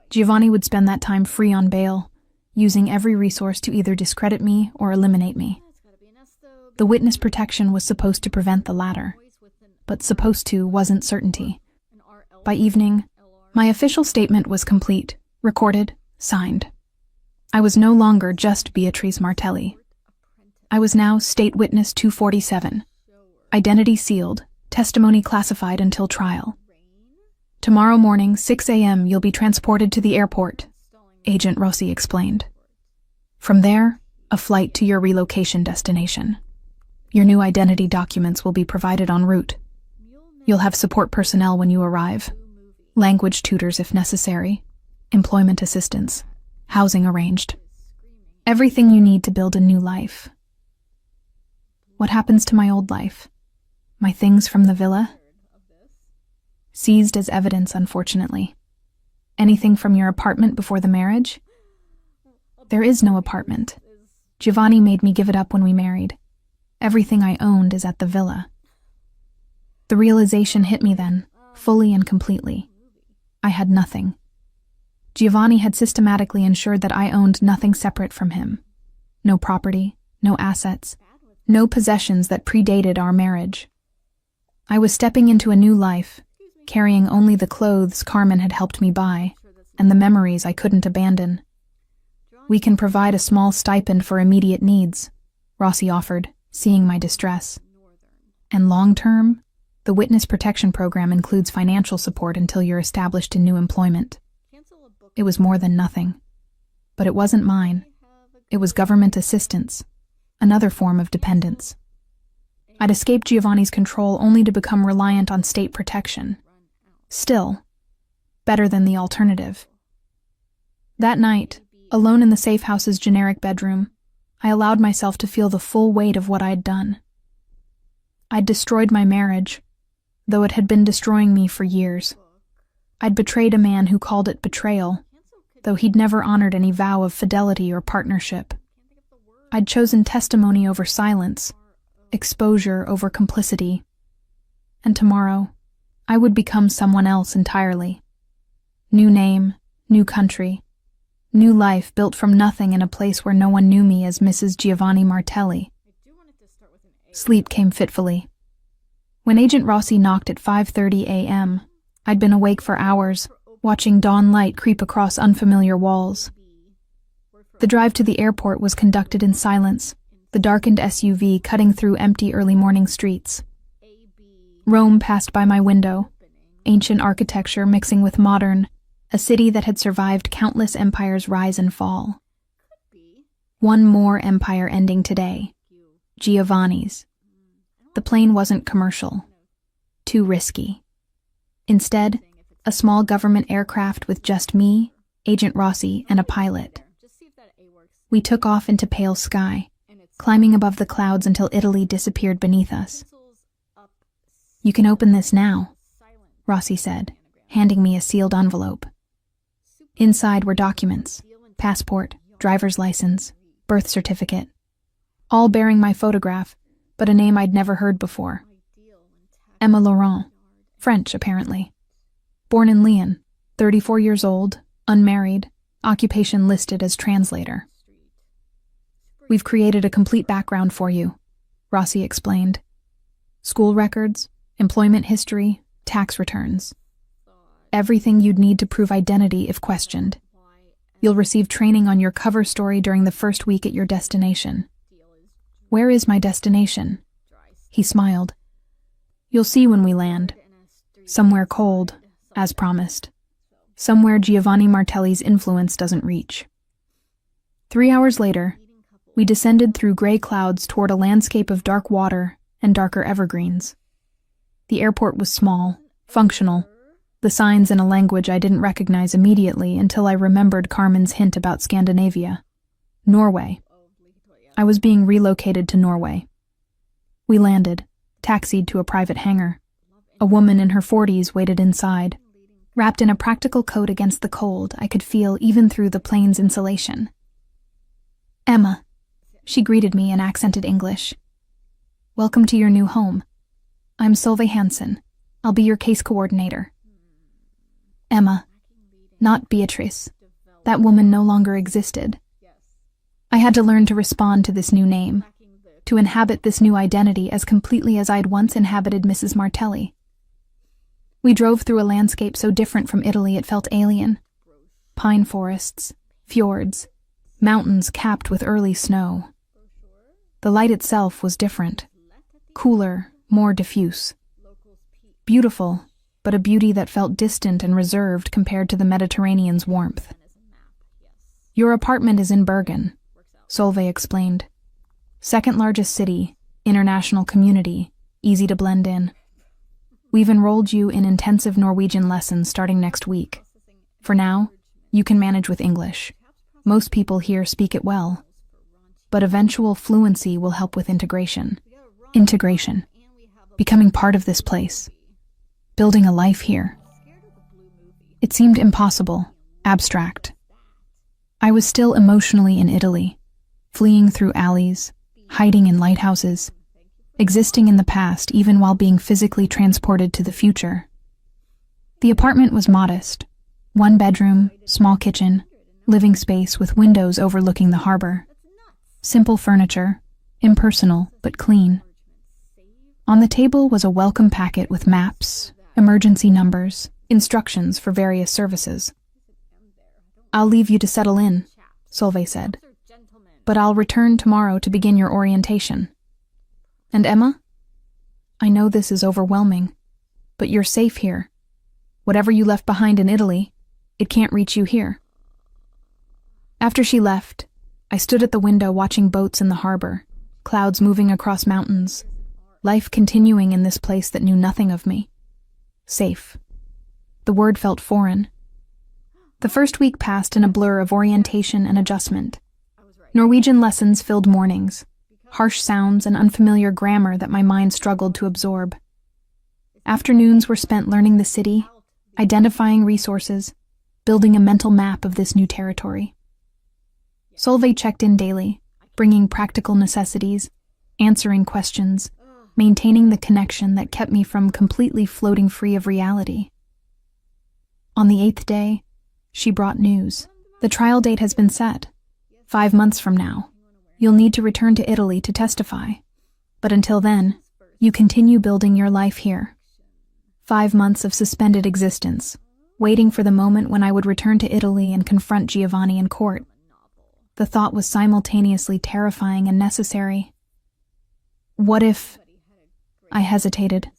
Giovanni would spend that time free on bail, using every resource to either discredit me or eliminate me. The witness protection was supposed to prevent the latter, but supposed to wasn't certainty. By evening, my official statement was complete, recorded, signed. I was no longer just Beatrice Martelli. I was now State Witness 247, identity sealed, testimony classified until trial. "Tomorrow morning, 6 a.m., you'll be transported to the airport," Agent Rossi explained. "From there, a flight to your relocation destination. Your new identity documents will be provided en route. You'll have support personnel when you arrive, language tutors if necessary, employment assistance, housing arranged. Everything you need to build a new life." What happens to my old life? My things from the villa? Seized as evidence, unfortunately. Anything from your apartment before the marriage? There is no apartment. Giovanni made me give it up when we married. Everything I owned is at the villa. The realization hit me then, fully and completely. I had nothing. Giovanni had systematically ensured that I owned nothing separate from him. No property, no assets, no possessions that predated our marriage. I was stepping into a new life, carrying only the clothes Carmen had helped me buy, and the memories I couldn't abandon. We can provide a small stipend for immediate needs, Rossi offered, seeing my distress. And long-term, the Witness Protection Program includes financial support until you're established in new employment. It was more than nothing. But it wasn't mine. It was government assistance, another form of dependence. I'd escaped Giovanni's control only to become reliant on state protection. Still, better than the alternative. That night, alone in the safe house's generic bedroom, I allowed myself to feel the full weight of what I'd done. I'd destroyed my marriage, though it had been destroying me for years. I'd betrayed a man who called it betrayal, though he'd never honored any vow of fidelity or partnership. I'd chosen testimony over silence, exposure over complicity. And tomorrow, I would become someone else entirely. New name, new country, new life built from nothing in a place where no one knew me as Mrs. Giovanni Martelli. Sleep came fitfully. When Agent Rossi knocked at 5:30 a.m., I'd been awake for hours, watching dawn light creep across unfamiliar walls. The drive to the airport was conducted in silence, the darkened SUV cutting through empty early morning streets. Rome passed by my window, ancient architecture mixing with modern, a city that had survived countless empires' rise and fall. One more empire ending today, Giovanni's. The plane wasn't commercial. Too risky. Instead, a small government aircraft with just me, Agent Rossi, and a pilot. We took off into pale sky, climbing above the clouds until Italy disappeared beneath us. "You can open this now," Rossi said, handing me a sealed envelope. Inside were documents, passport, driver's license, birth certificate, all bearing my photograph, but a name I'd never heard before. Emma Laurent, French apparently. Born in Lyon, 34 years old, unmarried, occupation listed as translator. "We've created a complete background for you," Rossi explained. "School records, employment history, tax returns. Everything you'd need to prove identity if questioned. You'll receive training on your cover story during the first week at your destination." "Where is my destination?" He smiled. "You'll see when we land. Somewhere cold, as promised. Somewhere Giovanni Martelli's influence doesn't reach." 3 hours later, we descended through gray clouds toward a landscape of dark water and darker evergreens. The airport was small, functional, the signs in a language I didn't recognize immediately until I remembered Carmen's hint about Scandinavia. Norway. I was being relocated to Norway. We landed, taxied to a private hangar. A woman in her 40s waited inside. Wrapped in a practical coat against the cold, I could feel even through the plane's insulation. "Emma," she greeted me in accented English. "Welcome to your new home. I'm Solveig Hansen. I'll be your case coordinator." Emma, not Beatrice. That woman no longer existed. I had to learn to respond to this new name, to inhabit this new identity as completely as I'd once inhabited Mrs. Martelli. We drove through a landscape so different from Italy it felt alien. Pine forests, fjords, mountains capped with early snow. The light itself was different, cooler, more diffuse. Beautiful, but a beauty that felt distant and reserved compared to the Mediterranean's warmth. "Your apartment is in Bergen," Solveig explained. "Second largest city, international community, easy to blend in. We've enrolled you in intensive Norwegian lessons starting next week. For now, you can manage with English. Most people here speak it well. But eventual fluency will help with integration. Integration. Becoming part of this place. Building a life here." It seemed impossible, abstract. I was still emotionally in Italy, fleeing through alleys, hiding in lighthouses, existing in the past even while being physically transported to the future. The apartment was modest. 1 bedroom, small kitchen, living space with windows overlooking the harbor. Simple furniture, impersonal but clean. On the table was a welcome packet with maps, emergency numbers, instructions for various services. "I'll leave you to settle in," Solveig said, "but I'll return tomorrow to begin your orientation. And Emma? I know this is overwhelming, but you're safe here. Whatever you left behind in Italy, it can't reach you here." After she left, I stood at the window watching boats in the harbor, clouds moving across mountains, life continuing in this place that knew nothing of me. Safe. The word felt foreign. The first week passed in a blur of orientation and adjustment. Norwegian lessons filled mornings, harsh sounds and unfamiliar grammar that my mind struggled to absorb. Afternoons were spent learning the city, identifying resources, building a mental map of this new territory. Solveig checked in daily, bringing practical necessities, answering questions, maintaining the connection that kept me from completely floating free of reality. On the 8th day, she brought news. "The trial date has been set. 5 months from now, you'll need to return to Italy to testify. But until then, you continue building your life here." 5 months of suspended existence, waiting for the moment when I would return to Italy and confront Giovanni in court. The thought was simultaneously terrifying and necessary. What if... I hesitated.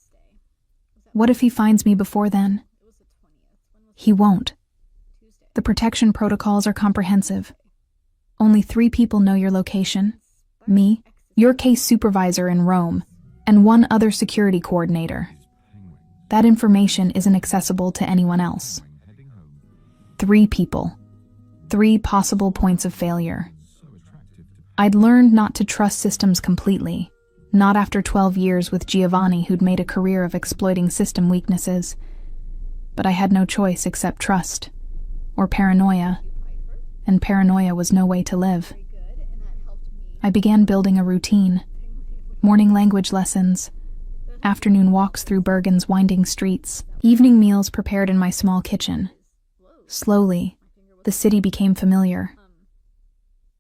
What if he finds me before then? He won't. The protection protocols are comprehensive. Only 3 people know your location: me, your case supervisor in Rome, and 1 other security coordinator. That information isn't accessible to anyone else. 3 people. 3 possible points of failure. I'd learned not to trust systems completely, not after 12 years with Giovanni, who'd made a career of exploiting system weaknesses. But I had no choice except trust, or paranoia, and paranoia was no way to live. I began building a routine: morning language lessons, afternoon walks through Bergen's winding streets, evening meals prepared in my small kitchen. Slowly, the city became familiar.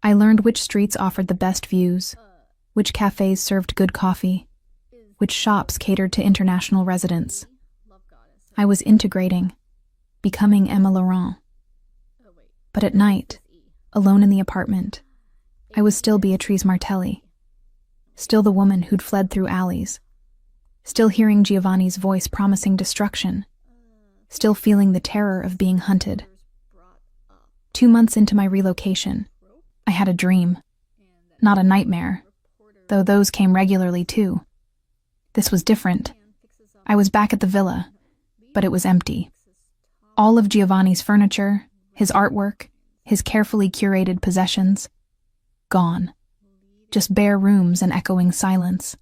I learned which streets offered the best views, which cafes served good coffee, which shops catered to international residents. I was integrating, becoming Emma Laurent. But at night, alone in the apartment, I was still Beatrice Martelli, still the woman who'd fled through alleys, still hearing Giovanni's voice promising destruction, still feeling the terror of being hunted. 2 months into my relocation, I had a dream. Not a nightmare, though those came regularly too. This was different. I was back at the villa, but it was empty. All of Giovanni's furniture, his artwork, his carefully curated possessions, gone. Just bare rooms and echoing silence.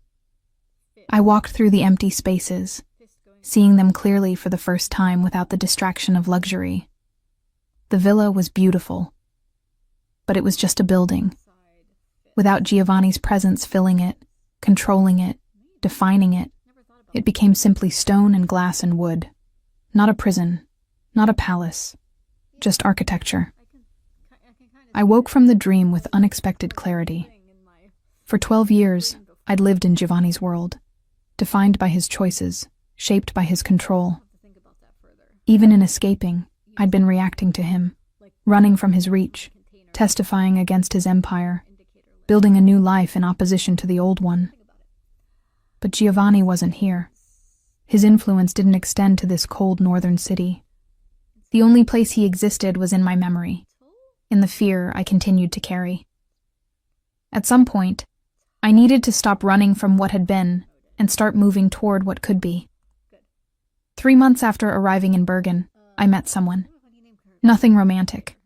I walked through the empty spaces, seeing them clearly for the first time without the distraction of luxury. The villa was beautiful, but it was just a building. Without Giovanni's presence filling it, controlling it, defining it, it became simply stone and glass and wood. Not a prison, not a palace, just architecture. I woke from the dream with unexpected clarity. For 12 years, I'd lived in Giovanni's world, defined by his choices, shaped by his control. Even in escaping, I'd been reacting to him, running from his reach, testifying against his empire, building a new life in opposition to the old one. But Giovanni wasn't here. His influence didn't extend to this cold northern city. The only place he existed was in my memory, in the fear I continued to carry. At some point, I needed to stop running from what had been and start moving toward what could be. 3 months after arriving in Bergen, I met someone. Nothing romantic.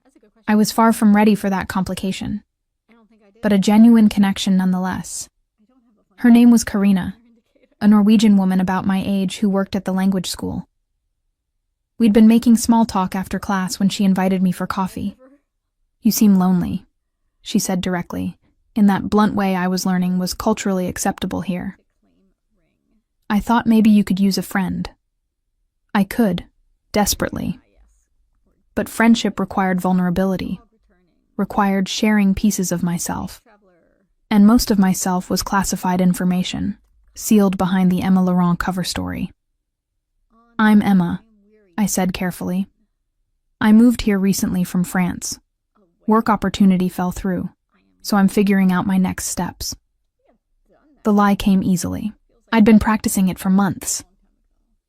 I was far from ready for that complication, but a genuine connection nonetheless. Her name was Karina, a Norwegian woman about my age who worked at the language school. We'd been making small talk after class when she invited me for coffee. "You seem lonely," she said directly, in that blunt way I was learning was culturally acceptable here. "I thought maybe you could use a friend." I could, desperately. But friendship required vulnerability, required sharing pieces of myself. And most of myself was classified information, sealed behind the Emma Laurent cover story. "I'm Emma," I said carefully. "I moved here recently from France. Work opportunity fell through, so I'm figuring out my next steps." The lie came easily. I'd been practicing it for months.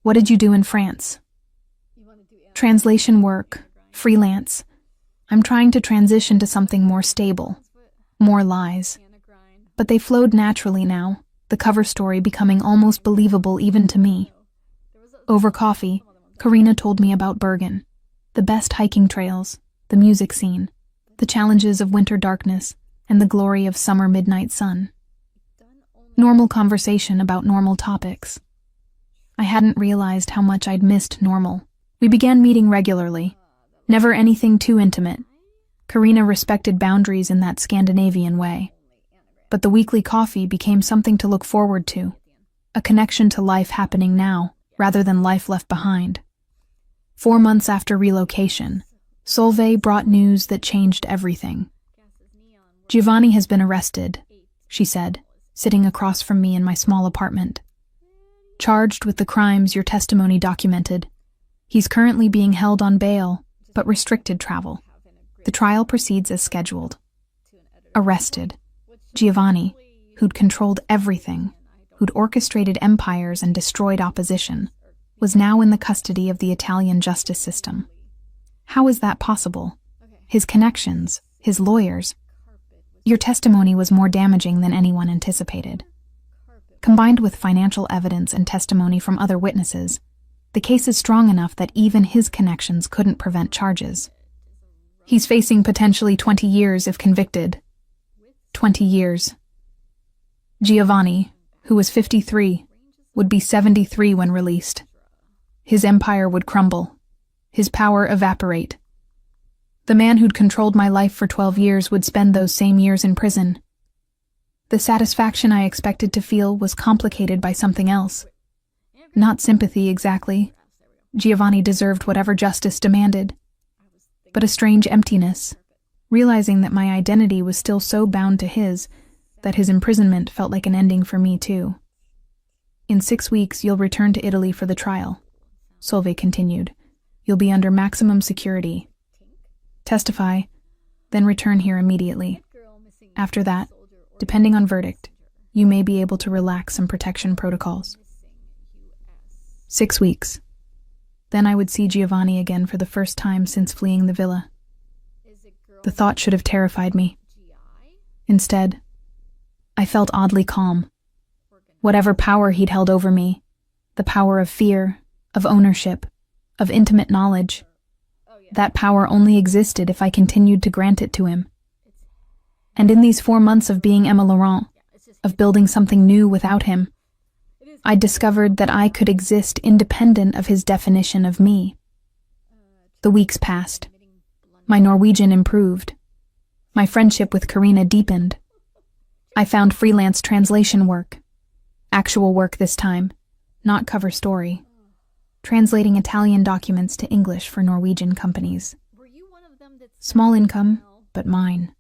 "What did you do in France?" "Translation work, freelance. I'm trying to transition to something more stable, more lies." But they flowed naturally now, the cover story becoming almost believable even to me. Over coffee, Karina told me about Bergen, the best hiking trails, the music scene, the challenges of winter darkness, and the glory of summer midnight sun. Normal conversation about normal topics. I hadn't realized how much I'd missed normal. We began meeting regularly, never anything too intimate. Karina respected boundaries in that Scandinavian way. But the weekly coffee became something to look forward to, a connection to life happening now, rather than life left behind. 4 months after relocation, Solveig brought news that changed everything. "Giovanni has been arrested," she said, sitting across from me in my small apartment. "Charged with the crimes your testimony documented. He's currently being held on bail, but restricted travel. The trial proceeds as scheduled." Arrested. Giovanni, who'd controlled everything, who'd orchestrated empires and destroyed opposition, was now in the custody of the Italian justice system. How is that possible? His connections, his lawyers. "Your testimony was more damaging than anyone anticipated. Combined with financial evidence and testimony from other witnesses, the case is strong enough that even his connections couldn't prevent charges. He's facing potentially 20 years if convicted." 20 years. Giovanni, who was 53, would be 73 when released. His empire would crumble, his power evaporate. The man who'd controlled my life for 12 years would spend those same years in prison. The satisfaction I expected to feel was complicated by something else. Not sympathy exactly. Giovanni deserved whatever justice demanded. But a strange emptiness, realizing that my identity was still so bound to his, that his imprisonment felt like an ending for me too. "In 6 weeks, you'll return to Italy for the trial," Solveig continued. "You'll be under maximum security. Testify, then return here immediately. After that, depending on verdict, you may be able to relax some protection protocols." 6 weeks. Then I would see Giovanni again for the first time since fleeing the villa. The thought should have terrified me. Instead, I felt oddly calm. Whatever power he'd held over me, the power of fear, of ownership, of intimate knowledge, that power only existed if I continued to grant it to him. And in these 4 months of being Emma Laurent, of building something new without him, I discovered that I could exist independent of his definition of me. The weeks passed. My Norwegian improved. My friendship with Karina deepened. I found freelance translation work. Actual work this time, not cover story. Translating Italian documents to English for Norwegian companies. Small income, but mine.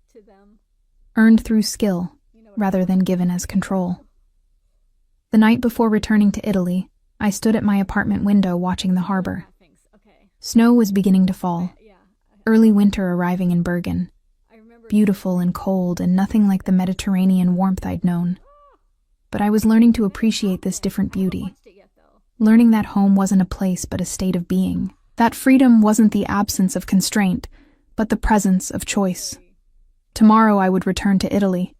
Earned through skill, rather than given as control. The night before returning to Italy, I stood at my apartment window watching the harbor. Snow was beginning to fall. Early winter arriving in Bergen. Beautiful and cold and nothing like the Mediterranean warmth I'd known. But I was learning to appreciate this different beauty. Learning that home wasn't a place but a state of being. That freedom wasn't the absence of constraint, but the presence of choice. Tomorrow I would return to Italy,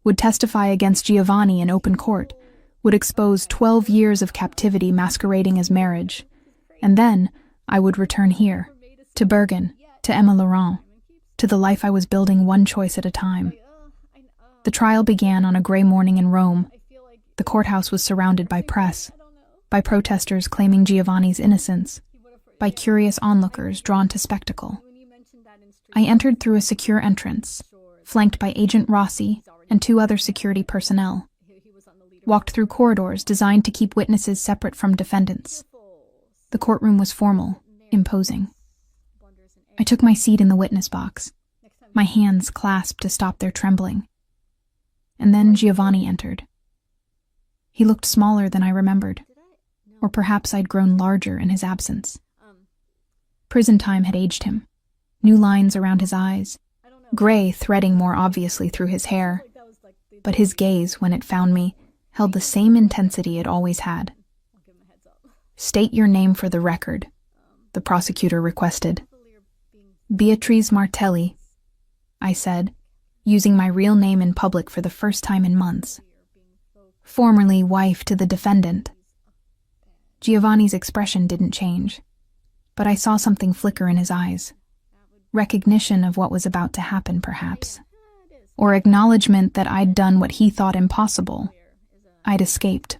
would testify against Giovanni in open court, would expose 12 years of captivity masquerading as marriage, and then I would return here, to Bergen, to Emma Laurent, to the life I was building one choice at a time. The trial began on a gray morning in Rome. The courthouse was surrounded by press, by protesters claiming Giovanni's innocence. by curious onlookers drawn to spectacle. I entered through a secure entrance, flanked by Agent Rossi and 2 other security personnel. Walked through corridors designed to keep witnesses separate from defendants. The courtroom was formal, imposing. I took my seat in the witness box, my hands clasped to stop their trembling. And then Giovanni entered. He looked smaller than I remembered, or perhaps I'd grown larger in his absence. Prison time had aged him, new lines around his eyes, gray threading more obviously through his hair, but his gaze, when it found me, held the same intensity it always had. "State your name for the record," the prosecutor requested. "Beatrice Martelli," I said, using my real name in public for the first time in months. "Formerly wife to the defendant." Giovanni's expression didn't change, but I saw something flicker in his eyes. Recognition of what was about to happen, perhaps. Or acknowledgement that I'd done what he thought impossible. I'd escaped.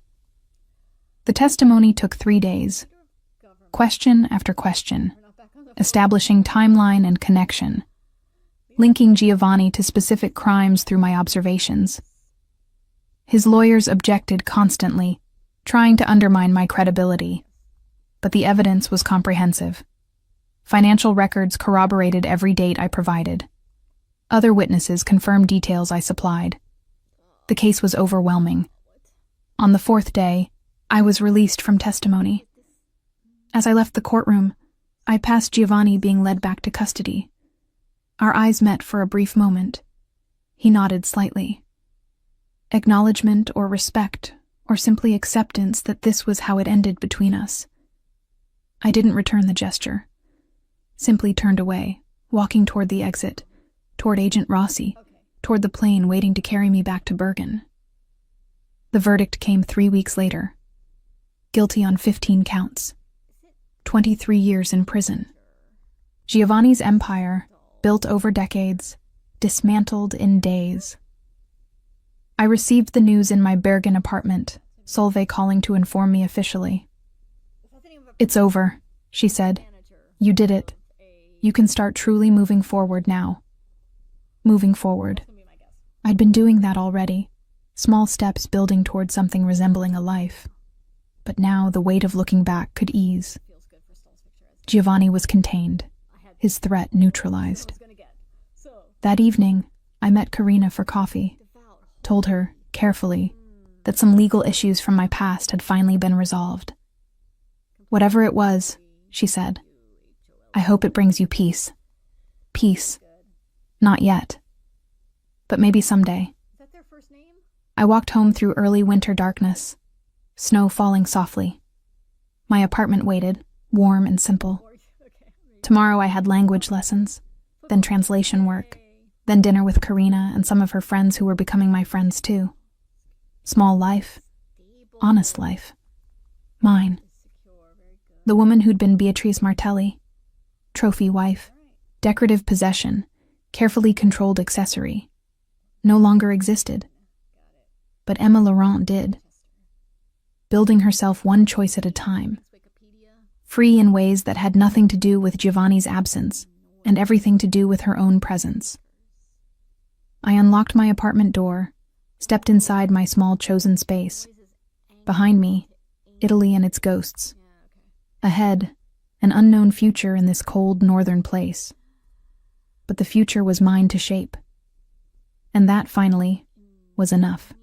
The testimony took 3 days. Question after question, establishing timeline and connection, linking Giovanni to specific crimes through my observations. His lawyers objected constantly, trying to undermine my credibility, but the evidence was comprehensive. Financial records corroborated every date I provided. Other witnesses confirmed details I supplied. The case was overwhelming. On the 4th day, I was released from testimony. As I left the courtroom, I passed Giovanni being led back to custody. Our eyes met for a brief moment. He nodded slightly. Acknowledgement or respect, or simply acceptance that this was how it ended between us. I didn't return the gesture. Simply turned away, walking toward the exit, toward Agent Rossi, toward the plane waiting to carry me back to Bergen. The verdict came 3 weeks later. Guilty on 15 counts. 23 years in prison. Giovanni's empire, built over decades, dismantled in days. I received the news in my Bergen apartment, Solveig calling to inform me officially. "It's over," she said. "You did it. You can start truly moving forward now." Moving forward. I'd been doing that already, small steps building toward something resembling a life. But now the weight of looking back could ease. Giovanni was contained, his threat neutralized. That evening, I met Karina for coffee, told her, carefully, that some legal issues from my past had finally been resolved. "Whatever it was," she said, "I hope it brings you peace." Peace. Not yet. But maybe someday. I walked home through early winter darkness, snow falling softly. My apartment waited, warm and simple. Tomorrow I had language lessons, then translation work, then dinner with Karina and some of her friends who were becoming my friends too. Small life. Honest life. Mine. The woman who'd been Beatrice Martelli. Trophy wife. Decorative possession. Carefully controlled accessory. No longer existed. But Emma Laurent did. Building herself one choice at a time. Free in ways that had nothing to do with Giovanni's absence and everything to do with her own presence. I unlocked my apartment door, stepped inside my small chosen space. Behind me, Italy and its ghosts. Ahead, an unknown future in this cold northern place. But the future was mine to shape. And that, finally, was enough.